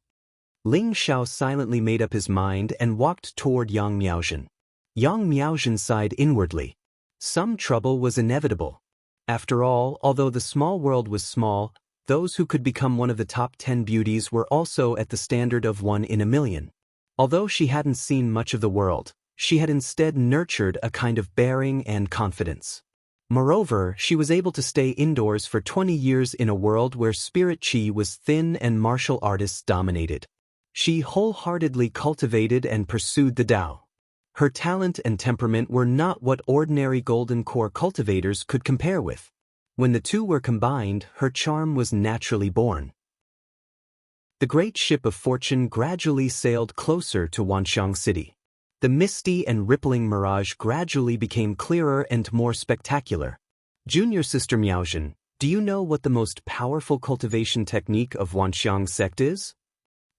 Ling Xiao silently made up his mind and walked toward Yang Miaozhen. Yang Miaozhen sighed inwardly. Some trouble was inevitable. After all, although the small world was small, those who could become one of the top 10 beauties were also at the standard of 1 in a million. Although she hadn't seen much of the world, she had instead nurtured a kind of bearing and confidence. Moreover, she was able to stay indoors for 20 years in a world where spirit qi was thin and martial artists dominated. She wholeheartedly cultivated and pursued the Tao. Her talent and temperament were not what ordinary golden core cultivators could compare with. When the two were combined, her charm was naturally born. The great ship of fortune gradually sailed closer to Wanxiang City. The misty and rippling mirage gradually became clearer and more spectacular. Junior Sister Miaozhen, do you know what the most powerful cultivation technique of Wanxiang sect is?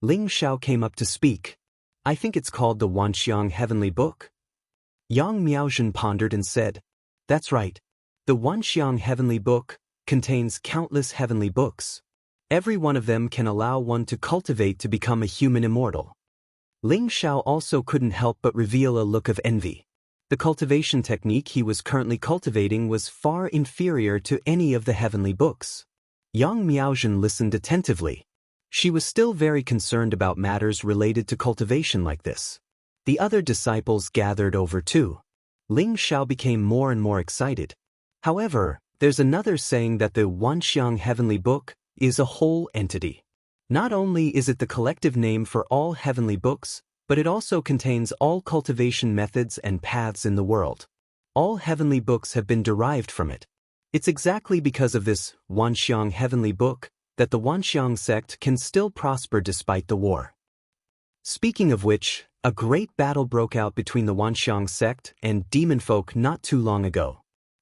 Ling Xiao came up to speak. I think it's called the Wanxiang Heavenly Book. Yang Miaozhen pondered and said, That's right. The Wanxiang Heavenly Book contains countless heavenly books. Every one of them can allow one to cultivate to become a human immortal. Ling Xiao also couldn't help but reveal a look of envy. The cultivation technique he was currently cultivating was far inferior to any of the heavenly books. Yang Miaozhen listened attentively. She was still very concerned about matters related to cultivation like this. The other disciples gathered over too. Ling Xiao became more and more excited. However, there's another saying that the Wanxiang Heavenly Book is a whole entity. Not only is it the collective name for all heavenly books, but it also contains all cultivation methods and paths in the world. All heavenly books have been derived from it. It's exactly because of this Wanxiang Heavenly Book that the Wanxiang sect can still prosper despite the war. Speaking of which, a great battle broke out between the Wanxiang sect and demon folk not too long ago.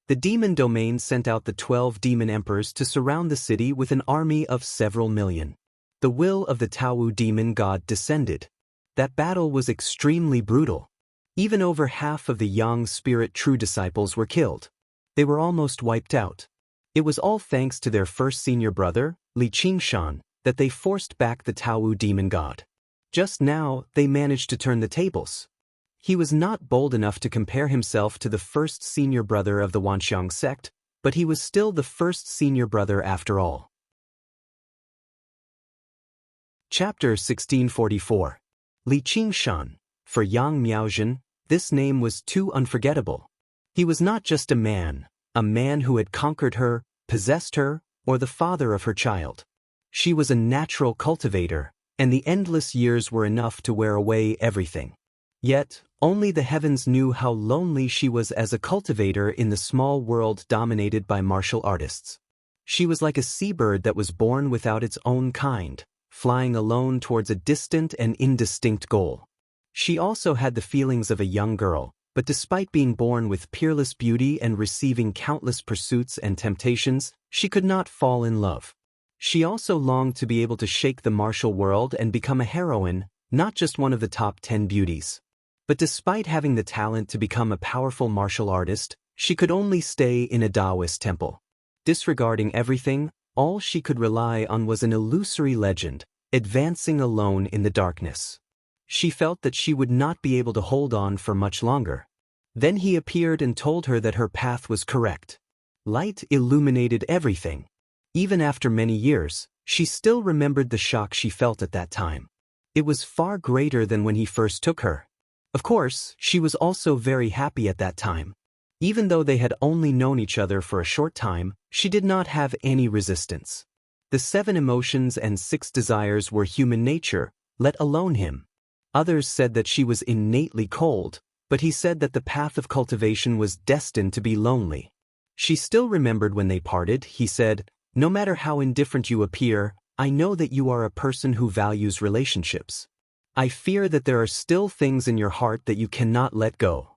The demon domain sent out the 12 demon emperors to surround the city with an army of several million. The will of the Taowu demon god descended. That battle was extremely brutal. Even over half of the Yang spirit true disciples were killed. They were almost wiped out. It was all thanks to their first senior brother, Li Qingshan, that they forced back the Taowu demon god. Just now, they managed to turn the tables. He was not bold enough to compare himself to the first senior brother of the Wanxiang sect, but he was still the first senior brother after all. Chapter 1644. Li Qingshan. For Yang Miaozhen, this name was too unforgettable. He was not just a man who had conquered her, possessed her, or the father of her child. She was a natural cultivator, and the endless years were enough to wear away everything. Yet, only the heavens knew how lonely she was as a cultivator in the small world dominated by martial artists. She was like a seabird that was born without its own kind, flying alone towards a distant and indistinct goal. She also had the feelings of a young girl, but despite being born with peerless beauty and receiving countless pursuits and temptations, she could not fall in love. She also longed to be able to shake the martial world and become a heroine, not just one of the top 10 beauties. But despite having the talent to become a powerful martial artist, she could only stay in a Taoist temple. Disregarding everything, all she could rely on was an illusory legend, advancing alone in the darkness. She felt that she would not be able to hold on for much longer. Then he appeared and told her that her path was correct. Light illuminated everything. Even after many years, she still remembered the shock she felt at that time. It was far greater than when he first took her. Of course, she was also very happy at that time. Even though they had only known each other for a short time, she did not have any resistance. The 7 emotions and 6 desires were human nature, let alone him. Others said that she was innately cold, but he said that the path of cultivation was destined to be lonely. She still remembered when they parted. He said, "No matter how indifferent you appear, I know that you are a person who values relationships. I fear that there are still things in your heart that you cannot let go."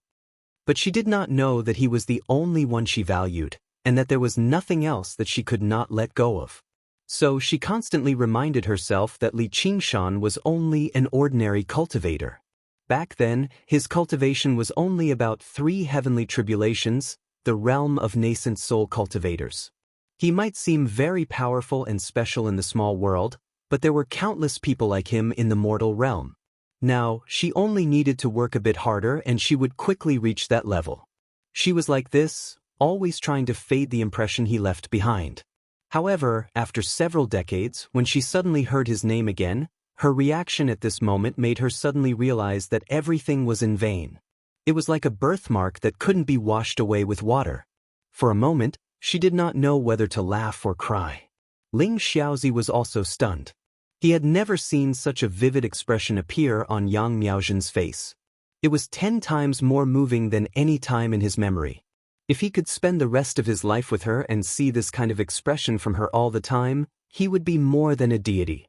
But she did not know that he was the only one she valued, and that there was nothing else that she could not let go of. So she constantly reminded herself that Li Qingshan was only an ordinary cultivator. Back then, his cultivation was only about 3 heavenly tribulations, the realm of nascent soul cultivators. He might seem very powerful and special in the small world, but there were countless people like him in the mortal realm. Now, she only needed to work a bit harder and she would quickly reach that level. She was like this, always trying to fade the impression he left behind. However, after several decades, when she suddenly heard his name again, her reaction at this moment made her suddenly realize that everything was in vain. It was like a birthmark that couldn't be washed away with water. For a moment, she did not know whether to laugh or cry. Ling Xiaozi was also stunned. He had never seen such a vivid expression appear on Yang Miaozhen's face. It was 10 times more moving than any time in his memory. If he could spend the rest of his life with her and see this kind of expression from her all the time, he would be more than a deity.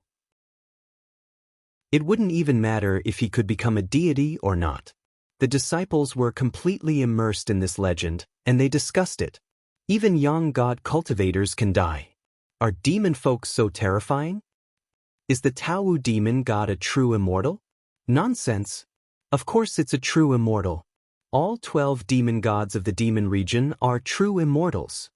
It wouldn't even matter if he could become a deity or not. The disciples were completely immersed in this legend, and they discussed it. Even young god cultivators can die. Are demon folk so terrifying? Is the Tao demon god a true immortal? Nonsense. Of course it's a true immortal. All 12 demon gods of the demon region are true immortals.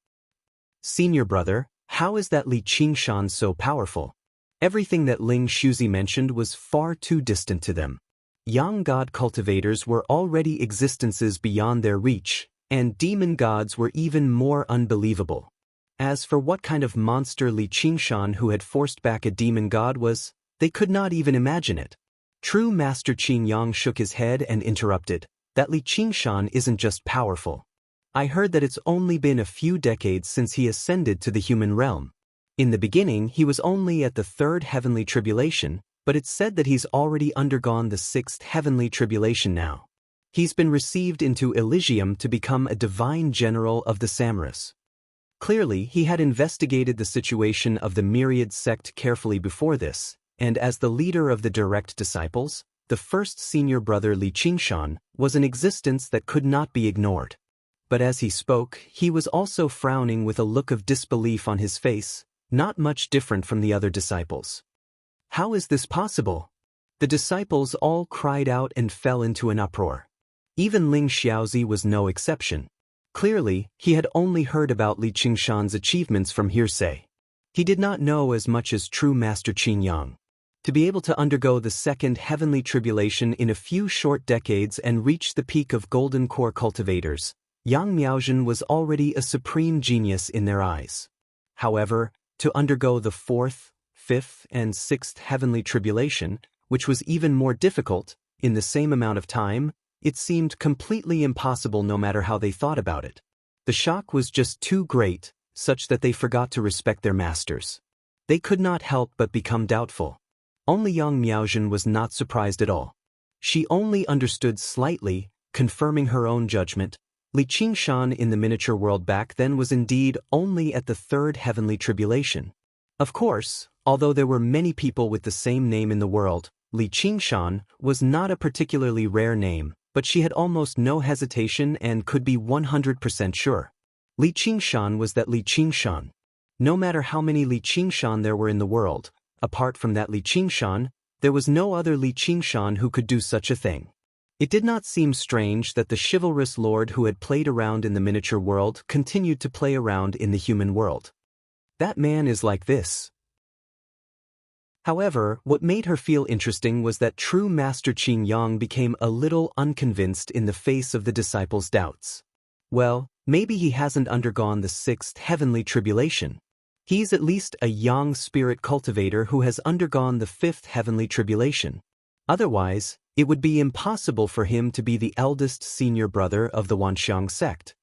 Senior brother, how is that Li Qingshan so powerful? Everything that Ling Shuzi mentioned was far too distant to them. Young god cultivators were already existences beyond their reach, and demon gods were even more unbelievable. As for what kind of monster Li Qingshan who had forced back a demon god was, they could not even imagine it. True Master Qin Yang shook his head and interrupted. That Li Qingshan isn't just powerful. I heard that it's only been a few decades since he ascended to the human realm. In the beginning, he was only at the 3rd heavenly tribulation, but it's said that he's already undergone the 6th heavenly tribulation now. He's been received into Elysium to become a divine general of the Samras. Clearly, he had investigated the situation of the myriad sect carefully before this, and as the leader of the direct disciples, the first senior brother Li Qingshan was an existence that could not be ignored. But as he spoke, he was also frowning with a look of disbelief on his face, not much different from the other disciples. How is this possible? The disciples all cried out and fell into an uproar. Even Ling Xiaozi was no exception. Clearly, he had only heard about Li Qingshan's achievements from hearsay. He did not know as much as true Master Qin Yang. To be able to undergo the 2nd heavenly tribulation in a few short decades and reach the peak of golden core cultivators, Yang Miaozhen was already a supreme genius in their eyes. However, to undergo the 4th, 5th, and 6th heavenly tribulation, which was even more difficult, in the same amount of time, it seemed completely impossible no matter how they thought about it. The shock was just too great, such that they forgot to respect their masters. They could not help but become doubtful. Only Yang Miaozhen was not surprised at all. She only understood slightly, confirming her own judgment. Li Qingshan in the miniature world back then was indeed only at the 3rd heavenly tribulation. Of course, although there were many people with the same name in the world, Li Qingshan was not a particularly rare name, but she had almost no hesitation and could be 100% sure. Li Qingshan was that Li Qingshan. No matter how many Li Qingshan there were in the world, apart from that Li Qingshan, there was no other Li Qingshan who could do such a thing. It did not seem strange that the chivalrous lord who had played around in the miniature world continued to play around in the human world. That man is like this. However, what made her feel interesting was that true Master Qin Yang became a little unconvinced in the face of the disciples' doubts. Well, maybe he hasn't undergone the 6th heavenly tribulation. He's at least a young spirit cultivator who has undergone the 5th heavenly tribulation. Otherwise, it would be impossible for him to be the eldest senior brother of the Wanxiang sect.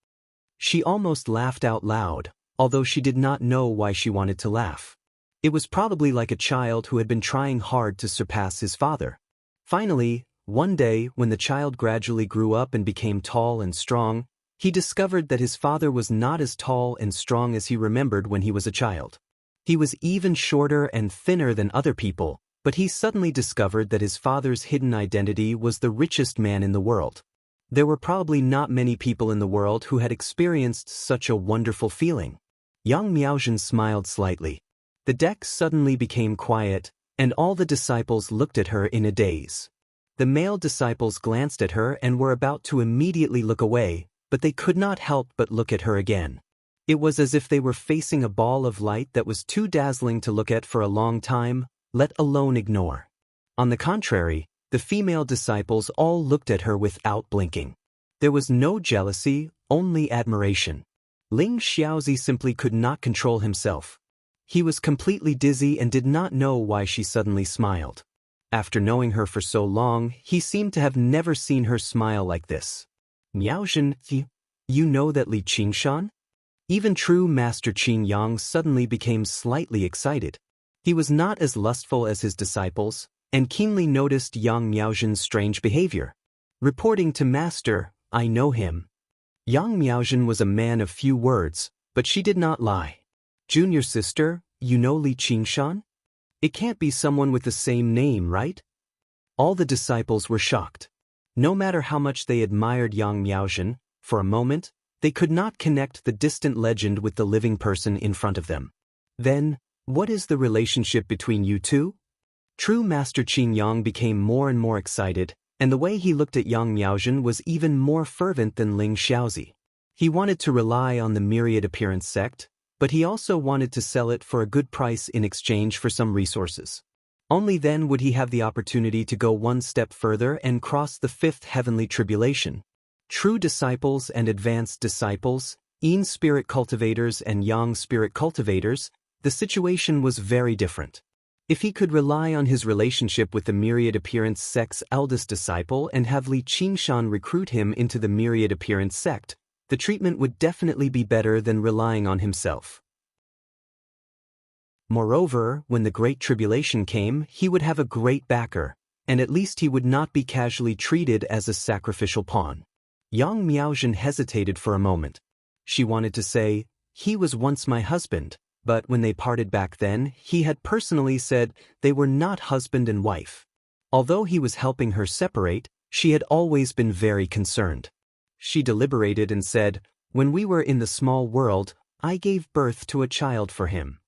She almost laughed out loud, although she did not know why she wanted to laugh. It was probably like a child who had been trying hard to surpass his father. Finally, one day when the child gradually grew up and became tall and strong, he discovered that his father was not as tall and strong as he remembered when he was a child. He was even shorter and thinner than other people, but he suddenly discovered that his father's hidden identity was the richest man in the world. There were probably not many people in the world who had experienced such a wonderful feeling. Yang Miaozhen smiled slightly. The deck suddenly became quiet, and all the disciples looked at her in a daze. The male disciples glanced at her and were about to immediately look away, but they could not help but look at her again. It was as if they were facing a ball of light that was too dazzling to look at for a long time, let alone ignore. On the contrary, the female disciples all looked at her without blinking. There was no jealousy, only admiration. Ling Xiaozi simply could not control himself. He was completely dizzy and did not know why she suddenly smiled. After knowing her for so long, he seemed to have never seen her smile like this. Miaozhen, you know that Li Qingshan? Even true Master Qin Yang suddenly became slightly excited. He was not as lustful as his disciples, and keenly noticed Yang Miaozhen's strange behavior. Reporting to Master, I know him. Yang Miaozhen was a man of few words, but she did not lie. Junior sister, you know Li Qingshan? It can't be someone with the same name, right? All the disciples were shocked. No matter how much they admired Yang Miaozhen, for a moment, they could not connect the distant legend with the living person in front of them. Then, what is the relationship between you two? True Master Qin Yang became more and more excited, and the way he looked at Yang Miaozhen was even more fervent than Ling Xiaozi. He wanted to rely on the myriad appearance sect, but he also wanted to sell it for a good price in exchange for some resources. Only then would he have the opportunity to go one step further and cross the fifth heavenly tribulation. True disciples and advanced disciples, Yin spirit cultivators and Yang spirit cultivators, the situation was very different. If he could rely on his relationship with the myriad appearance sect's eldest disciple and have Li Qingshan recruit him into the myriad appearance sect, the treatment would definitely be better than relying on himself. Moreover, when the Great Tribulation came, he would have a great backer, and at least he would not be casually treated as a sacrificial pawn. Yang Miaozhen hesitated for a moment. She wanted to say, he was once my husband, but when they parted back then, he had personally said they were not husband and wife. Although he was helping her separate, she had always been very concerned. She deliberated and said, when we were in the small world, I gave birth to a child for him.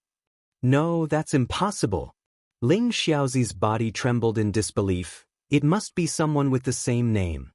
No, that's impossible. Ling Xiaozi's body trembled in disbelief. It must be someone with the same name.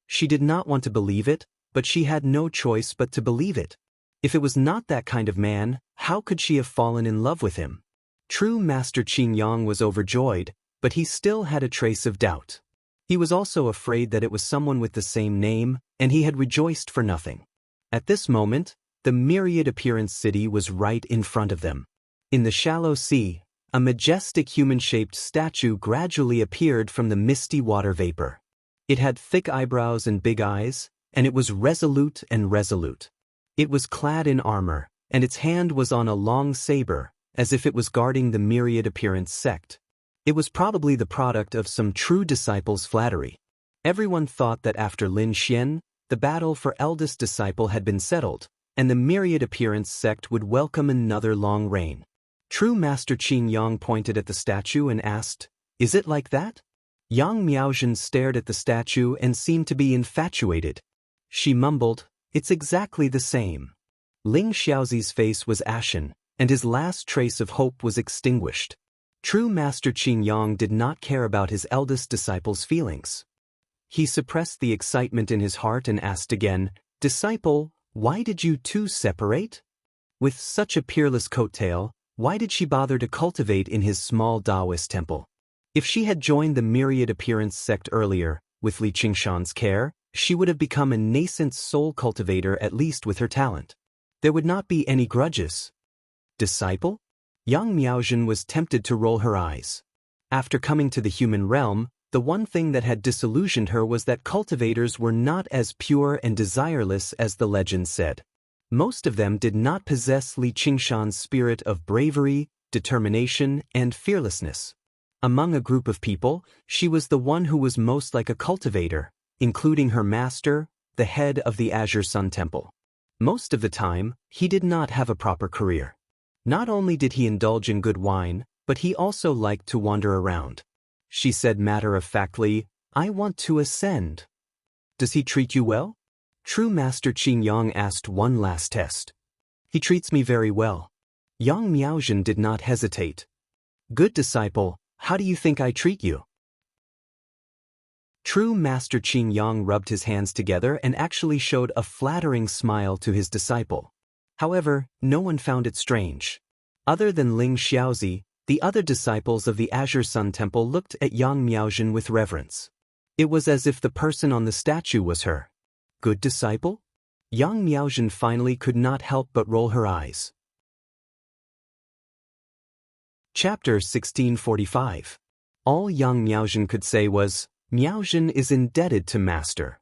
She did not want to believe it, but she had no choice but to believe it. If it was not that kind of man, how could she have fallen in love with him? True Master Qin Yang was overjoyed, but he still had a trace of doubt. He was also afraid that it was someone with the same name, and he had rejoiced for nothing. At this moment, the myriad appearance city was right in front of them. In the shallow sea, a majestic human-shaped statue gradually appeared from the misty water vapor. It had thick eyebrows and big eyes, and it was resolute and resolute. It was clad in armor, and its hand was on a long saber, as if it was guarding the myriad appearance sect. It was probably the product of some true disciple's flattery. Everyone thought that after Lin Xian, the battle for eldest disciple had been settled, and the myriad appearance sect would welcome another long reign. True Master Qin Yang pointed at the statue and asked, is it like that? Yang Miaozhen stared at the statue and seemed to be infatuated. She mumbled, it's exactly the same. Ling Xiaozi's face was ashen, and his last trace of hope was extinguished. True Master Qin Yang did not care about his eldest disciple's feelings. He suppressed the excitement in his heart and asked again, disciple, why did you two separate? With such a peerless coattail, why did she bother to cultivate in his small Taoist temple? If she had joined the myriad appearance sect earlier, with Li Qingshan's care, she would have become a nascent soul cultivator at least with her talent. There would not be any grudges. Disciple? Yang Miaozhen was tempted to roll her eyes. After coming to the human realm, the one thing that had disillusioned her was that cultivators were not as pure and desireless as the legend said. Most of them did not possess Li Qingshan's spirit of bravery, determination, and fearlessness. Among a group of people, she was the one who was most like a cultivator, including her master, the head of the Azure Sun Temple. Most of the time, he did not have a proper career. Not only did he indulge in good wine, but he also liked to wander around. She said matter-of-factly, I want to ascend. Does he treat you well? True Master Qin Yang asked one last test. He treats me very well. Yang Miaozhen did not hesitate. Good disciple, how do you think I treat you? True Master Qin Yang rubbed his hands together and actually showed a flattering smile to his disciple. However, no one found it strange. Other than Ling Xiaozi, the other disciples of the Azure Sun Temple looked at Yang Miaozhen with reverence. It was as if the person on the statue was her. Good disciple? Yang Miaozhen finally could not help but roll her eyes. Chapter 1645. All Yang Miaozhen could say was, Miaozhen is indebted to Master.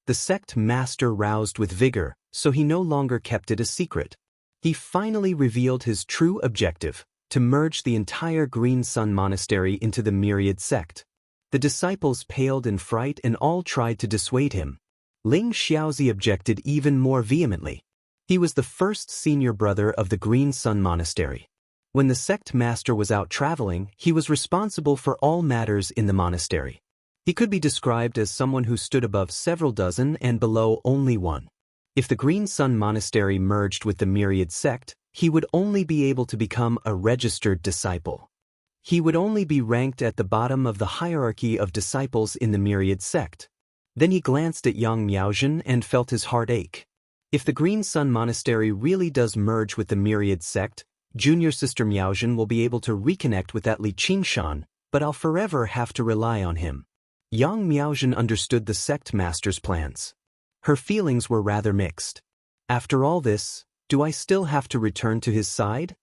The sect Master roused with vigor, so he no longer kept it a secret. He finally revealed his true objective, to merge the entire Green Sun Monastery into the Myriad sect. The disciples paled in fright and all tried to dissuade him. Ling Xiaozi objected even more vehemently. He was the first senior brother of the Green Sun Monastery. When the sect master was out traveling, he was responsible for all matters in the monastery. He could be described as someone who stood above several dozen and below only one. If the Green Sun Monastery merged with the Myriad sect, he would only be able to become a registered disciple. He would only be ranked at the bottom of the hierarchy of disciples in the Myriad sect. Then he glanced at young Miaozhen and felt his heart ache. If the Green Sun Monastery really does merge with the Myriad sect, junior sister Miaozhen will be able to reconnect with that Li Qingshan, but I'll forever have to rely on him. Young Miaozhen understood the sect master's plans. Her feelings were rather mixed. After all this, do I still have to return to his side?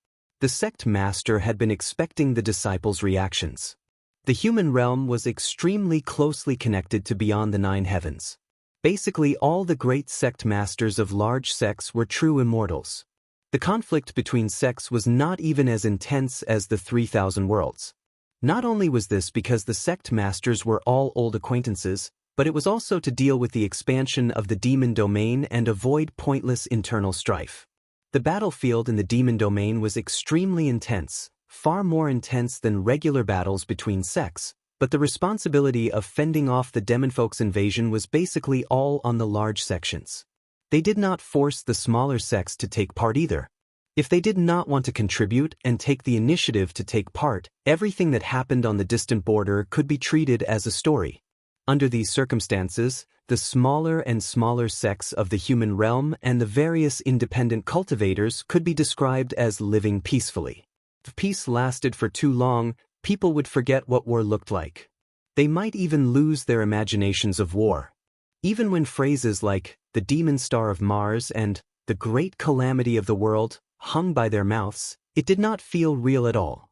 The sect master had been expecting the disciples' reactions. The human realm was extremely closely connected to beyond the 9 heavens. Basically, all the great sect masters of large sects were true immortals. The conflict between sects was not even as intense as the 3,000 worlds. Not only was this because the sect masters were all old acquaintances, but it was also to deal with the expansion of the demon domain and avoid pointless internal strife. The battlefield in the demon domain was extremely intense, far more intense than regular battles between sects, but the responsibility of fending off the demonfolk's invasion was basically all on the large sections. They did not force the smaller sects to take part either. If they did not want to contribute and take the initiative to take part, everything that happened on the distant border could be treated as a story. Under these circumstances, the smaller and smaller sects of the human realm and the various independent cultivators could be described as living peacefully. If peace lasted for too long, people would forget what war looked like. They might even lose their imaginations of war. Even when phrases like the demon star of Mars and the great calamity of the world hung by their mouths, it did not feel real at all.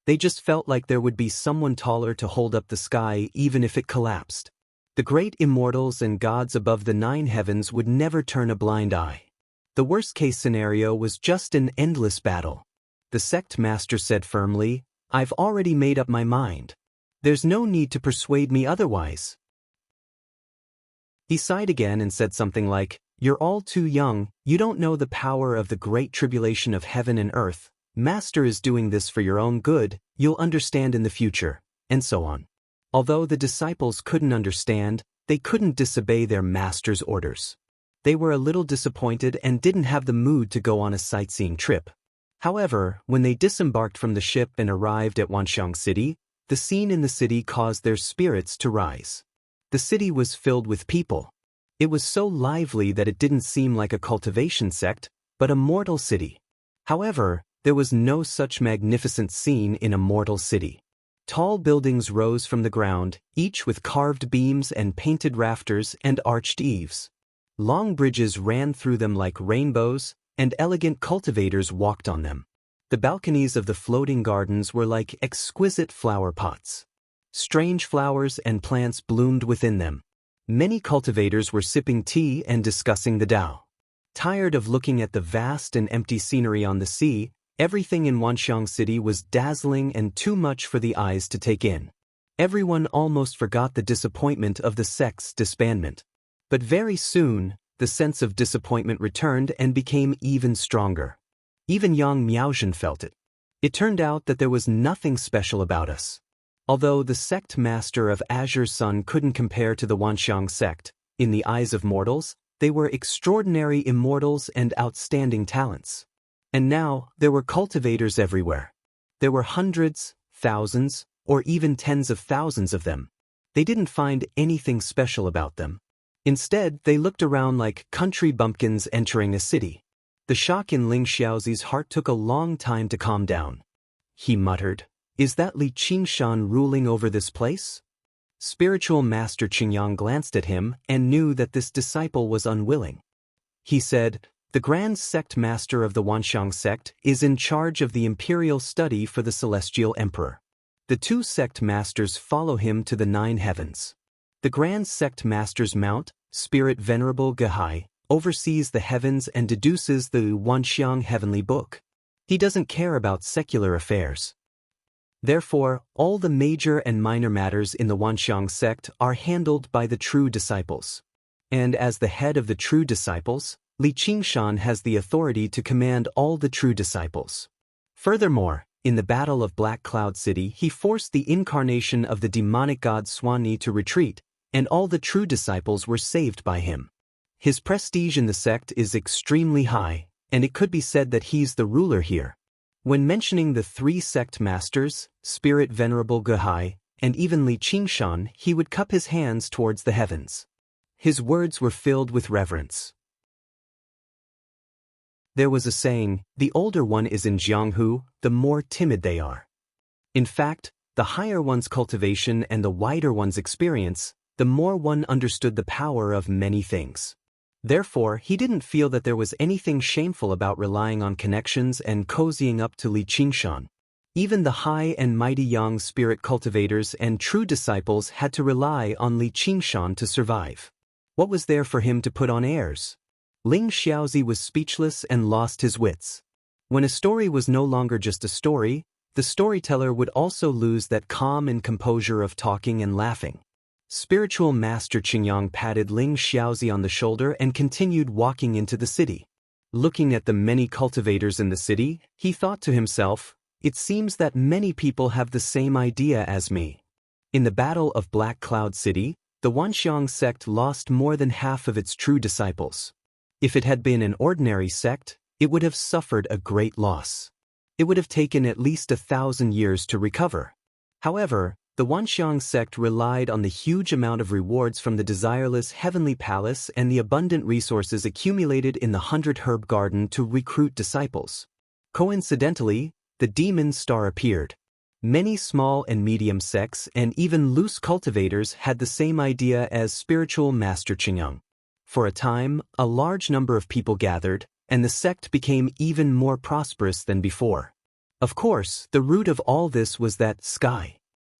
They just felt like there would be someone taller to hold up the sky even if it collapsed. The great immortals and gods above the 9 heavens would never turn a blind eye. The worst-case scenario was just an endless battle. The sect master said firmly, "I've already made up my mind. There's no need to persuade me otherwise." He sighed again and said something like, "You're all too young, you don't know the power of the great tribulation of heaven and earth. Master is doing this for your own good, you'll understand in the future," and so on. Although the disciples couldn't understand, they couldn't disobey their master's orders. They were a little disappointed and didn't have the mood to go on a sightseeing trip. However, when they disembarked from the ship and arrived at Wanxiang City, the scene in the city caused their spirits to rise. The city was filled with people. It was so lively that it didn't seem like a cultivation sect, but a mortal city. However, there was no such magnificent scene in a mortal city. Tall buildings rose from the ground, each with carved beams and painted rafters and arched eaves. Long bridges ran through them like rainbows, and elegant cultivators walked on them. The balconies of the floating gardens were like exquisite flower pots. Strange flowers and plants bloomed within them. Many cultivators were sipping tea and discussing the Tao. Tired of looking at the vast and empty scenery on the sea, everything in Wanxiang City was dazzling and too much for the eyes to take in. Everyone almost forgot the disappointment of the sect's disbandment. But very soon, the sense of disappointment returned and became even stronger. Even young Miaozhen felt it. It turned out that there was nothing special about us. Although the sect master of Azure Sun couldn't compare to the Wanxiang sect, in the eyes of mortals, they were extraordinary immortals and outstanding talents. And now, there were cultivators everywhere. There were hundreds, thousands, or even tens of thousands of them. They didn't find anything special about them. Instead, they looked around like country bumpkins entering a city. The shock in Ling Xiaozi's heart took a long time to calm down. He muttered, "Is that Li Qingshan ruling over this place?" Spiritual Master Qingyang glanced at him and knew that this disciple was unwilling. He said, "The Grand Sect Master of the Wanxiang sect is in charge of the imperial study for the Celestial Emperor. The 2 sect masters follow him to the 9 heavens. The Grand Sect Master's mount, Spirit Venerable Gehai, oversees the heavens and deduces the Wanxiang Heavenly Book. He doesn't care about secular affairs." Therefore, all the major and minor matters in the Wanxiang sect are handled by the true disciples. And as the head of the true disciples, Li Qingshan has the authority to command all the true disciples. Furthermore, in the Battle of Black Cloud City, he forced the incarnation of the demonic god Swanni to retreat, and all the true disciples were saved by him. His prestige in the sect is extremely high, and it could be said that he's the ruler here. When mentioning the three sect masters, Spirit Venerable Gehai, and even Li Qingshan, he would cup his hands towards the heavens. His words were filled with reverence. There was a saying, the older one is in Jianghu, the more timid they are. In fact, the higher one's cultivation and the wider one's experience, the more one understood the power of many things. Therefore, he didn't feel that there was anything shameful about relying on connections and cozying up to Li Qingshan. Even the high and mighty young spirit cultivators and true disciples had to rely on Li Qingshan to survive. What was there for him to put on airs? Ling Xiaozi was speechless and lost his wits. When a story was no longer just a story, the storyteller would also lose that calm and composure of talking and laughing. Spiritual Master Qingyang patted Ling Xiaozi on the shoulder and continued walking into the city. Looking at the many cultivators in the city, he thought to himself, it seems that many people have the same idea as me. In the Battle of Black Cloud City, the Wanxiang sect lost more than half of its true disciples. If it had been an ordinary sect, it would have suffered a great loss. It would have taken at least 1,000 years to recover. However, the Wanxiang sect relied on the huge amount of rewards from the desireless heavenly palace and the abundant resources accumulated in the 100-herb garden to recruit disciples. Coincidentally, the demon star appeared. Many small and medium sects and even loose cultivators had the same idea as spiritual Master Qingyang. For a time, a large number of people gathered, and the sect became even more prosperous than before. Of course, the root of all this was that sky.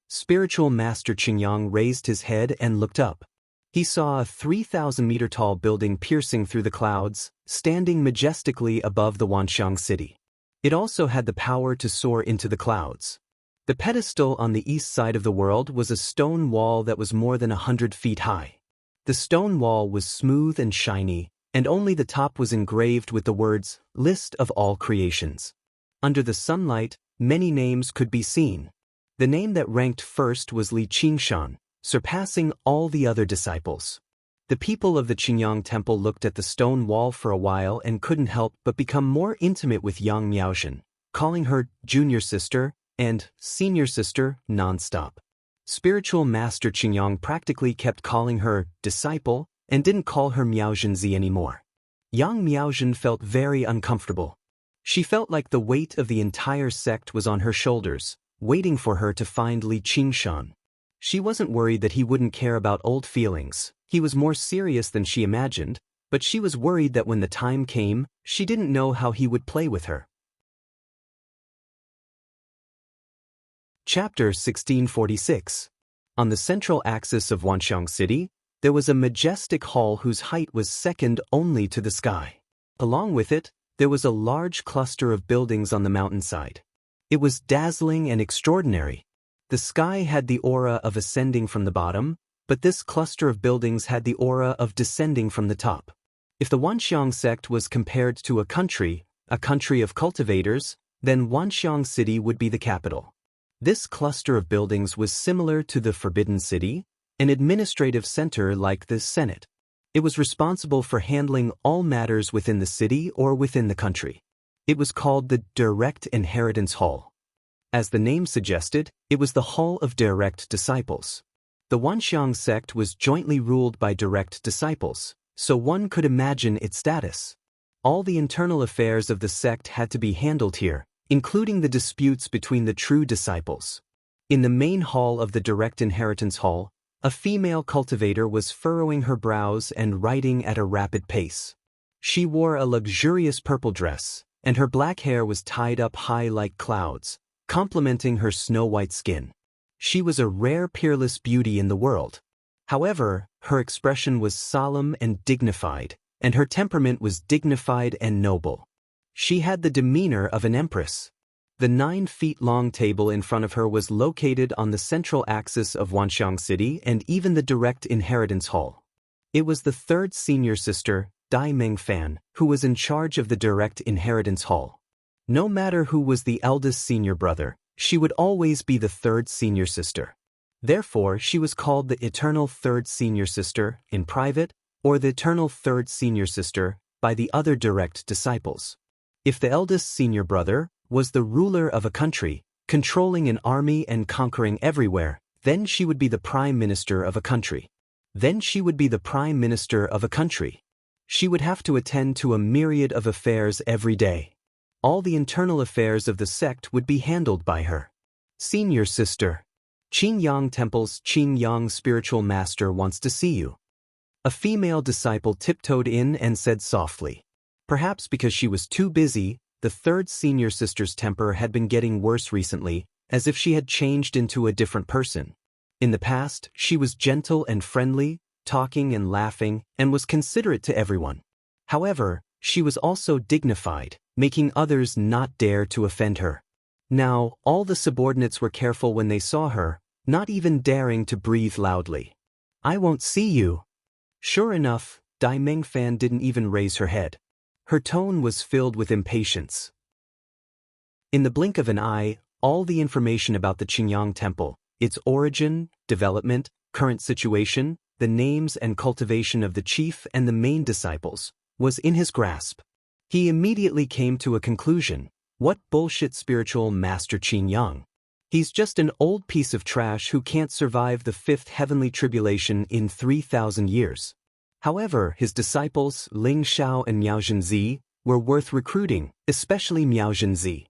Spiritual Master Qingyang raised his head and looked up. He saw a 3,000-meter-tall building piercing through the clouds, standing majestically above the Wanxiang city. It also had the power to soar into the clouds. The pedestal on the east side of the world was a stone wall that was more than 100 feet high. The stone wall was smooth and shiny, and only the top was engraved with the words, List of all creations. Under the sunlight, many names could be seen. The name that ranked first was Li Qingshan, surpassing all the other disciples. The people of the Qingyang temple looked at the stone wall for a while and couldn't help but become more intimate with young Miaozhen, calling her junior sister and senior sister non-stop. Spiritual Master Qingyang practically kept calling her disciple and didn't call her Miaozhenzi anymore. Young Miaozhen felt very uncomfortable. She felt like the weight of the entire sect was on her shoulders, waiting for her to find Li Qingshan. She wasn't worried that he wouldn't care about old feelings. He was more serious than she imagined, but she was worried that when the time came, she didn't know how he would play with her. Chapter 1646. On the central axis of Wanxiang City, there was a majestic hall whose height was second only to the sky. Along with it, there was a large cluster of buildings on the mountainside. It was dazzling and extraordinary. The sky had the aura of ascending from the bottom, but this cluster of buildings had the aura of descending from the top. If the Wanxiang sect was compared to a country of cultivators, then Wanxiang City would be the capital. This cluster of buildings was similar to the Forbidden City, an administrative center like the Senate. It was responsible for handling all matters within the city or within the country. It was called the Direct Inheritance Hall. As the name suggested, it was the Hall of Direct Disciples. The Wanxiang sect was jointly ruled by direct disciples, so one could imagine its status. All the internal affairs of the sect had to be handled here, including the disputes between the true disciples. In the main hall of the Direct Inheritance Hall, a female cultivator was furrowing her brows and writing at a rapid pace. She wore a luxurious purple dress, and her black hair was tied up high like clouds, complementing her snow-white skin. She was a rare peerless beauty in the world. However, her expression was solemn and dignified, and her temperament was dignified and noble. She had the demeanor of an empress. The 9-feet-long table in front of her was located on the central axis of Wanxiang City and even the direct inheritance hall. It was the third senior sister, Dai Mengfan, who was in charge of the direct inheritance hall. No matter who was the eldest senior brother, she would always be the third senior sister. Therefore, she was called the eternal third senior sister in private, or the eternal third senior sister by the other direct disciples. If the eldest senior brother was the ruler of a country, controlling an army and conquering everywhere, then she would be the prime minister of a country. She would have to attend to a myriad of affairs every day. All the internal affairs of the sect would be handled by her. Senior sister. Qingyang Temple's Qingyang spiritual master wants to see you. A female disciple tiptoed in and said softly. Perhaps because she was too busy, the third senior sister's temper had been getting worse recently, as if she had changed into a different person. In the past, she was gentle and friendly, talking and laughing, and was considerate to everyone. However, she was also dignified, making others not dare to offend her. Now, all the subordinates were careful when they saw her, not even daring to breathe loudly. I won't see you. Sure enough, Dai Mengfan didn't even raise her head. Her tone was filled with impatience. In the blink of an eye, all the information about the Qingyang Temple, its origin, development, current situation, the names and cultivation of the chief and the main disciples, was in his grasp. He immediately came to a conclusion. What bullshit spiritual master Qingyang? He's just an old piece of trash who can't survive the fifth heavenly tribulation in 3,000 years. However, his disciples, Ling Xiao and Miao Zhenzi, were worth recruiting, especially Miao Zhenzi.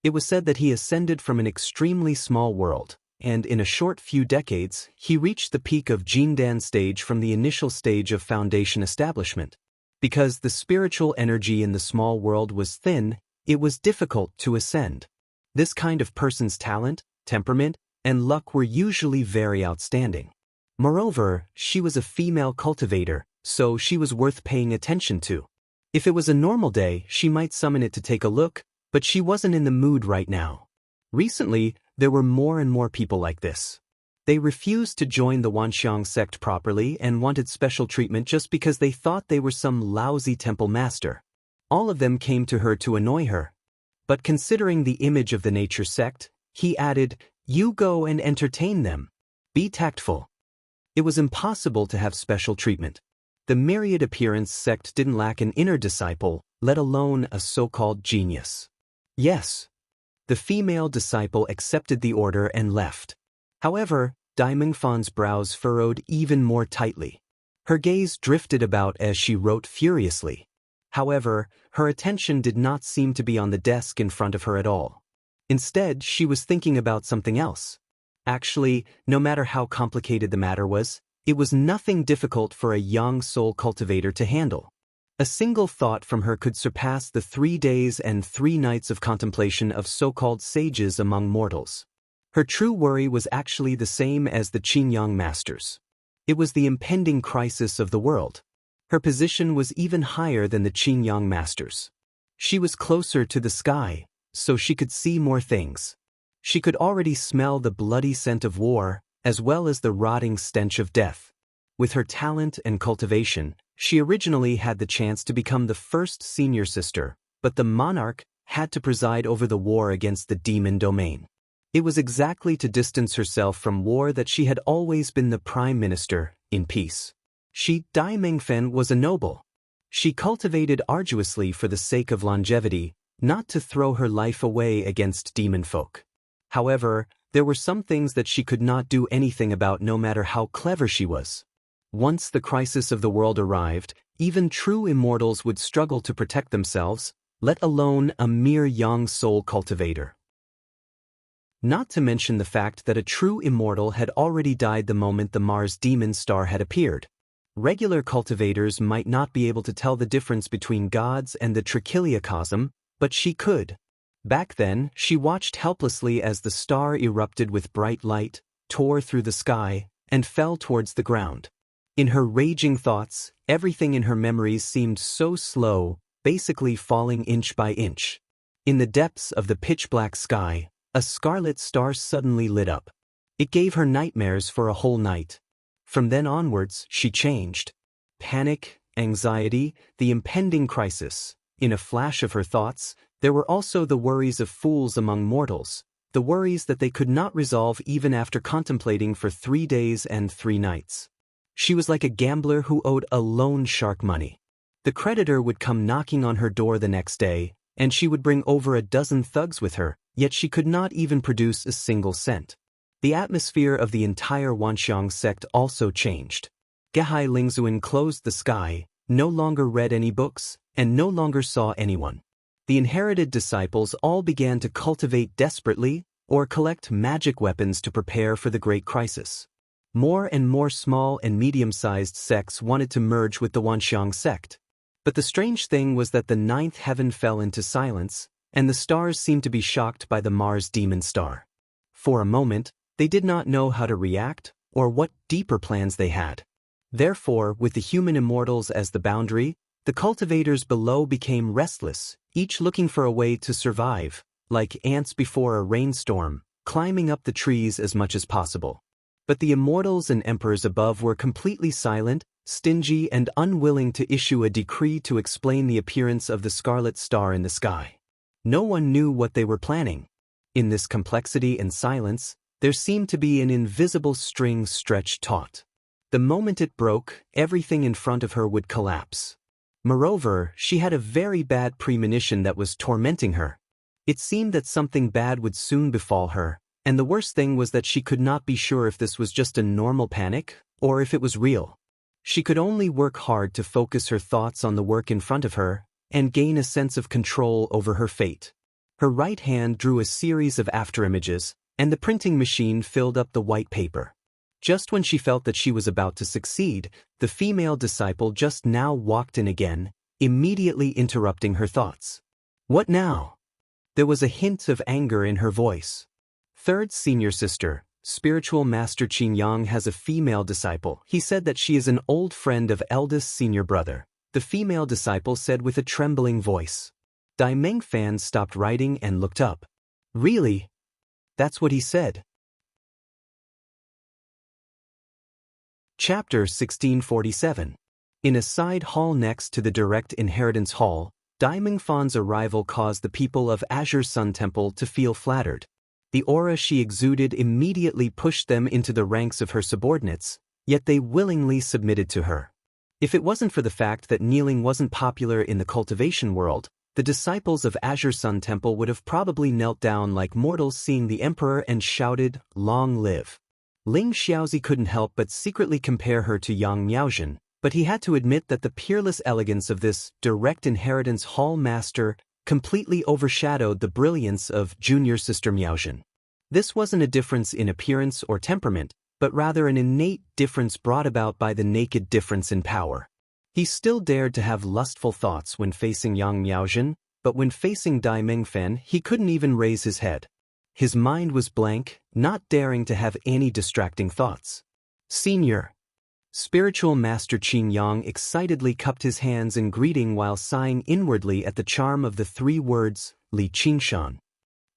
It was said that he ascended from an extremely small world, and in a short few decades, he reached the peak of Jindan stage from the initial stage of foundation establishment. Because the spiritual energy in the small world was thin, it was difficult to ascend. This kind of person's talent, temperament, and luck were usually very outstanding. Moreover, she was a female cultivator, so she was worth paying attention to. If it was a normal day, she might summon it to take a look, but she wasn't in the mood right now. Recently, there were more and more people like this. They refused to join the Wanxiang sect properly and wanted special treatment just because they thought they were some lousy temple master. All of them came to her to annoy her. But considering the image of the nature sect, he added, "You go and entertain them. Be tactful." It was impossible to have special treatment. The myriad appearance sect didn't lack an inner disciple, let alone a so-called genius. Yes. The female disciple accepted the order and left. However, Dai Mengfan's brows furrowed even more tightly. Her gaze drifted about as she wrote furiously. However, her attention did not seem to be on the desk in front of her at all. Instead, she was thinking about something else. Actually, no matter how complicated the matter was, it was nothing difficult for a young soul cultivator to handle. A single thought from her could surpass the 3 days and 3 nights of contemplation of so-called sages among mortals. Her true worry was actually the same as the Qingyang masters. It was the impending crisis of the world. Her position was even higher than the Qingyang masters. She was closer to the sky, so she could see more things. She could already smell the bloody scent of war, as well as the rotting stench of death. With her talent and cultivation, she originally had the chance to become the first senior sister, but the monarch had to preside over the war against the demon domain. It was exactly to distance herself from war that she had always been the prime minister, in peace. Dai Mengfen was a noble. She cultivated arduously for the sake of longevity, not to throw her life away against demon folk. However, there were some things that she could not do anything about no matter how clever she was. Once the crisis of the world arrived, even true immortals would struggle to protect themselves, let alone a mere young soul cultivator. Not to mention the fact that a true immortal had already died the moment the Mars demon star had appeared. Regular cultivators might not be able to tell the difference between gods and the trichiliocosm, but she could. Back then, she watched helplessly as the star erupted with bright light, tore through the sky, and fell towards the ground. In her raging thoughts, everything in her memories seemed so slow, basically falling inch by inch. In the depths of the pitch-black sky, a scarlet star suddenly lit up. It gave her nightmares for a whole night. From then onwards, she changed. Panic, anxiety, the impending crisis. In a flash of her thoughts, there were also the worries of fools among mortals, the worries that they could not resolve even after contemplating for 3 days and 3 nights. She was like a gambler who owed a loan shark money. The creditor would come knocking on her door the next day, and she would bring over a dozen thugs with her, yet she could not even produce a single cent. The atmosphere of the entire Wanxiang sect also changed. Gehai Lingzuan closed the sky, no longer read any books, and no longer saw anyone. The inherited disciples all began to cultivate desperately or collect magic weapons to prepare for the great crisis. More and more small and medium-sized sects wanted to merge with the Wanxiang sect. But the strange thing was that the 9th heaven fell into silence, and the stars seemed to be shocked by the Mars demon star. For a moment, they did not know how to react or what deeper plans they had. Therefore, with the human immortals as the boundary, the cultivators below became restless, each looking for a way to survive, like ants before a rainstorm, climbing up the trees as much as possible. But the immortals and emperors above were completely silent, stingy, and unwilling to issue a decree to explain the appearance of the scarlet star in the sky. No one knew what they were planning. In this complexity and silence, there seemed to be an invisible string stretched taut. The moment it broke, everything in front of her would collapse. Moreover, she had a very bad premonition that was tormenting her. It seemed that something bad would soon befall her, and the worst thing was that she could not be sure if this was just a normal panic or if it was real. She could only work hard to focus her thoughts on the work in front of her and gain a sense of control over her fate. Her right hand drew a series of afterimages, and the printing machine filled up the white paper. Just when she felt that she was about to succeed, the female disciple just now walked in again, immediately interrupting her thoughts. What now? There was a hint of anger in her voice. Third senior sister, spiritual master Qin Yang has a female disciple. He said that she is an old friend of eldest senior brother. The female disciple said with a trembling voice. Dai Mengfan stopped writing and looked up. Really? That's what he said. Chapter 1647. In a side hall next to the direct inheritance hall, Dai Mengfan's arrival caused the people of Azure Sun Temple to feel flattered. The aura she exuded immediately pushed them into the ranks of her subordinates, yet they willingly submitted to her. If it wasn't for the fact that kneeling wasn't popular in the cultivation world, the disciples of Azure Sun Temple would have probably knelt down like mortals seeing the emperor and shouted, "Long live." Ling Xiaozi couldn't help but secretly compare her to Yang Miaozhen, but he had to admit that the peerless elegance of this direct inheritance hall master completely overshadowed the brilliance of junior sister Miaozhen. This wasn't a difference in appearance or temperament, but rather an innate difference brought about by the naked difference in power. He still dared to have lustful thoughts when facing Yang Miaozhen, but when facing Dai Mengfan he couldn't even raise his head. His mind was blank, not daring to have any distracting thoughts. Senior. Spiritual Master Qin Yang excitedly cupped his hands in greeting while sighing inwardly at the charm of the 3 words, Li Qingshan.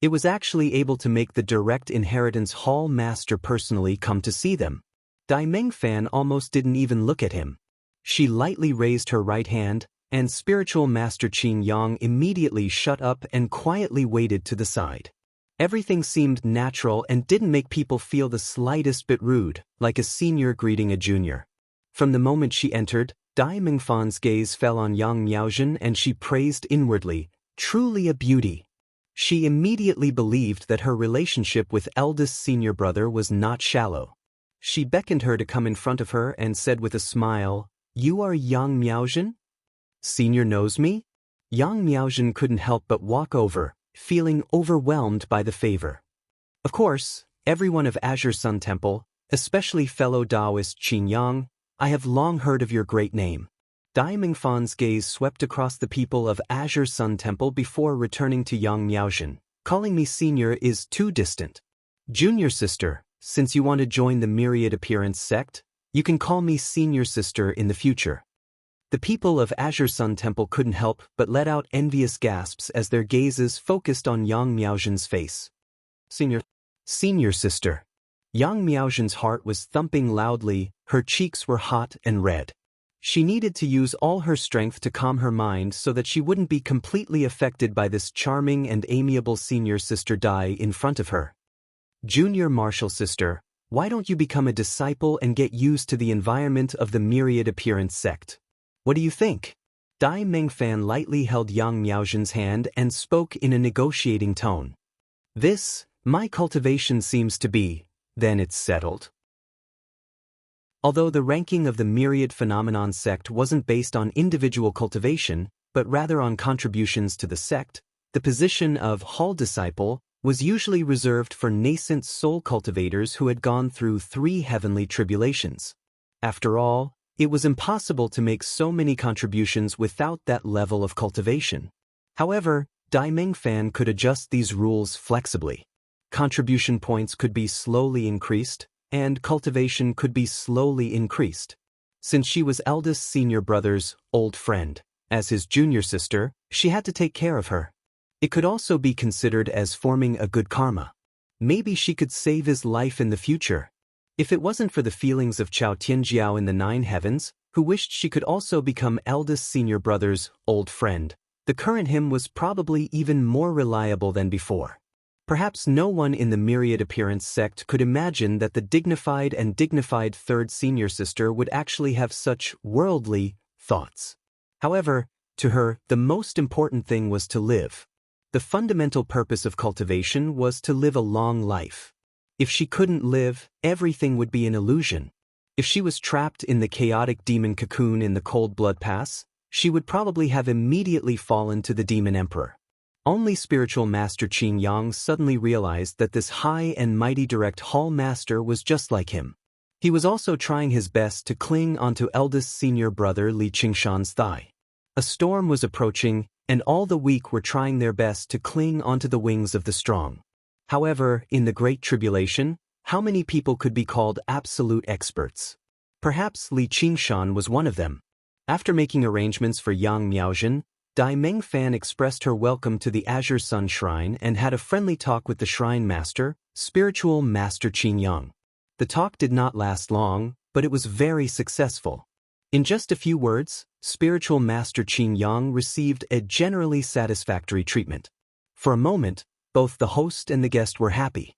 It was actually able to make the direct inheritance hall master personally come to see them. Dai Mengfan almost didn't even look at him. She lightly raised her right hand, and Spiritual Master Qin Yang immediately shut up and quietly waited to the side. Everything seemed natural and didn't make people feel the slightest bit rude, like a senior greeting a junior. From the moment she entered, Dai Mengfan's gaze fell on Yang Miaozhen and she praised inwardly, truly a beauty. She immediately believed that her relationship with eldest senior brother was not shallow. She beckoned her to come in front of her and said with a smile, "You are Yang Miaozhen? Senior knows me?" Yang Miaozhen couldn't help but walk over, feeling overwhelmed by the favor. Of course, everyone of Azure Sun Temple, especially fellow Taoist Qin Yang, I have long heard of your great name. Dai Mengfan's gaze swept across the people of Azure Sun Temple before returning to Yang Miaozhen. Calling me senior is too distant. Junior sister, since you want to join the myriad appearance sect, you can call me senior sister in the future. The people of Azure Sun Temple couldn't help but let out envious gasps as their gazes focused on Yang Miaozhen's face. Senior sister. Yang Miaozhen's heart was thumping loudly, her cheeks were hot and red. She needed to use all her strength to calm her mind so that she wouldn't be completely affected by this charming and amiable senior sister Dai in front of her. Junior martial sister, why don't you become a disciple and get used to the environment of the myriad appearance sect? What do you think? Dai Mengfan lightly held Yang Miaozhen's hand and spoke in a negotiating tone. This, my cultivation seems to be, then it's settled. Although the ranking of the myriad phenomenon sect wasn't based on individual cultivation, but rather on contributions to the sect, the position of hall disciple was usually reserved for nascent soul cultivators who had gone through 3 heavenly tribulations. After all, it was impossible to make so many contributions without that level of cultivation. However, Dai Mengfan could adjust these rules flexibly. Contribution points could be slowly increased, and cultivation could be slowly increased. Since she was eldest senior brother's old friend, as his junior sister, she had to take care of her. It could also be considered as forming a good karma. Maybe she could save his life in the future. If it wasn't for the feelings of Chao Tianjiao in the 9 heavens, who wished she could also become eldest senior brother's old friend, the current him was probably even more reliable than before. Perhaps no one in the myriad appearance sect could imagine that the dignified third senior sister would actually have such worldly thoughts. However, to her, the most important thing was to live. The fundamental purpose of cultivation was to live a long life. If she couldn't live, everything would be an illusion. If she was trapped in the chaotic demon cocoon in the Cold Blood Pass, she would probably have immediately fallen to the demon emperor. Only spiritual master Qin Yang suddenly realized that this high and mighty direct hall master was just like him. He was also trying his best to cling onto eldest senior brother Li Qingshan's thigh. A storm was approaching, and all the weak were trying their best to cling onto the wings of the strong. However, in the Great Tribulation, how many people could be called absolute experts? Perhaps Li Qingshan was one of them. After making arrangements for Yang Miaozhen, Dai Mengfan expressed her welcome to the Azure Sun Shrine and had a friendly talk with the Shrine Master, Spiritual Master Qin Yang. The talk did not last long, but it was very successful. In just a few words, Spiritual Master Qin Yang received a generally satisfactory treatment. For a moment, both the host and the guest were happy.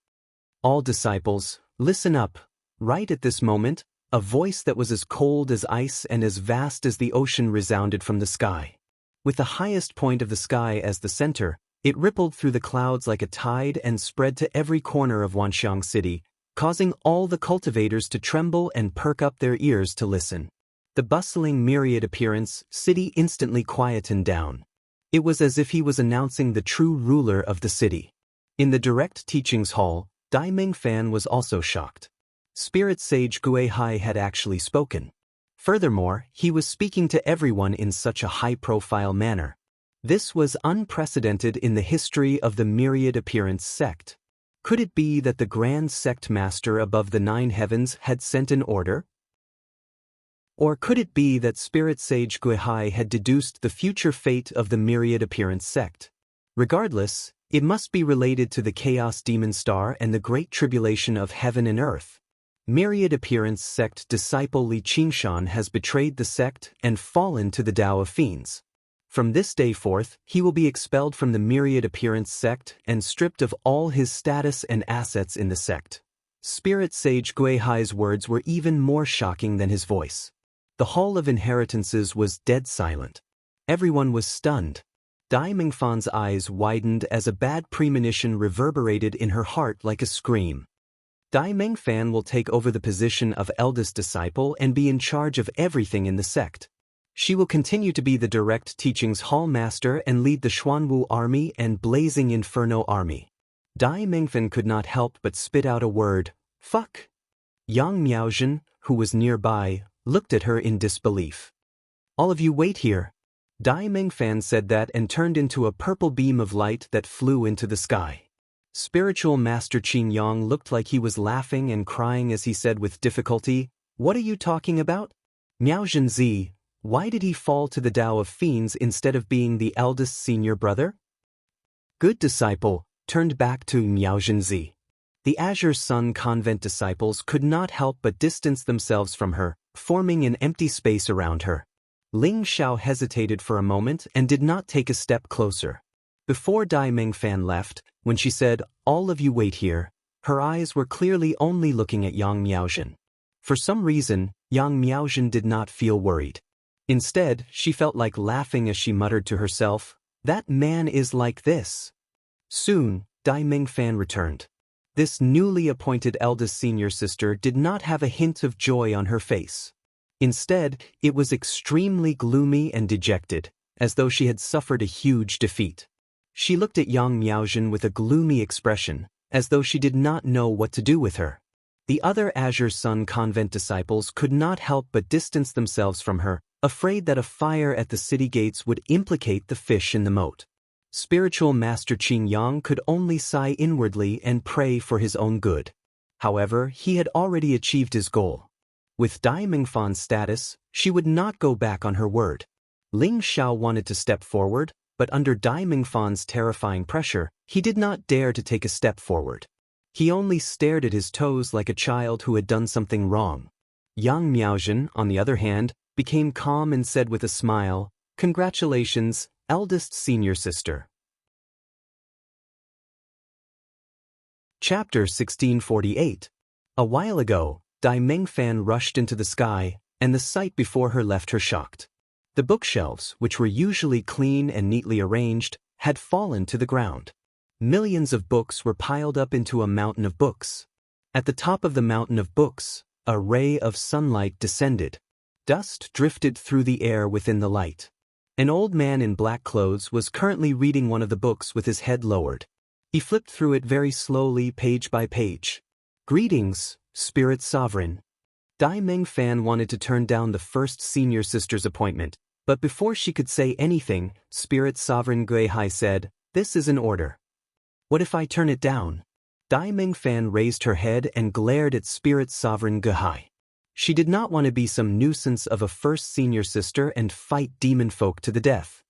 All disciples, listen up. Right at this moment, a voice that was as cold as ice and as vast as the ocean resounded from the sky. With the highest point of the sky as the center, it rippled through the clouds like a tide and spread to every corner of Wanxiang City, causing all the cultivators to tremble and perk up their ears to listen. The bustling myriad appearance city instantly quietened down. It was as if he was announcing the true ruler of the city. In the direct teachings hall, Dai Mengfan was also shocked. Spirit sage Guihai had actually spoken. Furthermore, he was speaking to everyone in such a high-profile manner. This was unprecedented in the history of the myriad appearance sect. Could it be that the grand sect master above the 9 heavens had sent an order? Or could it be that Spirit Sage Guihai had deduced the future fate of the myriad appearance sect? Regardless, it must be related to the Chaos Demon Star and the Great Tribulation of Heaven and Earth. Myriad appearance sect disciple Li Qingshan has betrayed the sect and fallen to the Tao of Fiends. From this day forth, he will be expelled from the myriad appearance sect and stripped of all his status and assets in the sect. Spirit Sage Guihai's words were even more shocking than his voice. The Hall of Inheritances was dead silent. Everyone was stunned. Dai Mengfan's eyes widened as a bad premonition reverberated in her heart like a scream. Dai Mengfan will take over the position of eldest disciple and be in charge of everything in the sect. She will continue to be the direct teachings hall master and lead the Xuanwu army and Blazing Inferno army. Dai Mengfan could not help but spit out a word, fuck. Yang Miaozhen, who was nearby, looked at her in disbelief. All of you wait here. Dai Mengfan said that and turned into a purple beam of light that flew into the sky. Spiritual Master Qin Yang looked like he was laughing and crying as he said with difficulty, "What are you talking about? Miaozhen Zi, Why did he fall to the Tao of fiends instead of being the eldest senior brother? Good disciple turned back to Miaozhenzi. The Azure Sun convent disciples could not help but distance themselves from her, forming an empty space around her. Ling Xiao hesitated for a moment and did not take a step closer. Before Dai Mengfan left, when she said, "All of you wait here," her eyes were clearly only looking at Yang Miaozhen. For some reason, Yang Miaozhen did not feel worried. Instead, she felt like laughing as she muttered to herself, "That man is like this." Soon, Dai Mengfan returned. This newly appointed eldest senior sister did not have a hint of joy on her face. Instead, it was extremely gloomy and dejected, as though she had suffered a huge defeat. She looked at Yang Miaozhen with a gloomy expression, as though she did not know what to do with her. The other Azure Sun convent disciples could not help but distance themselves from her, afraid that a fire at the city gates would implicate the fish in the moat. Spiritual Master Qing Yang could only sigh inwardly and pray for his own good. However, he had already achieved his goal. With Dai Mengfan's status, she would not go back on her word. Ling Xiao wanted to step forward, but under Dai Mengfan's terrifying pressure, he did not dare to take a step forward. He only stared at his toes like a child who had done something wrong. Yang Miaozhen, on the other hand, became calm and said with a smile, "Congratulations, eldest senior sister." Chapter 1648. A while ago, Dai Mengfan rushed into the sky, and the sight before her left her shocked. The bookshelves, which were usually clean and neatly arranged, had fallen to the ground. Millions of books were piled up into a mountain of books. At the top of the mountain of books, a ray of sunlight descended. Dust drifted through the air within the light. An old man in black clothes was currently reading one of the books with his head lowered. He flipped through it very slowly, page by page. "Greetings, Spirit Sovereign." Dai Mengfan wanted to turn down the first senior sister's appointment, but before she could say anything, Spirit Sovereign Guihai said, "This is an order." "What if I turn it down?" Dai Mengfan raised her head and glared at Spirit Sovereign Guihai. She did not want to be some nuisance of a first senior sister and fight demon folk to the death.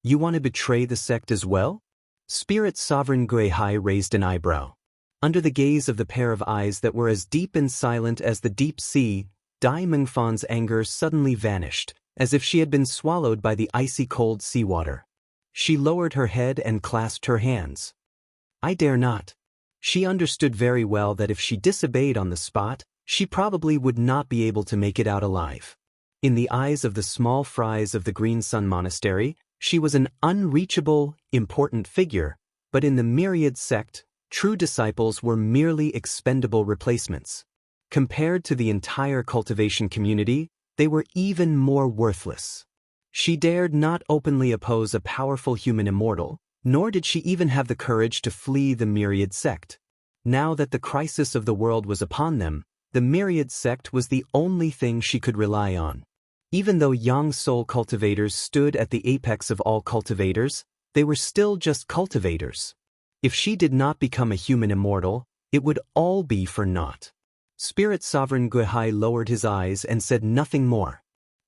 "You want to betray the sect as well?" Spirit Sovereign Guihai raised an eyebrow. Under the gaze of the pair of eyes that were as deep and silent as the deep sea, Dai Mengfan's anger suddenly vanished, as if she had been swallowed by the icy cold seawater. She lowered her head and clasped her hands. "I dare not." She understood very well that if she disobeyed on the spot, she probably would not be able to make it out alive. In the eyes of the small fries of the Green Sun Monastery, she was an unreachable, important figure, but in the myriad sect, true disciples were merely expendable replacements. Compared to the entire cultivation community, they were even more worthless. She dared not openly oppose a powerful human immortal, nor did she even have the courage to flee the myriad sect. Now that the crisis of the world was upon them, the myriad sect was the only thing she could rely on. Even though young soul cultivators stood at the apex of all cultivators, they were still just cultivators. If she did not become a human immortal, it would all be for naught. Spirit Sovereign Guihai lowered his eyes and said nothing more.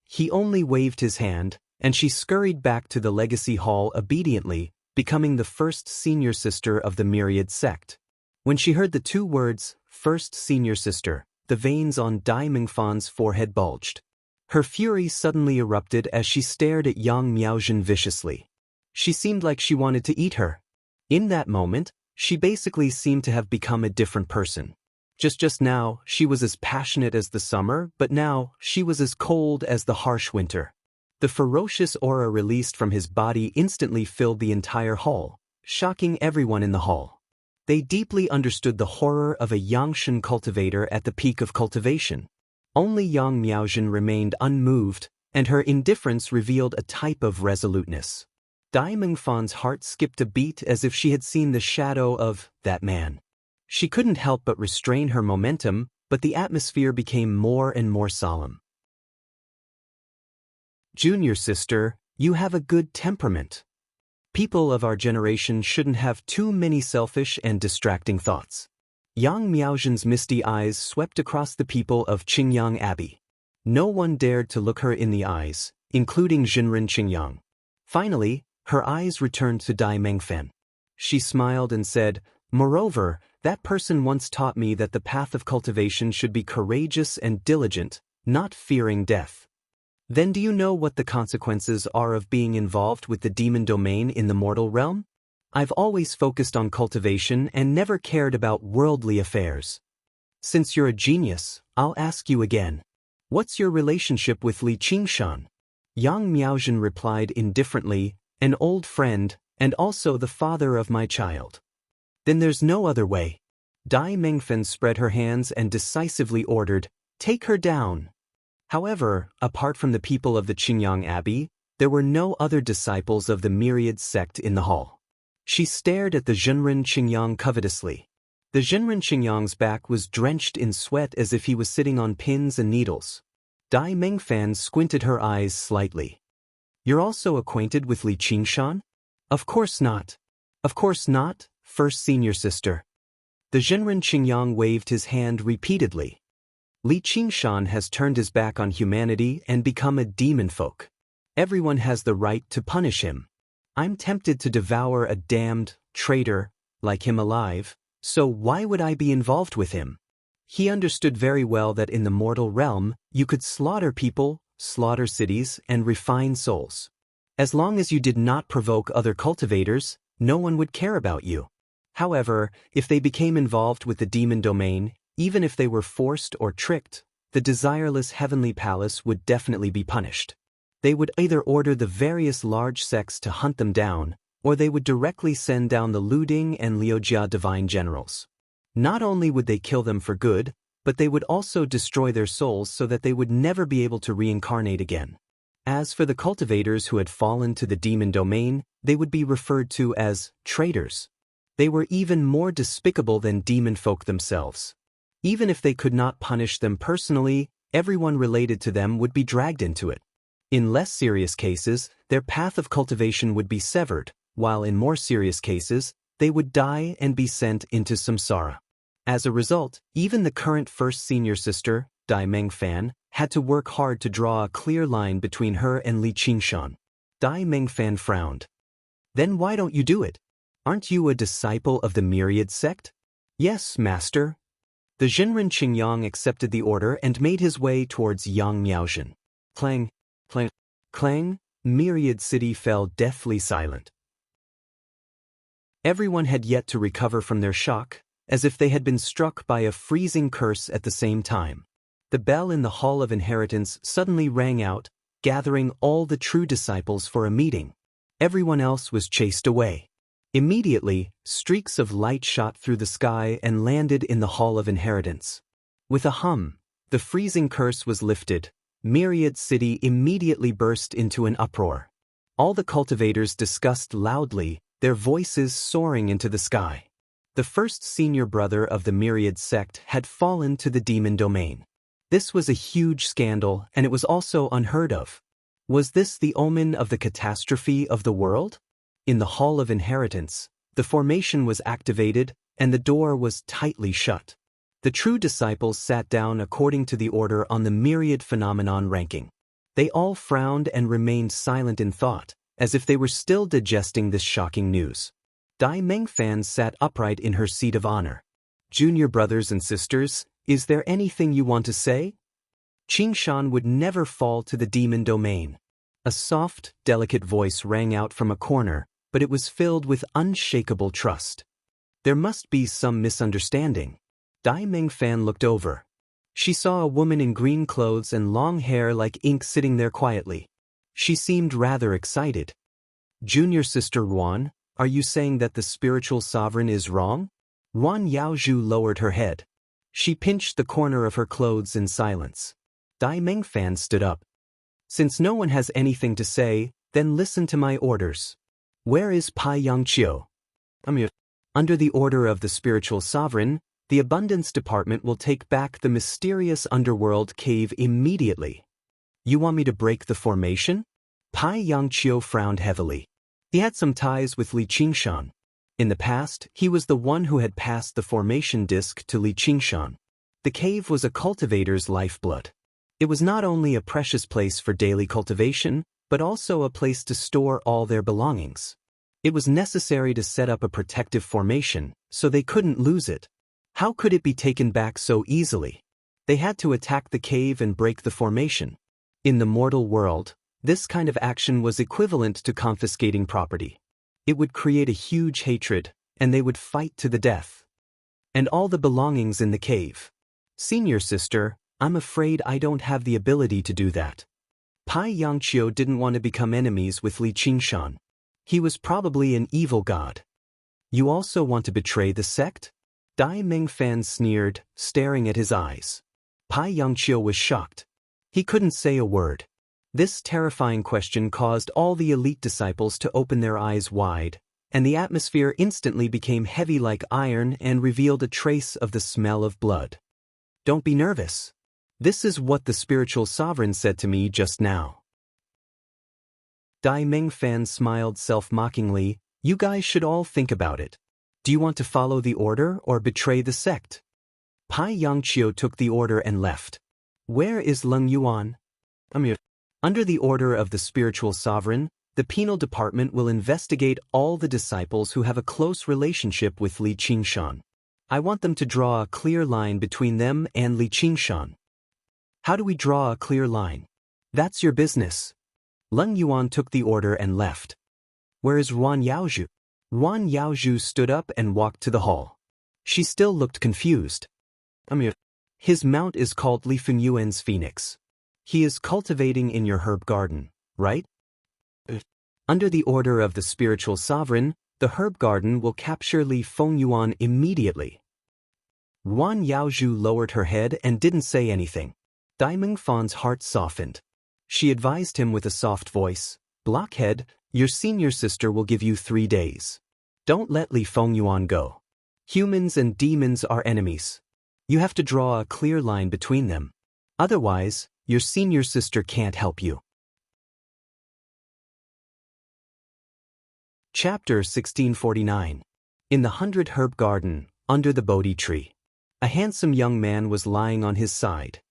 He only waved his hand, and she scurried back to the legacy hall obediently, becoming the first senior sister of the myriad sect. When she heard the two words, "first senior sister," the veins on Dai Mengfan's forehead bulged. Her fury suddenly erupted as she stared at Yang Miaozhen viciously. She seemed like she wanted to eat her. In that moment, she basically seemed to have become a different person. Just now, she was as passionate as the summer, but now, she was as cold as the harsh winter. The ferocious aura released from his body instantly filled the entire hall, shocking everyone in the hall. They deeply understood the horror of a Yangshan cultivator at the peak of cultivation. Only Yang Miaozhen remained unmoved, and her indifference revealed a type of resoluteness. Dai Mengfan's heart skipped a beat as if she had seen the shadow of that man. She couldn't help but restrain her momentum, but the atmosphere became more and more solemn. "Junior sister, you have a good temperament. People of our generation shouldn't have too many selfish and distracting thoughts." Yang Miaozhen's misty eyes swept across the people of Qingyang Abbey. No one dared to look her in the eyes, including Jinren Qingyang. Finally, her eyes returned to Dai Mengfen. She smiled and said, "Moreover, that person once taught me that the path of cultivation should be courageous and diligent, not fearing death. Then do you know what the consequences are of being involved with the demon domain in the mortal realm? I've always focused on cultivation and never cared about worldly affairs. Since you're a genius, I'll ask you again. What's your relationship with Li Qingshan?" Yang Miaozhen replied indifferently, "An old friend, and also the father of my child." "Then there's no other way." Dai Mengfen spread her hands and decisively ordered, "Take her down." However, apart from the people of the Qingyang Abbey, there were no other disciples of the myriad sect in the hall. She stared at the Jinren Qingyang covetously. The Jinren Qingyang's back was drenched in sweat as if he was sitting on pins and needles. Dai Mengfen squinted her eyes slightly. "You're also acquainted with Li Qingshan?" "Of course not." "Of course not, first senior sister." The Jinren Qingyang waved his hand repeatedly. "Li Qingshan has turned his back on humanity and become a demon folk. Everyone has the right to punish him. I'm tempted to devour a damned traitor like him alive, so why would I be involved with him?" He understood very well that in the mortal realm, you could slaughter people, slaughter cities, and refine souls. As long as you did not provoke other cultivators, no one would care about you. However, if they became involved with the demon domain, even if they were forced or tricked, the desireless heavenly palace would definitely be punished. They would either order the various large sects to hunt them down, or they would directly send down the Luding and Liujia divine generals. Not only would they kill them for good, but they would also destroy their souls so that they would never be able to reincarnate again. As for the cultivators who had fallen to the demon domain, they would be referred to as traitors. They were even more despicable than demon folk themselves. Even if they could not punish them personally, everyone related to them would be dragged into it. In less serious cases, their path of cultivation would be severed, while in more serious cases, they would die and be sent into samsara. As a result, even the current first senior sister, Dai Mengfan, had to work hard to draw a clear line between her and Li Qingshan. Dai Mengfan frowned. "Then why don't you do it? Aren't you a disciple of the myriad sect?" "Yes, master." The Jinren Qingyang accepted the order and made his way towards Yang Miaozhen. Clang, clang, clang, myriad city fell deathly silent. Everyone had yet to recover from their shock, as if they had been struck by a freezing curse at the same time. The bell in the Hall of Inheritance suddenly rang out, gathering all the true disciples for a meeting. Everyone else was chased away. Immediately, streaks of light shot through the sky and landed in the Hall of Inheritance. With a hum, the freezing curse was lifted. Myriad City immediately burst into an uproar. All the cultivators discussed loudly, their voices soaring into the sky. The first senior brother of the Myriad sect had fallen to the demon domain. This was a huge scandal, and it was also unheard of. Was this the omen of the catastrophe of the world? In the Hall of Inheritance, the formation was activated, and the door was tightly shut. The true disciples sat down according to the order on the myriad phenomenon ranking. They all frowned and remained silent in thought, as if they were still digesting this shocking news. Dai Mengfan sat upright in her seat of honor. "Junior brothers and sisters, is there anything you want to say?" Qingshan would never fall to the demon domain. A soft, delicate voice rang out from a corner, but it was filled with unshakable trust. There must be some misunderstanding. Dai Mengfan looked over. She saw a woman in green clothes and long hair like ink sitting there quietly. She seemed rather excited. "Junior sister Ruan, are you saying that the spiritual sovereign is wrong?" Ruan Yaozhu lowered her head. She pinched the corner of her clothes in silence. Dai Mengfan stood up. "Since no one has anything to say, then listen to my orders. Where is Pai Yangqiu?" "Under the order of the spiritual sovereign, the abundance department will take back the mysterious underworld cave immediately." "You want me to break the formation?" Pai Yangqiu frowned heavily. He had some ties with Li Qingshan. In the past, he was the one who had passed the formation disc to Li Qingshan. The cave was a cultivator's lifeblood. It was not only a precious place for daily cultivation, but also a place to store all their belongings. It was necessary to set up a protective formation, so they couldn't lose it. How could it be taken back so easily? They had to attack the cave and break the formation. In the mortal world, this kind of action was equivalent to confiscating property. It would create a huge hatred, and they would fight to the death. And all the belongings in the cave. Senior sister, I'm afraid I don't have the ability to do that. Pai Yangqiu didn't want to become enemies with Li Qingshan. He was probably an evil god. You also want to betray the sect? Dai Mengfan sneered, staring at his eyes. Pai Yangqiu was shocked. He couldn't say a word. This terrifying question caused all the elite disciples to open their eyes wide, and the atmosphere instantly became heavy like iron and revealed a trace of the smell of blood. Don't be nervous. This is what the spiritual sovereign said to me just now. Dai Mengfan smiled self-mockingly. You guys should all think about it. Do you want to follow the order or betray the sect? Pai Yangqiu took the order and left. Where is Leng Yuan? Under the order of the spiritual sovereign, the penal department will investigate all the disciples who have a close relationship with Li Qingshan. I want them to draw a clear line between them and Li Qingshan. How do we draw a clear line? That's your business. Leng Yuan took the order and left. Where is Ruan Yaozhu? Ruan Yaozhu stood up and walked to the hall. She still looked confused. His mount is called Li Fengyuan's Phoenix. He is cultivating in your herb garden, right? Under the order of the spiritual sovereign, the herb garden will capture Li Fengyuan immediately. Ruan Yaozhu lowered her head and didn't say anything. Dai Mengfan's heart softened. She advised him with a soft voice, Blockhead, your senior sister will give you 3 days. Don't let Li Fengyuan go. Humans and demons are enemies. You have to draw a clear line between them. Otherwise, your senior sister can't help you. Chapter 1649. In the 100 Herb Garden, under the Bodhi tree. A handsome young man was lying on his side.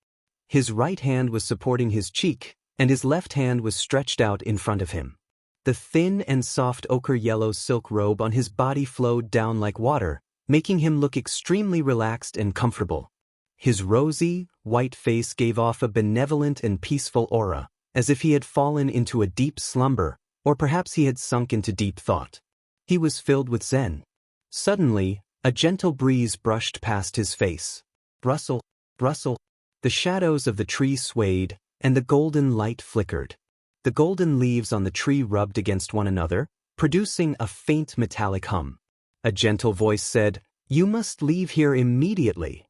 His right hand was supporting his cheek, and his left hand was stretched out in front of him. The thin and soft ochre-yellow silk robe on his body flowed down like water, making him look extremely relaxed and comfortable. His rosy, white face gave off a benevolent and peaceful aura, as if he had fallen into a deep slumber, or perhaps he had sunk into deep thought. He was filled with zen. Suddenly, a gentle breeze brushed past his face. Rustle, rustle. The shadows of the tree swayed, and the golden light flickered. The golden leaves on the tree rubbed against one another, producing a faint metallic hum. A gentle voice said, "You must leave here immediately."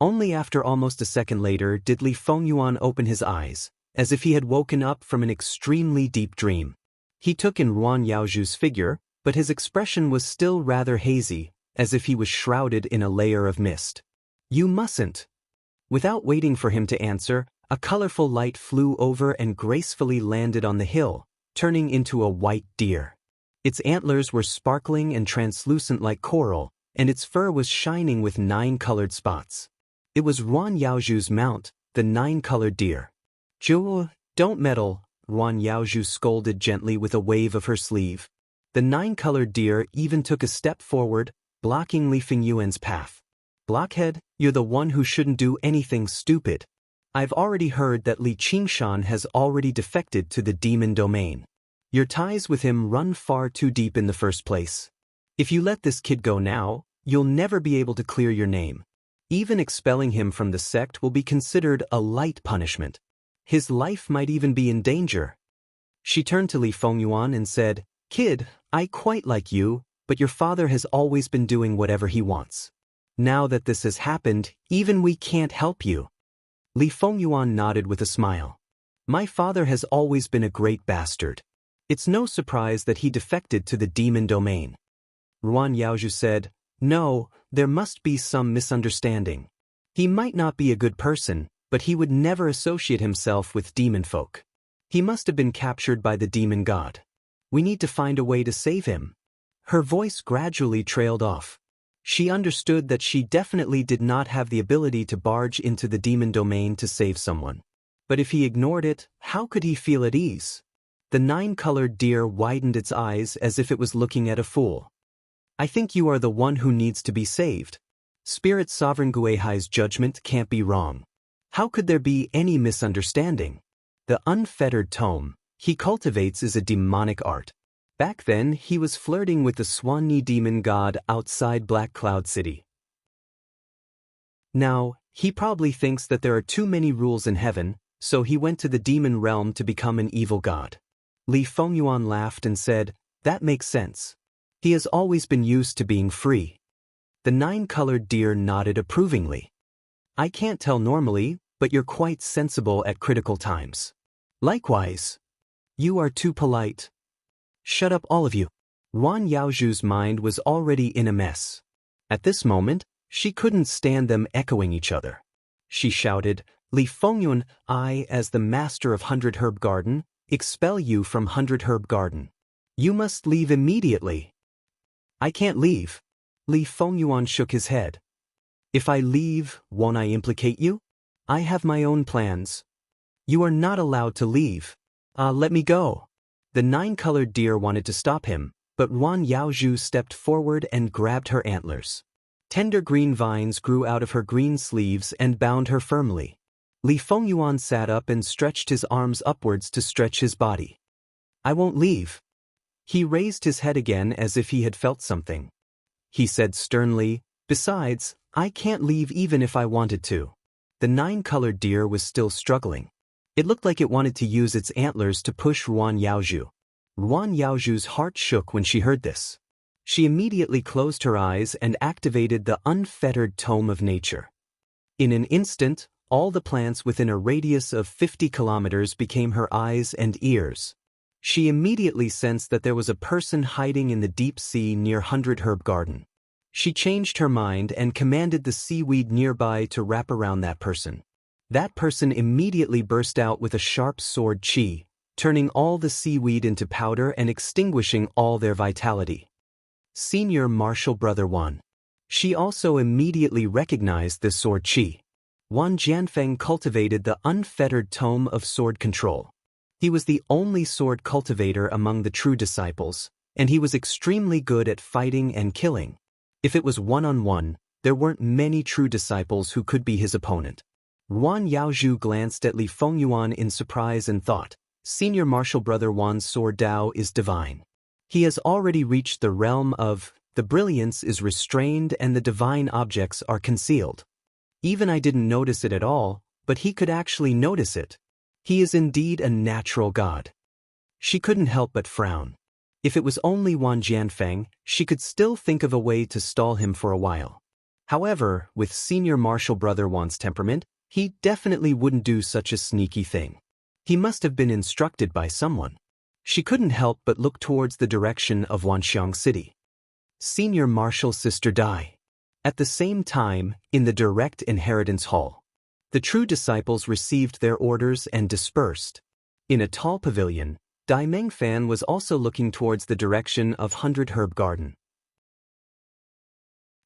Only after almost a second later did Li Fengyuan open his eyes, as if he had woken up from an extremely deep dream. He took in Ruan Yaozhu's figure, but his expression was still rather hazy, as if he was shrouded in a layer of mist. "You mustn't." Without waiting for him to answer, a colorful light flew over and gracefully landed on the hill, turning into a white deer. Its antlers were sparkling and translucent like coral, and its fur was shining with 9 colored spots. It was Ruan Yaozhu's mount, the 9-colored deer. "Zhou, don't meddle," Ruan Yaozhu scolded gently with a wave of her sleeve. The 9-colored deer even took a step forward, blocking Li Fengyuan's path. "Blockhead, you're the one who shouldn't do anything stupid. I've already heard that Li Qingshan has already defected to the demon domain. Your ties with him run far too deep in the first place. If you let this kid go now, you'll never be able to clear your name. Even expelling him from the sect will be considered a light punishment. His life might even be in danger." She turned to Li Fengyuan and said, "Kid, I quite like you, but your father has always been doing whatever he wants. Now that this has happened, even we can't help you." Li Fengyuan nodded with a smile. "My father has always been a great bastard. It's no surprise that he defected to the demon domain." Ruan Yaozhu said, "No, there must be some misunderstanding. He might not be a good person, but he would never associate himself with demon folk. He must have been captured by the demon god. We need to find a way to save him." Her voice gradually trailed off. She understood that she definitely did not have the ability to barge into the demon domain to save someone. But if he ignored it, how could he feel at ease? The nine-colored deer widened its eyes as if it was looking at a fool. I think you are the one who needs to be saved. Spirit Sovereign Guihai's judgment can't be wrong. How could there be any misunderstanding? The unfettered tome he cultivates is a demonic art. Back then, he was flirting with the Swanee demon god outside Black Cloud City. Now, he probably thinks that there are too many rules in heaven, so he went to the demon realm to become an evil god. Li Fengyuan laughed and said, "That makes sense. He has always been used to being free." The nine-colored deer nodded approvingly. "I can't tell normally, but you're quite sensible at critical times. Likewise. You are too polite." "Shut up, all of you." Wan Yaozhu's mind was already in a mess. At this moment, she couldn't stand them echoing each other. She shouted, "Li Fengyuan, I, as the master of Hundred Herb Garden, expel you from Hundred Herb Garden. You must leave immediately." "I can't leave." Li Fengyuan shook his head. "If I leave, won't I implicate you? I have my own plans." "You are not allowed to leave." Let me go." The nine-colored deer wanted to stop him, but Wan Yaozhu stepped forward and grabbed her antlers. Tender green vines grew out of her green sleeves and bound her firmly. Li Fengyuan sat up and stretched his arms upwards to stretch his body. "I won't leave." He raised his head again as if he had felt something. He said sternly, "Besides, I can't leave even if I wanted to." The nine-colored deer was still struggling. It looked like it wanted to use its antlers to push Wan Yaozhu. Wan Yaozhu's heart shook when she heard this. She immediately closed her eyes and activated the unfettered tome of nature. In an instant, all the plants within a radius of 50 kilometers became her eyes and ears. She immediately sensed that there was a person hiding in the deep sea near Hundred Herb Garden. She changed her mind and commanded the seaweed nearby to wrap around that person. That person immediately burst out with a sharp sword chi, turning all the seaweed into powder and extinguishing all their vitality. Senior Martial Brother 1. She also immediately recognized the sword chi. Wan Jianfeng cultivated the unfettered tome of sword control. He was the only sword cultivator among the true disciples, and he was extremely good at fighting and killing. If it was one-on-one, there weren't many true disciples who could be his opponent. Wan Yaozhu glanced at Li Fengyuan in surprise and thought, Senior Martial Brother Wan's sword Dao is divine. He has already reached the realm of, the brilliance is restrained and the divine objects are concealed. Even I didn't notice it at all, but he could actually notice it. He is indeed a natural god. She couldn't help but frown. If it was only Wan Jianfeng, she could still think of a way to stall him for a while. However, with Senior Martial Brother Wan's temperament, he definitely wouldn't do such a sneaky thing. He must have been instructed by someone. She couldn't help but look towards the direction of Wanxiang City. Senior Martial Sister Dai. At the same time, in the direct inheritance hall, the true disciples received their orders and dispersed. In a tall pavilion, Dai Mengfan was also looking towards the direction of Hundred Herb Garden.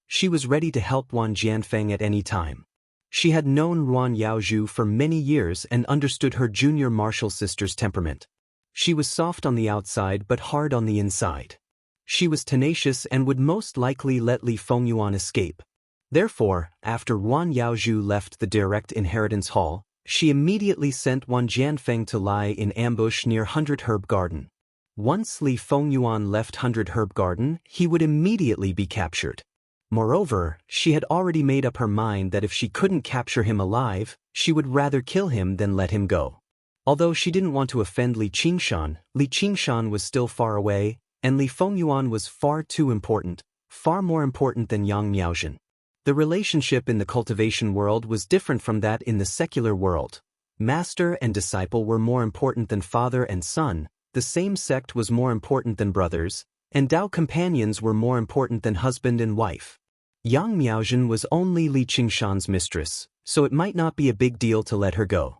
She was ready to help Wan Jianfeng at any time. She had known Wan Yaozhu for many years and understood her junior martial sister's temperament. She was soft on the outside but hard on the inside. She was tenacious and would most likely let Li Fengyuan escape. Therefore, after Wan Yaozhu left the direct inheritance hall, she immediately sent Wan Jianfeng to lie in ambush near Hundred Herb Garden. Once Li Fengyuan left Hundred Herb Garden, he would immediately be captured. Moreover, she had already made up her mind that if she couldn't capture him alive, she would rather kill him than let him go. Although she didn't want to offend Li Qingshan was still far away, and Li Fengyuan was far too important, far more important than Yang Miaozhen. The relationship in the cultivation world was different from that in the secular world. Master and disciple were more important than father and son, the same sect was more important than brothers, and Dao companions were more important than husband and wife. Yang Miaozhen was only Li Qingshan's mistress, so it might not be a big deal to let her go.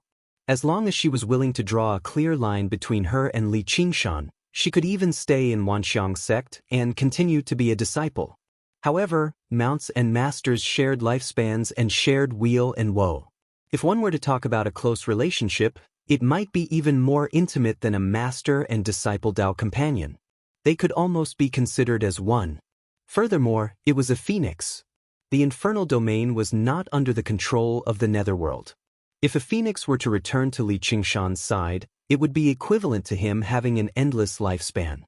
As long as she was willing to draw a clear line between her and Li Qingshan, she could even stay in Wanxiang sect and continue to be a disciple. However, mounts and masters shared lifespans and shared weal and woe. If one were to talk about a close relationship, it might be even more intimate than a master and disciple Dao companion. They could almost be considered as one. Furthermore, it was a phoenix. The infernal domain was not under the control of the netherworld. If a phoenix were to return to Li Qingshan's side, it would be equivalent to him having an endless lifespan.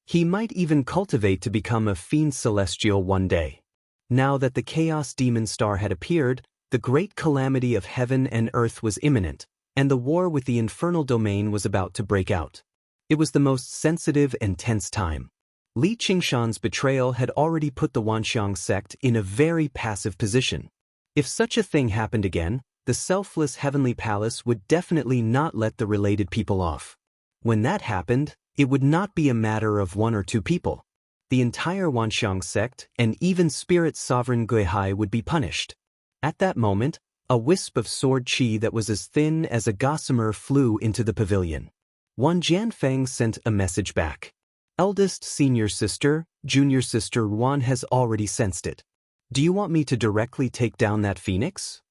He might even cultivate to become a fiend celestial one day. Now that the chaos demon star had appeared, the great calamity of heaven and earth was imminent, and the war with the infernal domain was about to break out. It was the most sensitive and tense time. Li Qingshan's betrayal had already put the Wanxiang sect in a very passive position. If such a thing happened again, the selfless heavenly palace would definitely not let the related people off. When that happened, it would not be a matter of one or two people. The entire Wanxiang sect and even Spirit Sovereign Guihai would be punished. At that moment, a wisp of sword qi that was as thin as a gossamer flew into the pavilion. Wan Jianfeng sent a message back. Eldest senior sister, junior sister Wan has already sensed it. Do you want me to directly take down that phoenix?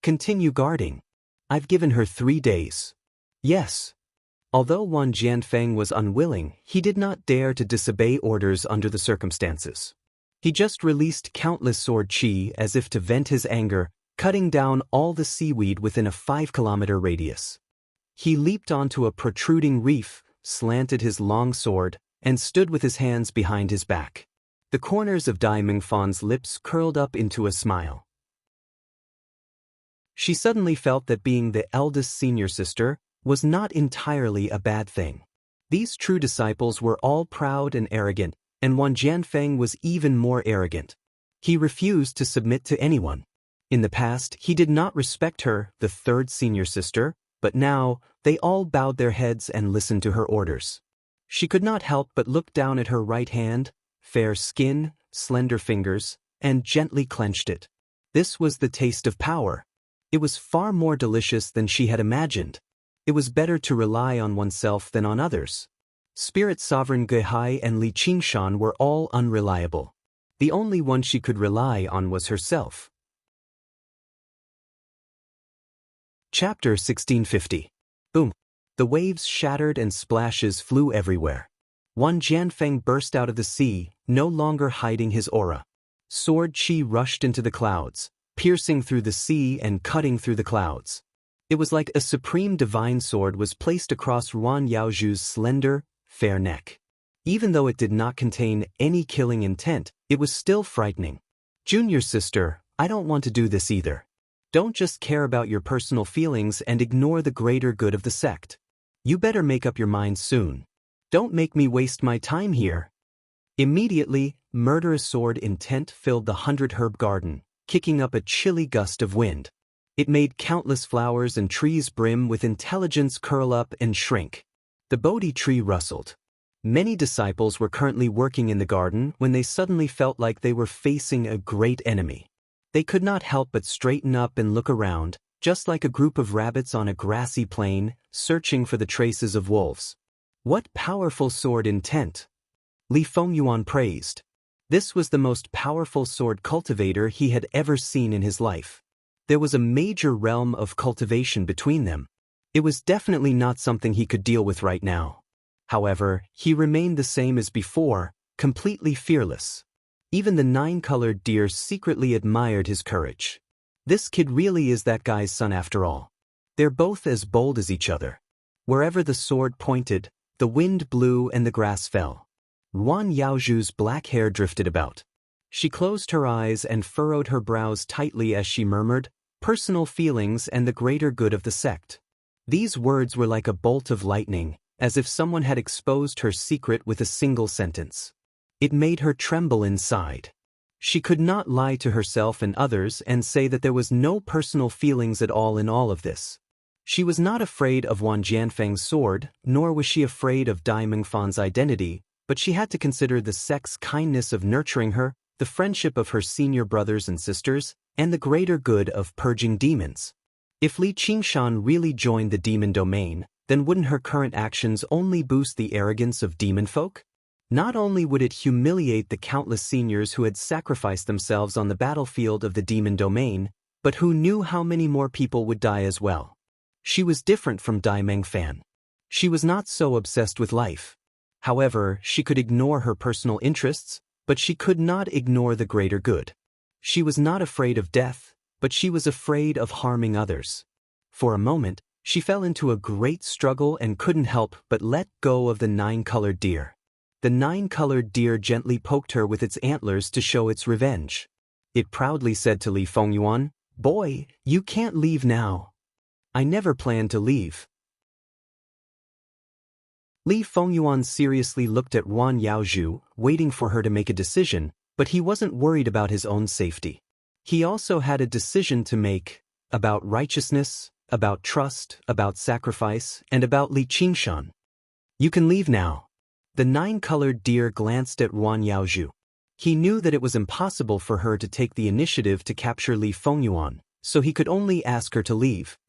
Continue guarding. I've given her 3 days. Yes. Although Wan Jianfeng was unwilling, he did not dare to disobey orders under the circumstances. He just released countless sword qi as if to vent his anger, cutting down all the seaweed within a 5-kilometer radius. He leaped onto a protruding reef, slanted his long sword, and stood with his hands behind his back. The corners of Dai Mingfan's lips curled up into a smile. She suddenly felt that being the eldest senior sister was not entirely a bad thing. These true disciples were all proud and arrogant, and Wan Jianfeng was even more arrogant. He refused to submit to anyone. In the past, he did not respect her, the third senior sister, but now, they all bowed their heads and listened to her orders. She could not help but look down at her right hand, fair skin, slender fingers, and gently clenched it. This was the taste of power. It was far more delicious than she had imagined. It was better to rely on oneself than on others. Spirit Sovereign Guihai and Li Qingshan were all unreliable. The only one she could rely on was herself. Chapter 1650. Boom. The waves shattered and splashes flew everywhere. Wan Jianfeng burst out of the sea, no longer hiding his aura. Sword qi rushed into the clouds, piercing through the sea and cutting through the clouds. It was like a supreme divine sword was placed across Wan Yaozhu's slender, fair neck. Even though it did not contain any killing intent, it was still frightening. Junior sister, I don't want to do this either. Don't just care about your personal feelings and ignore the greater good of the sect. You better make up your mind soon. Don't make me waste my time here. Immediately, murderous sword intent filled the 100-herb garden, kicking up a chilly gust of wind. It made countless flowers and trees brim with intelligence curl up and shrink. The Bodhi tree rustled. Many disciples were currently working in the garden when they suddenly felt like they were facing a great enemy. They could not help but straighten up and look around, just like a group of rabbits on a grassy plain, searching for the traces of wolves. What powerful sword intent! Li Fengyuan praised. This was the most powerful sword cultivator he had ever seen in his life. There was a major realm of cultivation between them. It was definitely not something he could deal with right now. However, he remained the same as before, completely fearless. Even the 9-colored deer secretly admired his courage. This kid really is that guy's son after all. They're both as bold as each other. Wherever the sword pointed, the wind blew and the grass fell. Wan Yaozhu's black hair drifted about. She closed her eyes and furrowed her brows tightly as she murmured, "Personal feelings and the greater good of the sect." These words were like a bolt of lightning, as if someone had exposed her secret with a single sentence. It made her tremble inside. She could not lie to herself and others and say that there was no personal feelings at all in all of this. She was not afraid of Wan Jianfeng's sword, nor was she afraid of Dai Mingfan's identity, but she had to consider the sect's kindness of nurturing her, the friendship of her senior brothers and sisters, and the greater good of purging demons. If Li Qingshan really joined the demon domain, then wouldn't her current actions only boost the arrogance of demon folk? Not only would it humiliate the countless seniors who had sacrificed themselves on the battlefield of the demon domain, but who knew how many more people would die as well? She was different from Dai Mengfan. She was not so obsessed with life. However, she could ignore her personal interests, but she could not ignore the greater good. She was not afraid of death, but she was afraid of harming others. For a moment, she fell into a great struggle and couldn't help but let go of the nine-colored deer. The nine-colored deer gently poked her with its antlers to show its revenge. It proudly said to Li Fengyuan, "Boy, you can't leave now." "I never planned to leave." Li Fengyuan seriously looked at Wan Yaozhu, waiting for her to make a decision, but he wasn't worried about his own safety. He also had a decision to make, about righteousness, about trust, about sacrifice, and about Li Qingshan. "You can leave now." The nine-colored deer glanced at Wan Yaozhu. He knew that it was impossible for her to take the initiative to capture Li Fengyuan, so he could only ask her to leave.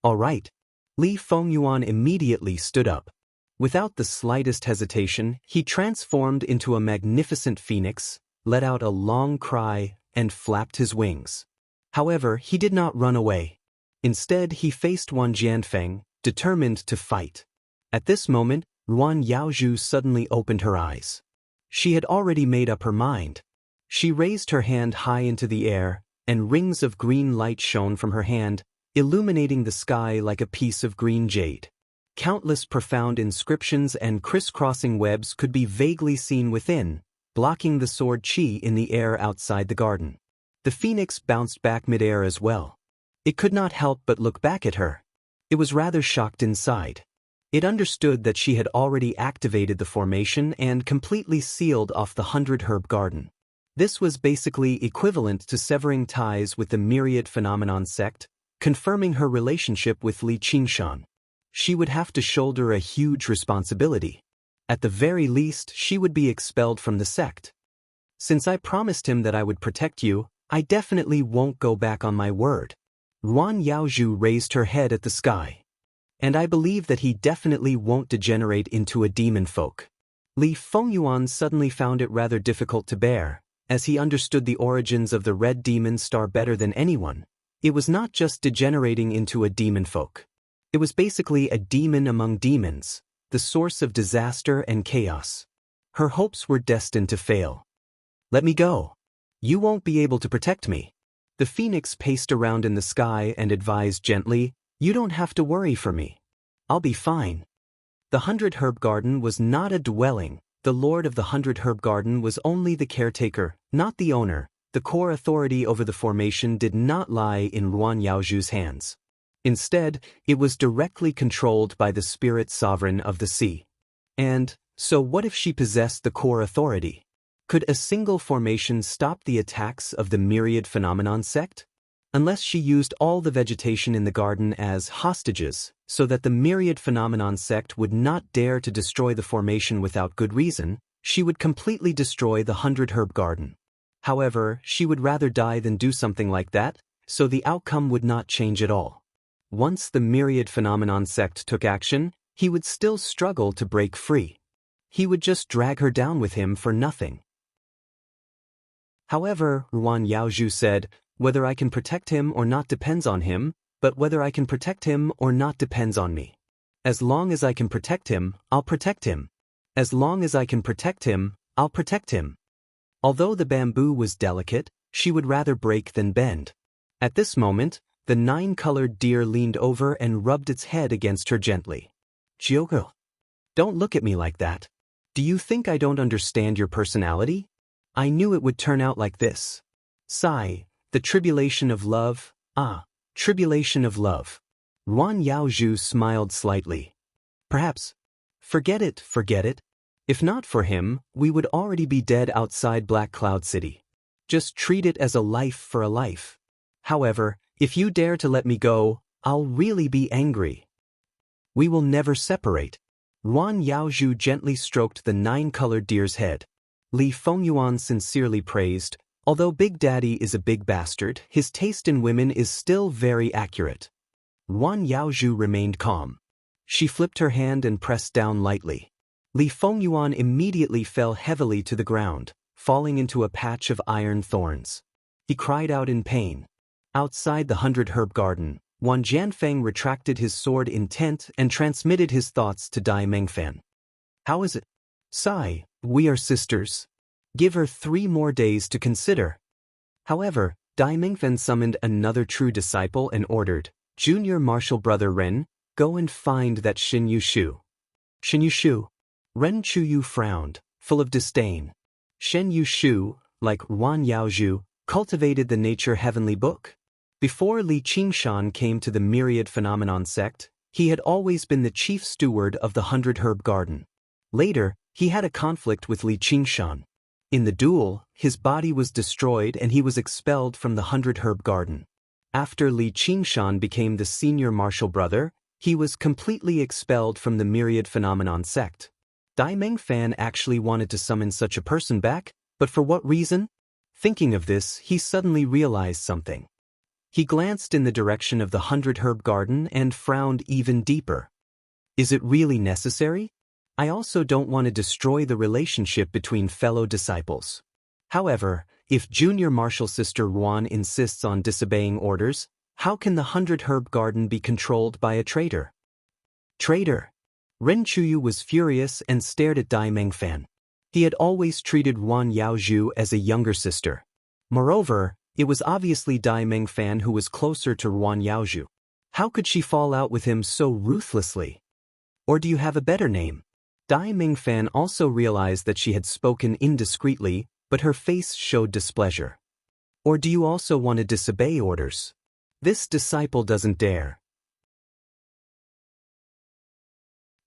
"All right." Li Fengyuan immediately stood up. Without the slightest hesitation, he transformed into a magnificent phoenix, let out a long cry, and flapped his wings. However, he did not run away. Instead, he faced Wan Jianfeng, determined to fight. At this moment, Wan Yaozhu suddenly opened her eyes. She had already made up her mind. She raised her hand high into the air, and rings of green light shone from her hand, illuminating the sky like a piece of green jade. Countless profound inscriptions and crisscrossing webs could be vaguely seen within, blocking the sword qi in the air outside the garden. The phoenix bounced back mid-air as well. It could not help but look back at her. It was rather shocked inside. It understood that she had already activated the formation and completely sealed off the 100-herb garden. This was basically equivalent to severing ties with the myriad phenomenon sect, confirming her relationship with Li Qingshan. She would have to shoulder a huge responsibility. At the very least, she would be expelled from the sect. "Since I promised him that I would protect you, I definitely won't go back on my word." Wan Yaozhu raised her head at the sky. "And I believe that he definitely won't degenerate into a demon folk." Li Fengyuan suddenly found it rather difficult to bear, as he understood the origins of the red demon star better than anyone. It was not just degenerating into a demon folk. It was basically a demon among demons, the source of disaster and chaos. Her hopes were destined to fail. "Let me go. You won't be able to protect me." The phoenix paced around in the sky and advised gently, "You don't have to worry for me. I'll be fine." The 100-herb garden was not a dwelling. The lord of the 100-herb garden was only the caretaker, not the owner. The core authority over the formation did not lie in Wan Yaozhu's hands. Instead, it was directly controlled by the spirit sovereign of the sea. And, so what if she possessed the core authority? Could a single formation stop the attacks of the myriad phenomenon sect? Unless she used all the vegetation in the garden as hostages, so that the myriad phenomenon sect would not dare to destroy the formation without good reason, she would completely destroy the 100-herb garden. However, she would rather die than do something like that, so the outcome would not change at all. Once the myriad phenomenon sect took action, he would still struggle to break free. He would just drag her down with him for nothing. However, Wan Yaozhu said, "Whether I can protect him or not depends on him, but whether I can protect him or not depends on me. As long as I can protect him, I'll protect him. As long as I can protect him, I'll protect him." Although the bamboo was delicate, she would rather break than bend. At this moment, the 9-colored deer leaned over and rubbed its head against her gently. "Jioko, don't look at me like that. Do you think I don't understand your personality? I knew it would turn out like this." Sigh, the tribulation of love, tribulation of love. Wan Yaozhu smiled slightly. "Perhaps. Forget it, forget it. If not for him, we would already be dead outside Black Cloud City. Just treat it as a life for a life. However, if you dare to let me go, I'll really be angry. We will never separate." Wan Yaozhu gently stroked the 9-colored deer's head. Li Fengyuan sincerely praised, "Although Big Daddy is a big bastard, his taste in women is still very accurate." Wan Yaozhu remained calm. She flipped her hand and pressed down lightly. Li Fengyuan immediately fell heavily to the ground, falling into a patch of iron thorns. He cried out in pain. Outside the 100-herb garden, Wan Jianfeng retracted his sword intent and transmitted his thoughts to Dai Mengfan. How is it? Sai, we are sisters. Give her 3 more days to consider. However, Dai Mengfen summoned another true disciple and ordered, Junior Martial Brother Ren, go and find that Xin Yushu. Xin Yushu. Ren Chuyu frowned, full of disdain. Shen Yushu, like Wan Yaozhu, cultivated the nature heavenly book. Before Li Qingshan came to the myriad phenomenon sect, he had always been the chief steward of the 100-herb garden. Later, he had a conflict with Li Qingshan. In the duel, his body was destroyed and he was expelled from the 100-herb garden. After Li Qingshan became the senior martial brother, he was completely expelled from the myriad phenomenon sect. Dai Mengfan actually wanted to summon such a person back, but for what reason? Thinking of this, he suddenly realized something. He glanced in the direction of the 100-herb garden and frowned even deeper. Is it really necessary? I also don't want to destroy the relationship between fellow disciples. However, if junior martial sister Wan insists on disobeying orders, how can the 100-herb garden be controlled by a traitor? Traitor! Ren Chuyu was furious and stared at Dai Mengfan. He had always treated Wan Yaozhu as a younger sister. Moreover, it was obviously Dai Mengfan who was closer to Wan Yaozhu. How could she fall out with him so ruthlessly? Or do you have a better name? Dai Mengfan also realized that she had spoken indiscreetly, but her face showed displeasure. Or do you also want to disobey orders? This disciple doesn't dare.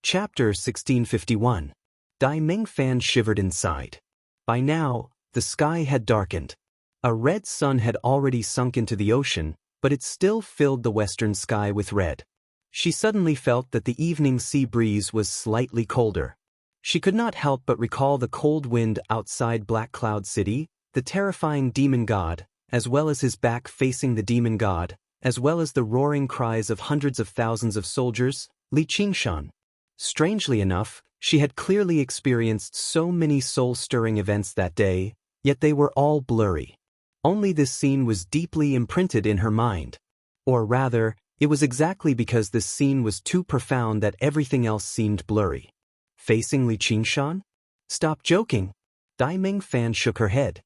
Chapter 1651. Dai Mengfan shivered inside. By now, the sky had darkened. A red sun had already sunk into the ocean, but it still filled the western sky with red. She suddenly felt that the evening sea breeze was slightly colder. She could not help but recall the cold wind outside Black Cloud City, the terrifying demon god, as well as his back facing the demon god, as well as the roaring cries of hundreds of thousands of soldiers, Li Qingshan. Strangely enough, she had clearly experienced so many soul-stirring events that day, yet they were all blurry. Only this scene was deeply imprinted in her mind. Or rather, it was exactly because this scene was too profound that everything else seemed blurry. Facing Li Qingshan? Stop joking. Dai Mengfan shook her head.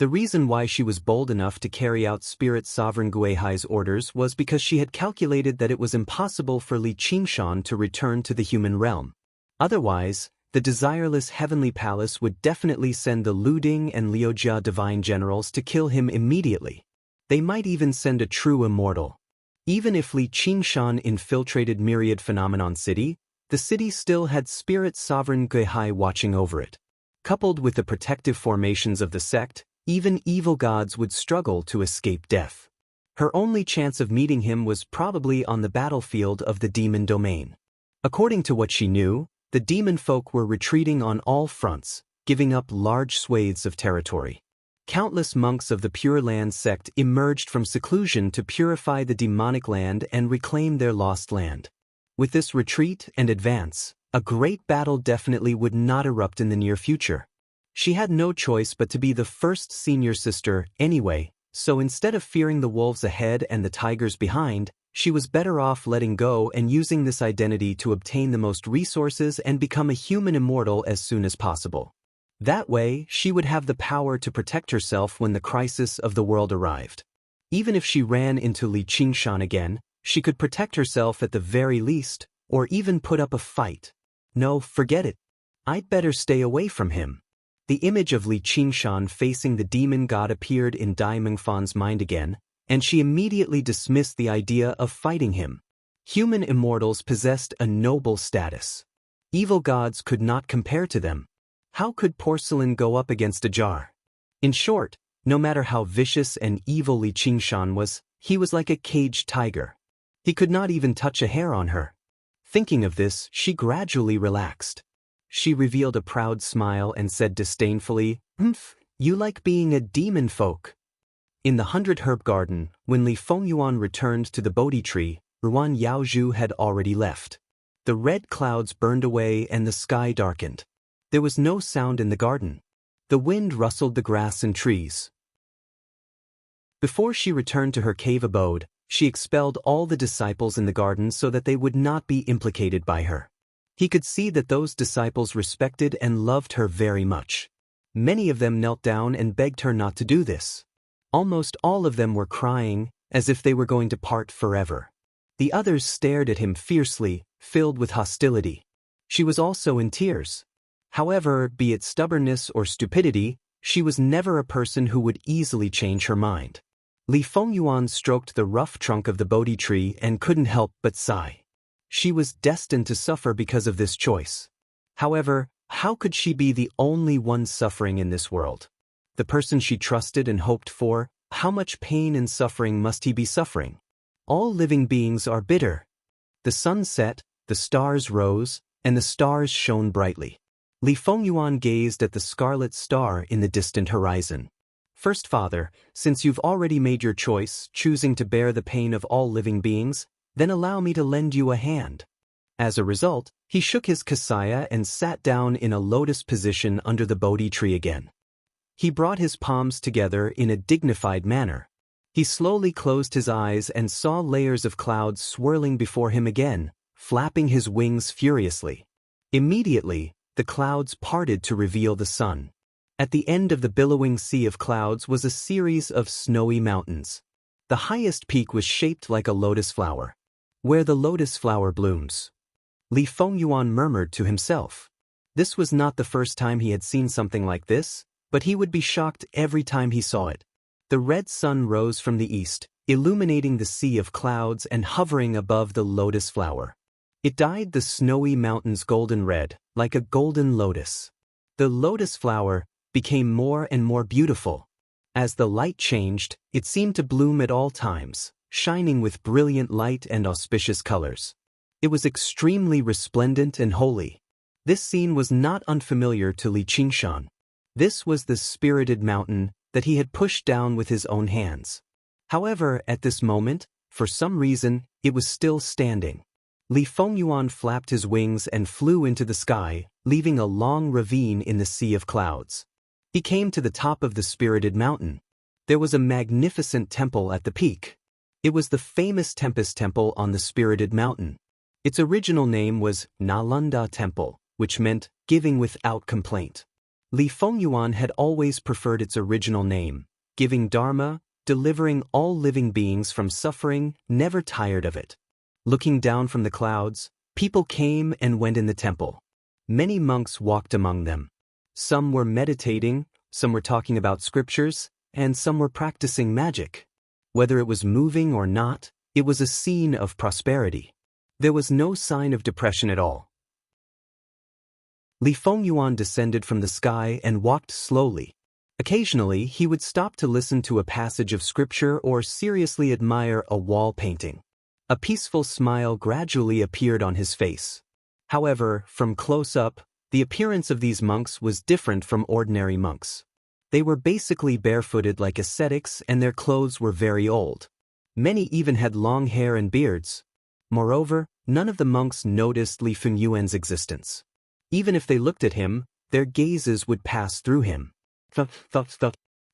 The reason why she was bold enough to carry out Spirit Sovereign Guihai's orders was because she had calculated that it was impossible for Li Qingshan to return to the human realm. Otherwise, the desireless heavenly palace would definitely send the Luding and Liujia divine generals to kill him immediately. They might even send a true immortal. Even if Li Qingshan infiltrated Myriad Phenomenon City, the city still had Spirit Sovereign Guihai watching over it. Coupled with the protective formations of the sect, even evil gods would struggle to escape death. Her only chance of meeting him was probably on the battlefield of the demon domain. According to what she knew, the demon folk were retreating on all fronts, giving up large swathes of territory. Countless monks of the Pure Land sect emerged from seclusion to purify the demonic land and reclaim their lost land. With this retreat and advance, a great battle definitely would not erupt in the near future. She had no choice but to be the first senior sister anyway, so instead of fearing the wolves ahead and the tigers behind, she was better off letting go and using this identity to obtain the most resources and become a human immortal as soon as possible. That way, she would have the power to protect herself when the crisis of the world arrived. Even if she ran into Li Qingshan again, she could protect herself at the very least, or even put up a fight. No, forget it. I'd better stay away from him. The image of Li Qingshan facing the demon god appeared in Dai Mengfan's mind again, and she immediately dismissed the idea of fighting him. Human immortals possessed a noble status. Evil gods could not compare to them. How could porcelain go up against a jar? In short, no matter how vicious and evil Li Qingshan was, he was like a caged tiger. He could not even touch a hair on her. Thinking of this, she gradually relaxed. She revealed a proud smile and said disdainfully, you like being a demon folk. In the 100-herb garden, when Li Fengyuan returned to the Bodhi tree, Ruan Yaozhu had already left. The red clouds burned away and the sky darkened. There was no sound in the garden. The wind rustled the grass and trees. Before she returned to her cave abode, she expelled all the disciples in the garden so that they would not be implicated by her. He could see that those disciples respected and loved her very much. Many of them knelt down and begged her not to do this. Almost all of them were crying, as if they were going to part forever. The others stared at him fiercely, filled with hostility. She was also in tears. However, be it stubbornness or stupidity, she was never a person who would easily change her mind. Li Fengyuan stroked the rough trunk of the Bodhi tree and couldn't help but sigh. She was destined to suffer because of this choice. However, how could she be the only one suffering in this world? The person she trusted and hoped for, how much pain and suffering must he be suffering? All living beings are bitter. The sun set, the stars rose, and the stars shone brightly. Li Fengyuan gazed at the scarlet star in the distant horizon. First Father, since you've already made your choice, choosing to bear the pain of all living beings, then allow me to lend you a hand. As a result, he shook his kasaya and sat down in a lotus position under the Bodhi tree again. He brought his palms together in a dignified manner. He slowly closed his eyes and saw layers of clouds swirling before him again, flapping his wings furiously. Immediately, the clouds parted to reveal the sun. At the end of the billowing sea of clouds was a series of snowy mountains. The highest peak was shaped like a lotus flower. Where the lotus flower blooms. Li Fengyuan murmured to himself. This was not the first time he had seen something like this, but he would be shocked every time he saw it. The red sun rose from the east, illuminating the sea of clouds and hovering above the lotus flower. It dyed the snowy mountains golden red, like a golden lotus. The lotus flower became more and more beautiful. As the light changed, it seemed to bloom at all times, shining with brilliant light and auspicious colors. It was extremely resplendent and holy. This scene was not unfamiliar to Li Qingshan. This was the spirited mountain that he had pushed down with his own hands. However, at this moment, for some reason, it was still standing. Li Fengyuan flapped his wings and flew into the sky, leaving a long ravine in the sea of clouds. He came to the top of the spirited mountain. There was a magnificent temple at the peak. It was the famous Tempest Temple on the spirited mountain. Its original name was Nalanda Temple, which meant giving without complaint. Li Fengyuan had always preferred its original name, giving Dharma, delivering all living beings from suffering, never tired of it. Looking down from the clouds, people came and went in the temple. Many monks walked among them. Some were meditating, some were talking about scriptures, and some were practicing magic. Whether it was moving or not, it was a scene of prosperity. There was no sign of depression at all. Li Fengyuan descended from the sky and walked slowly. Occasionally, he would stop to listen to a passage of scripture or seriously admire a wall painting. A peaceful smile gradually appeared on his face. However, from close up, the appearance of these monks was different from ordinary monks. They were basically barefooted like ascetics and their clothes were very old. Many even had long hair and beards. Moreover, none of the monks noticed Li Fengyuan's existence. Even if they looked at him, their gazes would pass through him.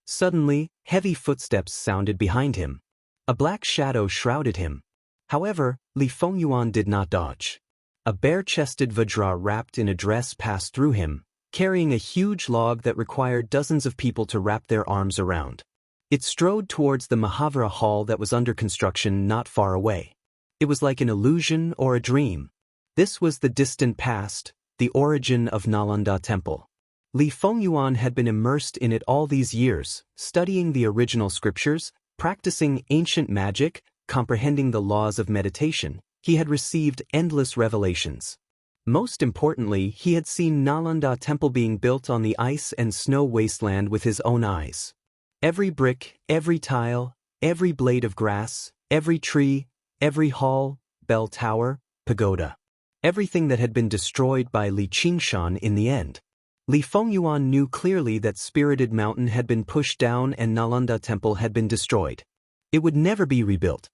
Suddenly, heavy footsteps sounded behind him. A black shadow shrouded him. However, Li Fengyuan did not dodge. A bare-chested Vajra wrapped in a dress passed through him, carrying a huge log that required dozens of people to wrap their arms around. It strode towards the Mahavira hall that was under construction not far away. It was like an illusion or a dream. This was the distant past, the origin of Nalanda Temple. Li Fengyuan had been immersed in it all these years, studying the original scriptures, practicing ancient magic, comprehending the laws of meditation. He had received endless revelations. Most importantly, he had seen Nalanda Temple being built on the ice and snow wasteland with his own eyes. Every brick, every tile, every blade of grass, every tree, every hall, bell tower, pagoda. Everything that had been destroyed by Li Qingshan in the end. Li Fengyuan knew clearly that Spirited Mountain had been pushed down and Nalanda Temple had been destroyed. It would never be rebuilt.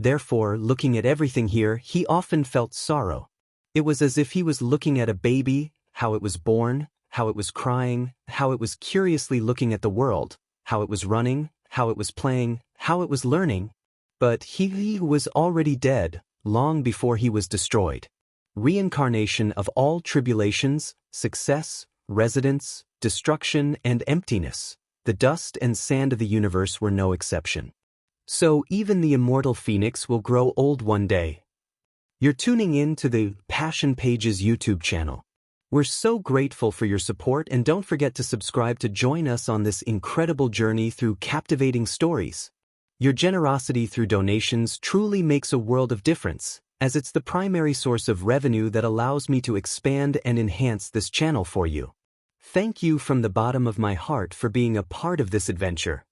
Therefore, looking at everything here, he often felt sorrow. It was as if he was looking at a baby, how it was born, how it was crying, how it was curiously looking at the world, how it was running, how it was playing, how it was learning. But he was already dead, long before he was destroyed. Reincarnation of all tribulations, success, residence, destruction, and emptiness. The dust and sand of the universe were no exception. So even the immortal phoenix will grow old one day. You're tuning in to the Passion Pages YouTube channel. We're so grateful for your support, and don't forget to subscribe to join us on this incredible journey through captivating stories. Your generosity through donations truly makes a world of difference, as it's the primary source of revenue that allows me to expand and enhance this channel for you. Thank you from the bottom of my heart for being a part of this adventure.